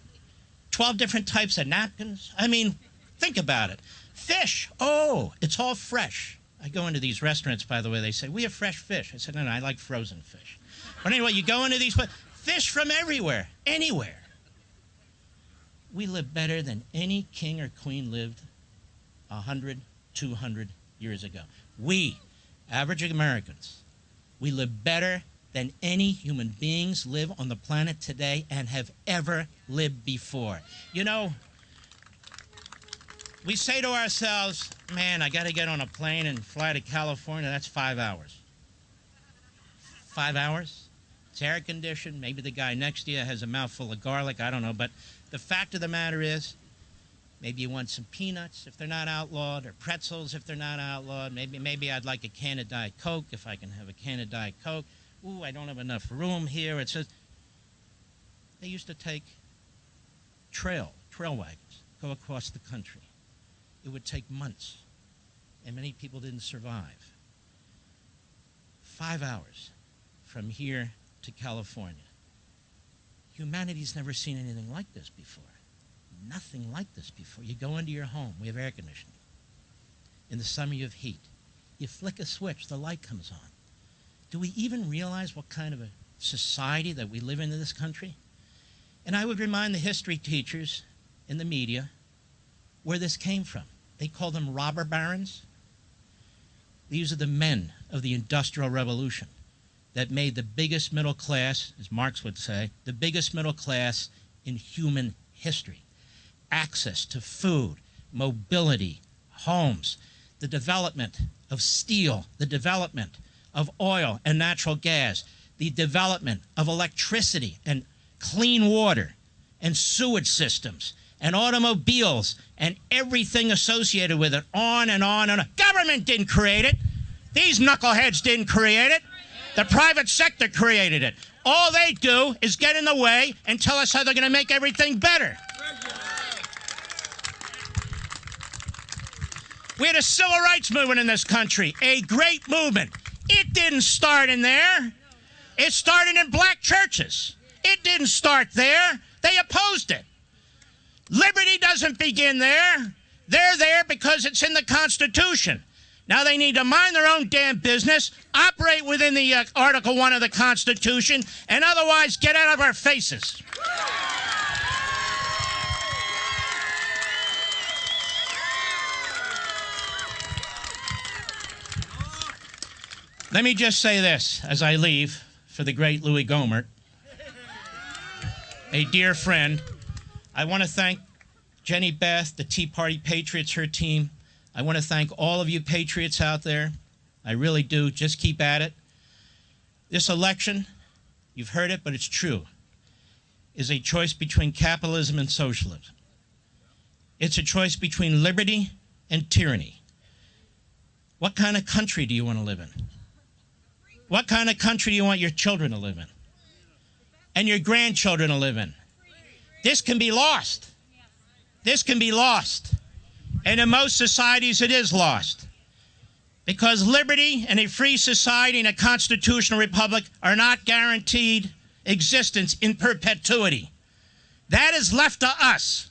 12 different types of napkins? I mean, think about it. Fish. Oh, it's all fresh. I go into these restaurants, by the way, they say, we have fresh fish. I said, no, I like frozen fish. But anyway, you go into these, fish from everywhere, anywhere. We live better than any king or queen lived 100, 200 years ago. We, average Americans, we live better than any human beings live on the planet today and have ever lived before. You know, we say to ourselves, man, I got to get on a plane and fly to California. That's 5 hours. 5 hours? It's air conditioned. Maybe the guy next to you has a mouthful of garlic. I don't know. But the fact of the matter is, maybe you want some peanuts if they're not outlawed, or pretzels if they're not outlawed. Maybe I'd like a can of Diet Coke if I can have a can of Diet Coke. Ooh, I don't have enough room here. It says they used to take trail wagons, go across the country. It would take months, and many people didn't survive. 5 hours from here to California. Humanity's never seen anything like this before. Nothing like this before. You go into your home. We have air conditioning. In the summer, you have heat. You flick a switch, the light comes on. Do we even realize what kind of a society that we live in this country? And I would remind the history teachers in the media where this came from. They call them robber barons. These are the men of the Industrial Revolution that made the biggest middle class, as Marx would say, the biggest middle class in human history. Access to food, mobility, homes, the development of steel, the development of oil and natural gas, the development of electricity and clean water and sewage systems and automobiles and everything associated with it, on and on and on. Government didn't create it. These knuckleheads didn't create it. The private sector created it. All they do is get in the way and tell us how they're going to make everything better. We had a civil rights movement in this country, a great movement. It didn't start in there. It started in black churches. It didn't start there. They opposed it. Liberty doesn't begin there. They're there because it's in the Constitution. Now they need to mind their own damn business, operate within the Article 1 of the Constitution, and otherwise get out of our faces. Let me just say this as I leave for the great Louie Gohmert, a dear friend. I want to thank Jenny Beth, the Tea Party Patriots, her team. I want to thank all of you patriots out there. I really do. Just keep at it. This election, you've heard it, but it's true, is a choice between capitalism and socialism. It's a choice between liberty and tyranny. What kind of country do you want to live in? What kind of country do you want your children to live in? And your grandchildren to live in? This can be lost. This can be lost. And in most societies, it is lost. Because liberty and a free society and a constitutional republic are not guaranteed existence in perpetuity. That is left to us.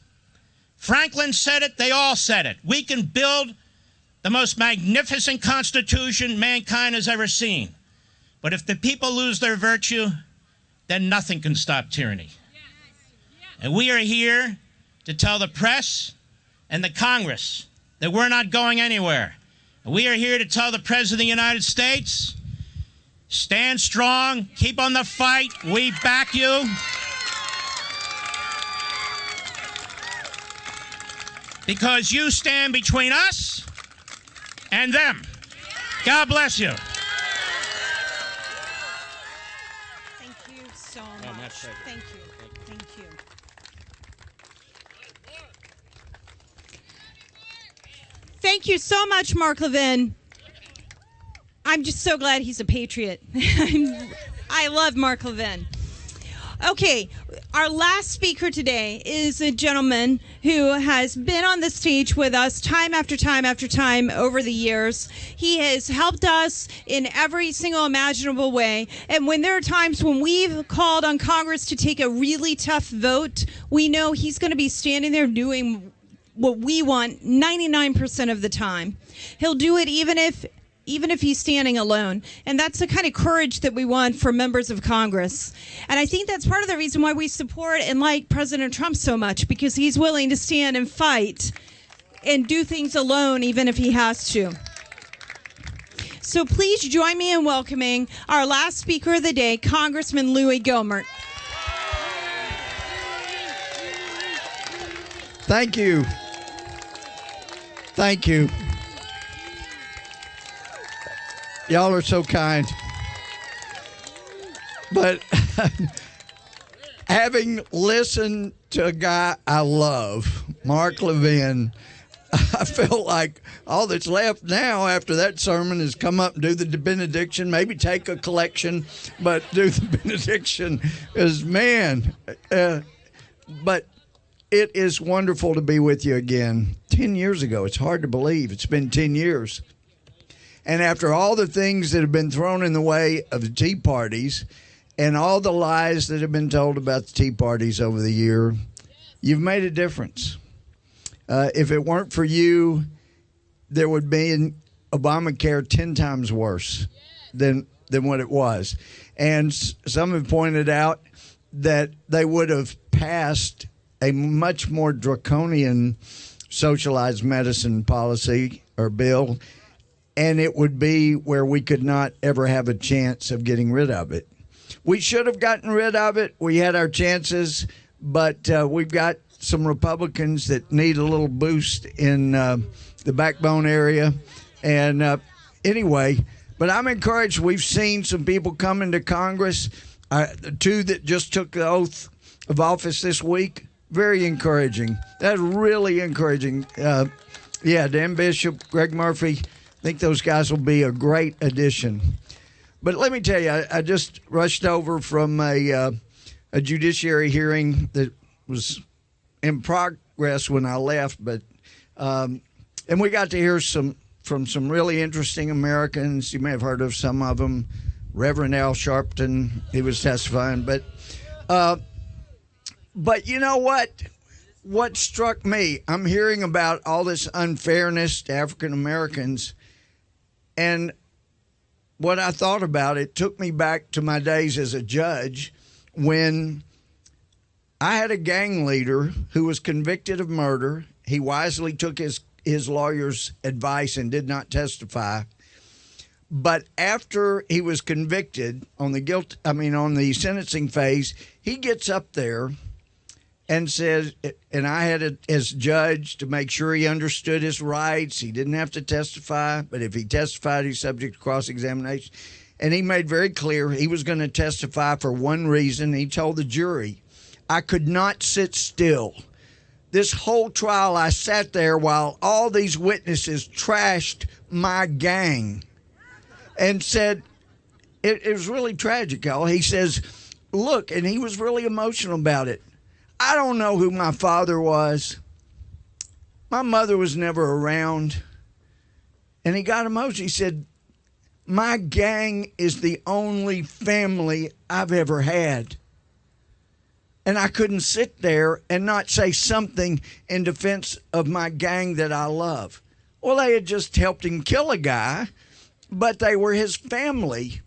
Franklin said it, they all said it. We can build the most magnificent constitution mankind has ever seen. But if the people lose their virtue, then nothing can stop tyranny. And we are here to tell the press and the Congress that we're not going anywhere. And we are here to tell the President of the United States, stand strong, keep on the fight, we back you. Because you stand between us and them. God bless you. Thank you so much. Thank you. Thank you. Thank you so much, Mark Levin. I'm just so glad he's a patriot. I love Mark Levin. Okay, our last speaker today is a gentleman who has been on the stage with us time after time after time over the years. He has helped us in every single imaginable way. And when there are times when we've called on Congress to take a really tough vote, we know he's going to be standing there doing what we want 99% of the time. He'll do it even if he's standing alone. And that's the kind of courage that we want for members of Congress. And I think that's part of the reason why we support and like President Trump so much, because he's willing to stand and fight and do things alone, even if he has to. So please join me in welcoming our last speaker of the day, Congressman Louie Gohmert. Thank you. Thank you. Y'all are so kind. But having listened to a guy I love, Mark Levin, I felt like all that's left now after that sermon is come up and do the benediction, maybe take a collection, but do the benediction. Because, man, but it is wonderful to be with you again. 10 years ago, it's hard to believe. It's been 10 years. And after all the things that have been thrown in the way of the Tea Parties and all the lies that have been told about the Tea Parties over the year, you've made a difference. If it weren't for you, there would be Obamacare 10 times worse than what it was. And some have pointed out that they would have passed a much more draconian socialized medicine policy or bill, and it would be where we could not ever have a chance of getting rid of it. We should have gotten rid of it. We had our chances, but we've got some Republicans that need a little boost in the backbone area. And anyway, but I'm encouraged. We've seen some people come into Congress, the two that just took the oath of office this week. Very encouraging. That's really encouraging. Dan Bishop, Greg Murphy, I think those guys will be a great addition. But let me tell you, I just rushed over from a judiciary hearing that was in progress when I left, but and we got to hear from some really interesting Americans. You may have heard of some of them. Reverend Al Sharpton, he was testifying, but you know what? What struck me, I'm hearing about all this unfairness to African Americans, and what I thought about it took me back to my days as a judge when I had a gang leader who was convicted of murder. He wisely took his lawyer's advice and did not testify. But after he was convicted on the sentencing phase, he gets up there and says, and I had it as judge to make sure he understood his rights. He didn't have to testify, but if he testified, he's subject to cross-examination. And he made very clear he was going to testify for one reason. He told the jury, I could not sit still. This whole trial, I sat there while all these witnesses trashed my gang and said, it was really tragic, y'all. He says, look, and he was really emotional about it. I don't know who my father was. My mother was never around. And he got emotional. He said, my gang is the only family I've ever had. And I couldn't sit there and not say something in defense of my gang that I love. Well, they had just helped him kill a guy, but they were his family.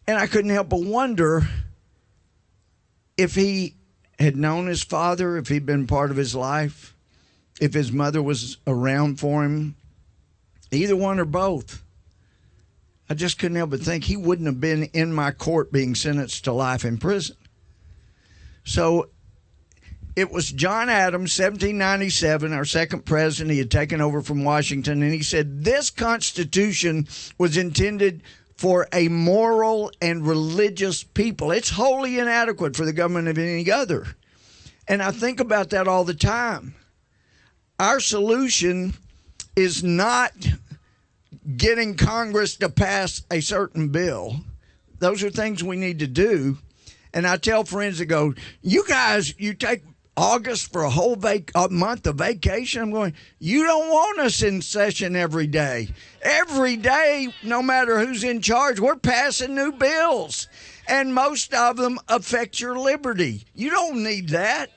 And I couldn't help but wonder if he had known his father, if he'd been part of his life, if his mother was around for him, either one or both. I just couldn't help but think he wouldn't have been in my court being sentenced to life in prison. So it was John Adams, 1797, our second president. He had taken over from Washington, and he said this Constitution was intended for a moral and religious people. It's wholly inadequate for the government of any other. And I think about that all the time. Our solution is not getting Congress to pass a certain bill. Those are things we need to do. And I tell friends that go, you guys, you take August for a whole month of vacation. I'm going, you don't want us in session every day. Every day, no matter who's in charge, we're passing new bills. And most of them affect your liberty. You don't need that.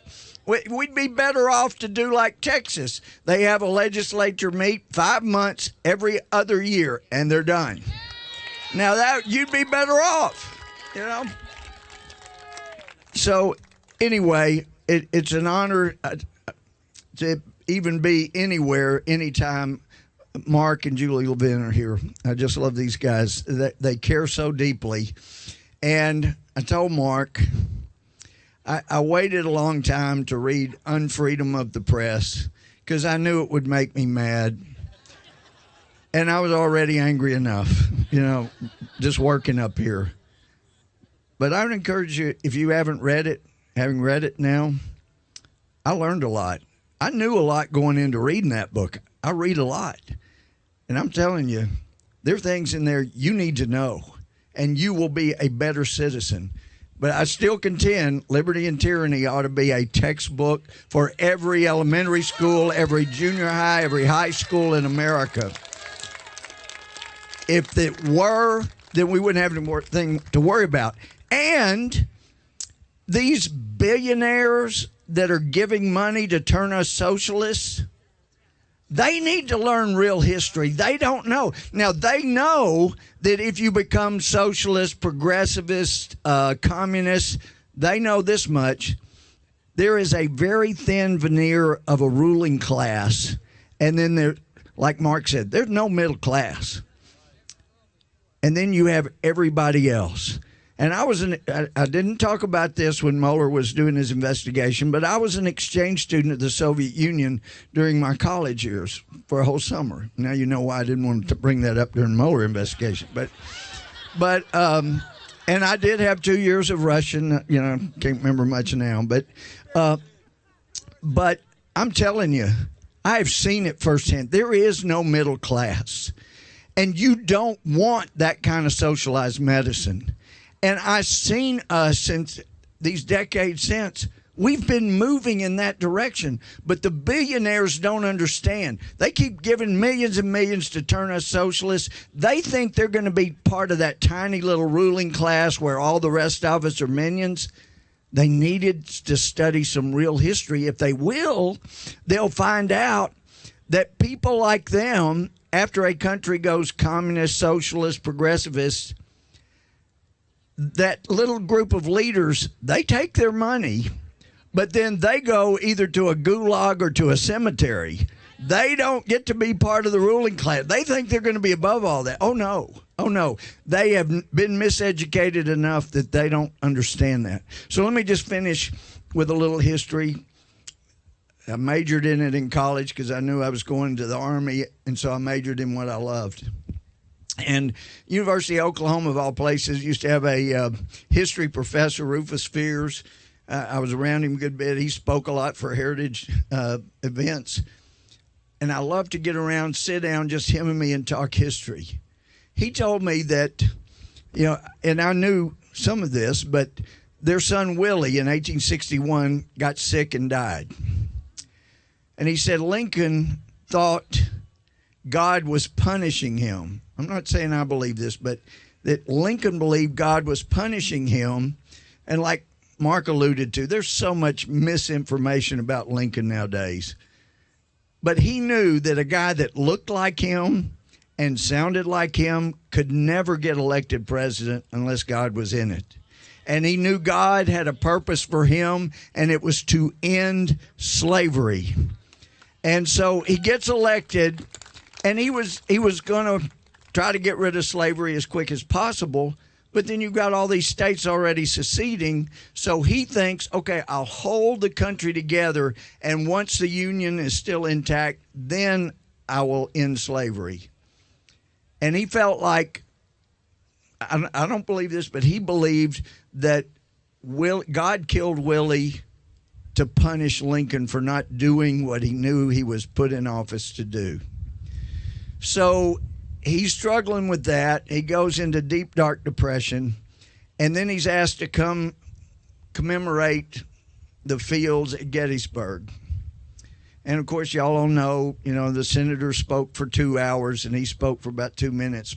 We'd be better off to do like Texas. They have a legislature meet 5 months every other year, and they're done. Now, that you'd be better off, you know. So, anyway, it's an honor to even be anywhere, anytime Mark and Julie Levin are here. I just love these guys. They care so deeply. And I told Mark, I waited a long time to read Unfreedom of the Press because I knew it would make me mad. And I was already angry enough, you know, just working up here. But I would encourage you, if you haven't read it, having read it now, I learned a lot. I knew a lot going into reading that book. I read a lot. And I'm telling you, there are things in there you need to know, and you will be a better citizen. But I still contend Liberty and Tyranny ought to be a textbook for every elementary school, every junior high, every high school in America. If it were, then we wouldn't have any more thing to worry about. And these billionaires that are giving money to turn us socialists, they need to learn real history. They don't know. Now, they know that if you become socialist, progressivist, communist, they know this much. there is a very thin veneer of a ruling class, and then there, like Mark said, there's no middle class. And then you have everybody else. And I didn't talk about this when Mueller was doing his investigation, but I was an exchange student at the Soviet Union during my college years for a whole summer. Now you know why I didn't want to bring that up during the Mueller investigation. But and I did have 2 years of Russian. You know, can't remember much now. But I'm telling you, I've seen it firsthand. There is no middle class. And you don't want that kind of socialized medicine. And I've seen us since these decades since, we've been moving in that direction. But the billionaires don't understand. They keep giving millions and millions to turn us socialists. They think they're going to be part of that tiny little ruling class where all the rest of us are minions. They needed to study some real history. If they will, they'll find out that people like them, after a country goes communist, socialist, progressivist, that little group of leaders, they take their money, but then they go either to a gulag or to a cemetery. They don't get to be part of the ruling class. They think they're going to be above all that. Oh, no. Oh, no. They have been miseducated enough that they don't understand that. So let me just finish with a little history. I majored in it in college because I knew I was going to the Army, and so I majored in what I loved. And University of Oklahoma, of all places, used to have a history professor, Rufus Fears. I was around him a good bit. He spoke a lot for heritage events. And I love to get around, sit down, just him and me, and talk history. He told me that, you know, and I knew some of this, but their son Willie in 1861 got sick and died. And he said Lincoln thought God was punishing him. I'm not saying I believe this, but that Lincoln believed God was punishing him. And like Mark alluded to, there's so much misinformation about Lincoln nowadays. But he knew that a guy that looked like him and sounded like him could never get elected president unless God was in it. And he knew God had a purpose for him, and it was to end slavery. And so he gets elected, and he was going to try to get rid of slavery as quick as possible. But then you've got all these states already seceding. So he thinks, okay, I'll hold the country together. And once the Union is still intact, then I will end slavery. And he felt like, I don't believe this, but he believed that God killed Willie to punish Lincoln for not doing what he knew he was put in office to do. So he's struggling with that. He goes into deep, dark depression. And then he's asked to come commemorate the fields at Gettysburg. And, of course, y'all all know, you know, the senator spoke for 2 hours and he spoke for about 2 minutes.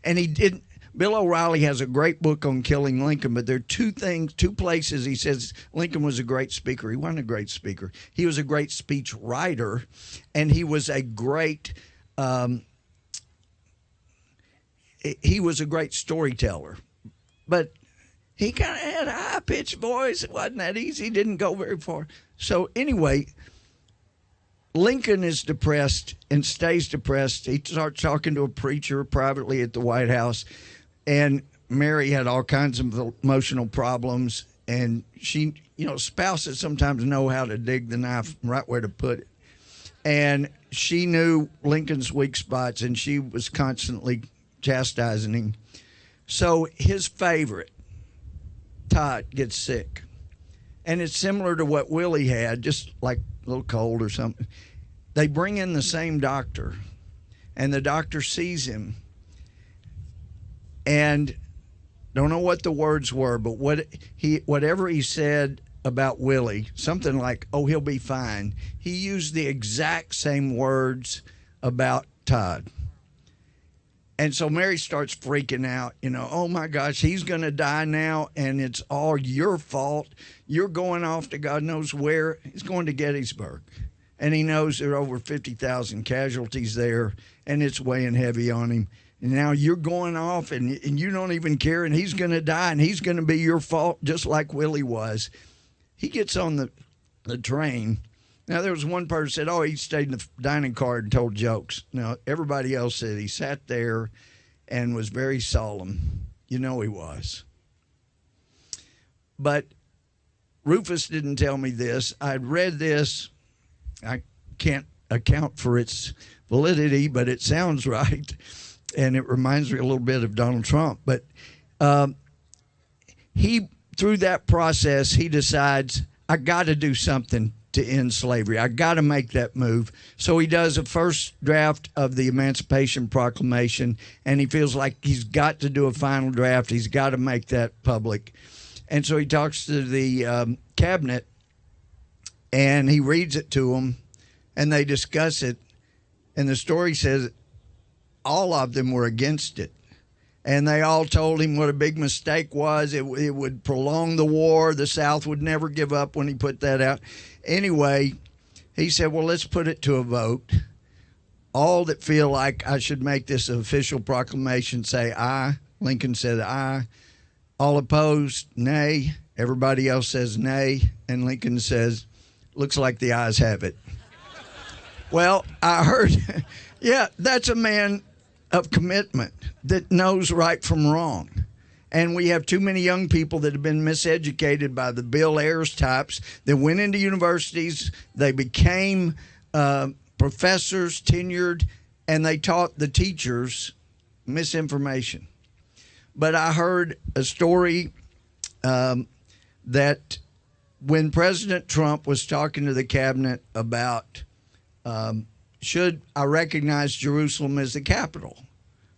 And he didn't. Bill O'Reilly has a great book on killing Lincoln, but there are two places he says Lincoln was a great speaker. He wasn't a great speaker. He was a great speech writer, and he was a great storyteller. But he kind of had a high-pitched voice. It wasn't that easy. He didn't go very far. So anyway, Lincoln is depressed and stays depressed. He starts talking to a preacher privately at the White House. And Mary had all kinds of emotional problems. And she, you know, spouses sometimes know how to dig the knife right where to put it. And she knew Lincoln's weak spots, and she was constantly chastising him. So his favorite, Todd, gets sick. And it's similar to what Willie had, just like a little cold or something. They bring in the same doctor, and the doctor sees him. And don't know what the words were, but whatever he said about Willie, something like, oh, he'll be fine, he used the exact same words about Todd. And so Mary starts freaking out, you know, oh my gosh, he's going to die now, and it's all your fault. You're going off to God knows where. He's going to Gettysburg. And he knows there are over 50,000 casualties there, and it's weighing heavy on him. And now you're going off, and you don't even care, and he's going to die, and he's going to be your fault, just like Willie was. he gets on the train. Now, there was one person said, he stayed in the dining car and told jokes. Now, everybody else said he sat there and was very solemn. You know he was. But Rufus didn't tell me this. I'd read this. I can't account for its validity, but it sounds right. And it reminds me a little bit of Donald Trump. But through that process, he decides, I got to do something to end slavery. I got to make that move. So he does a first draft of the Emancipation Proclamation, and he feels like he's got to do a final draft. He's got to make that public. And so he talks to the cabinet, and he reads it to them, and they discuss it. And the story says all of them were against it. And they all told him what a big mistake was. It would prolong the war. The South would never give up when he put that out. Anyway, he said, well, let's put it to a vote. All that feel like I should make this an official proclamation say aye. Lincoln said aye. All opposed, nay. Everybody else says nay. And Lincoln says, looks like the ayes have it. Well, I heard, yeah, that's a man of commitment that knows right from wrong. And we have too many young people that have been miseducated by the Bill Ayers types that went into universities, they became professors, tenured, and they taught the teachers misinformation. But I heard a story that when President Trump was talking to the cabinet about should I recognize Jerusalem as the capital?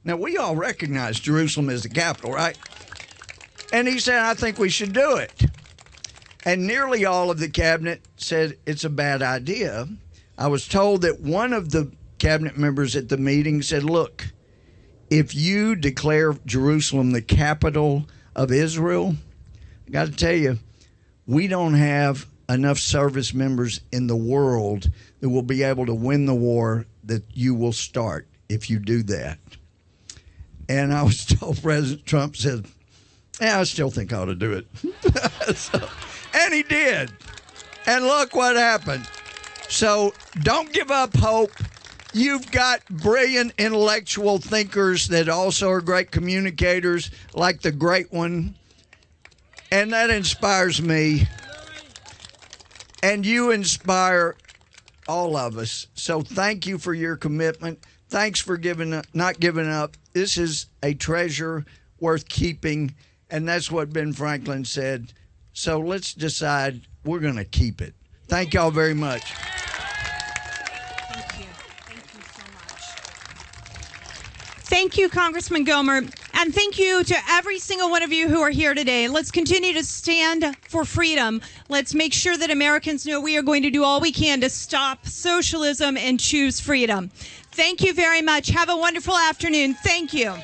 Now, we all recognize Jerusalem as the capital, right? And he said, I think we should do it. And nearly all of the cabinet said it's a bad idea. I was told that one of the cabinet members at the meeting said, look, if you declare Jerusalem the capital of Israel, I got to tell you, we don't have enough service members in the world that will be able to win the war that you will start if you do that. And I was told President Trump said, I still think I ought to do it. And he did. And look what happened. So don't give up hope. You've got brilliant intellectual thinkers that also are great communicators, like the great one. And that inspires me. And you inspire all of us. So thank you for your commitment. Thanks for not giving up. This is a treasure worth keeping. And that's what Ben Franklin said. So let's decide we're going to keep it. Thank y'all very much. Thank you. Thank you so much. Thank you, Congressman Gohmert. And thank you to every single one of you who are here today. Let's continue to stand for freedom. Let's make sure that Americans know we are going to do all we can to stop socialism and choose freedom. Thank you very much. Have a wonderful afternoon. Thank you.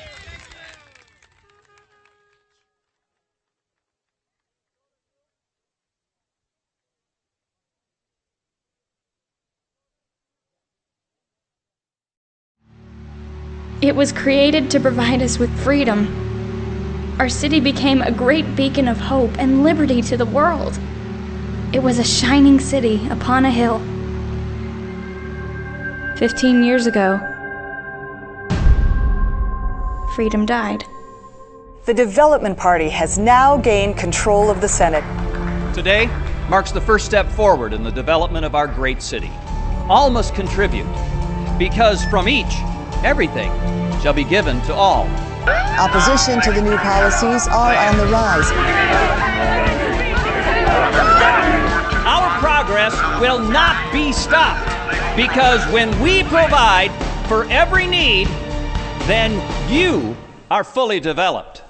It was created to provide us with freedom. Our city became a great beacon of hope and liberty to the world. It was a shining city upon a hill. 15 years ago, freedom died. The Development Party has now gained control of the Senate. Today marks the first step forward in the development of our great city. All must contribute, because from each, everything shall be given to all. Opposition to the new policies are on the rise. Our progress will not be stopped, because when we provide for every need, then you are fully developed.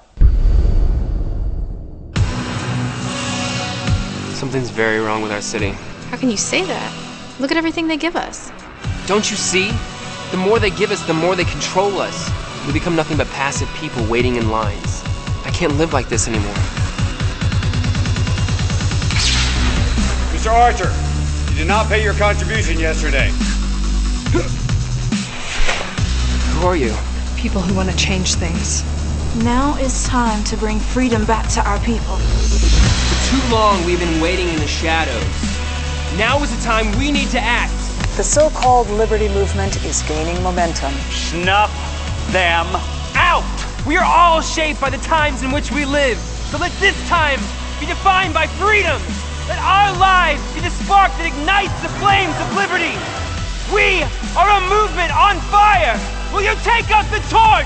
Something's very wrong with our city. How can you say that? Look at everything they give us. Don't you see? The more they give us, the more they control us. We become nothing but passive people waiting in lines. I can't live like this anymore. Mr. Archer, you did not pay your contribution yesterday. Who are you? People who want to change things. Now it's time to bring freedom back to our people. For too long we've been waiting in the shadows. Now is the time we need to act. The so-called liberty movement is gaining momentum. Snuff them out! We are all shaped by the times in which we live. So let this time be defined by freedom. Let our lives be the spark that ignites the flames of liberty. We are a movement on fire. Will you take up the torch?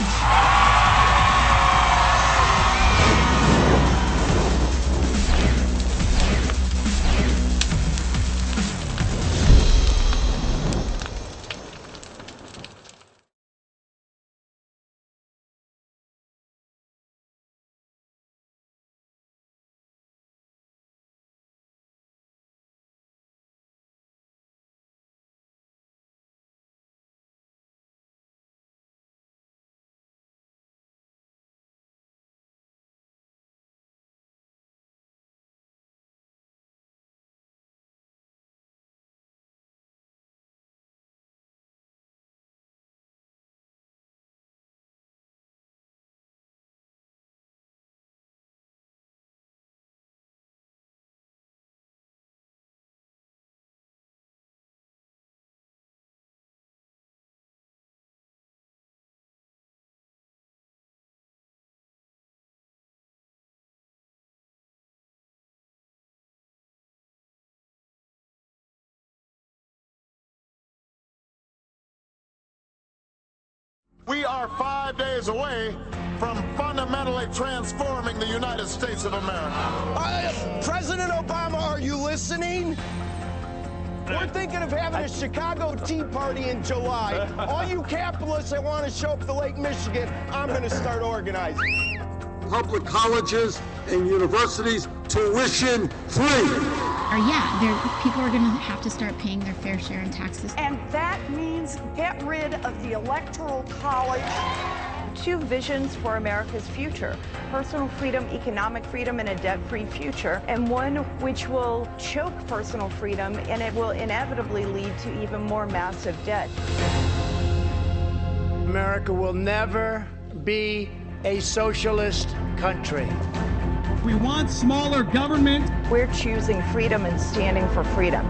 We are 5 days away from fundamentally transforming the United States of America. President Obama, are you listening? We're thinking of having a Chicago Tea Party in July. All you capitalists that want to show up to Lake Michigan, I'm going to start organizing. Public colleges and universities tuition free. People are going to have to start paying their fair share in taxes. And that means get rid of the Electoral College. Two visions for America's future: personal freedom, economic freedom, and a debt-free future, and one which will choke personal freedom, and it will inevitably lead to even more massive debt. America will never be a socialist country. We want smaller government. We're choosing freedom and standing for freedom.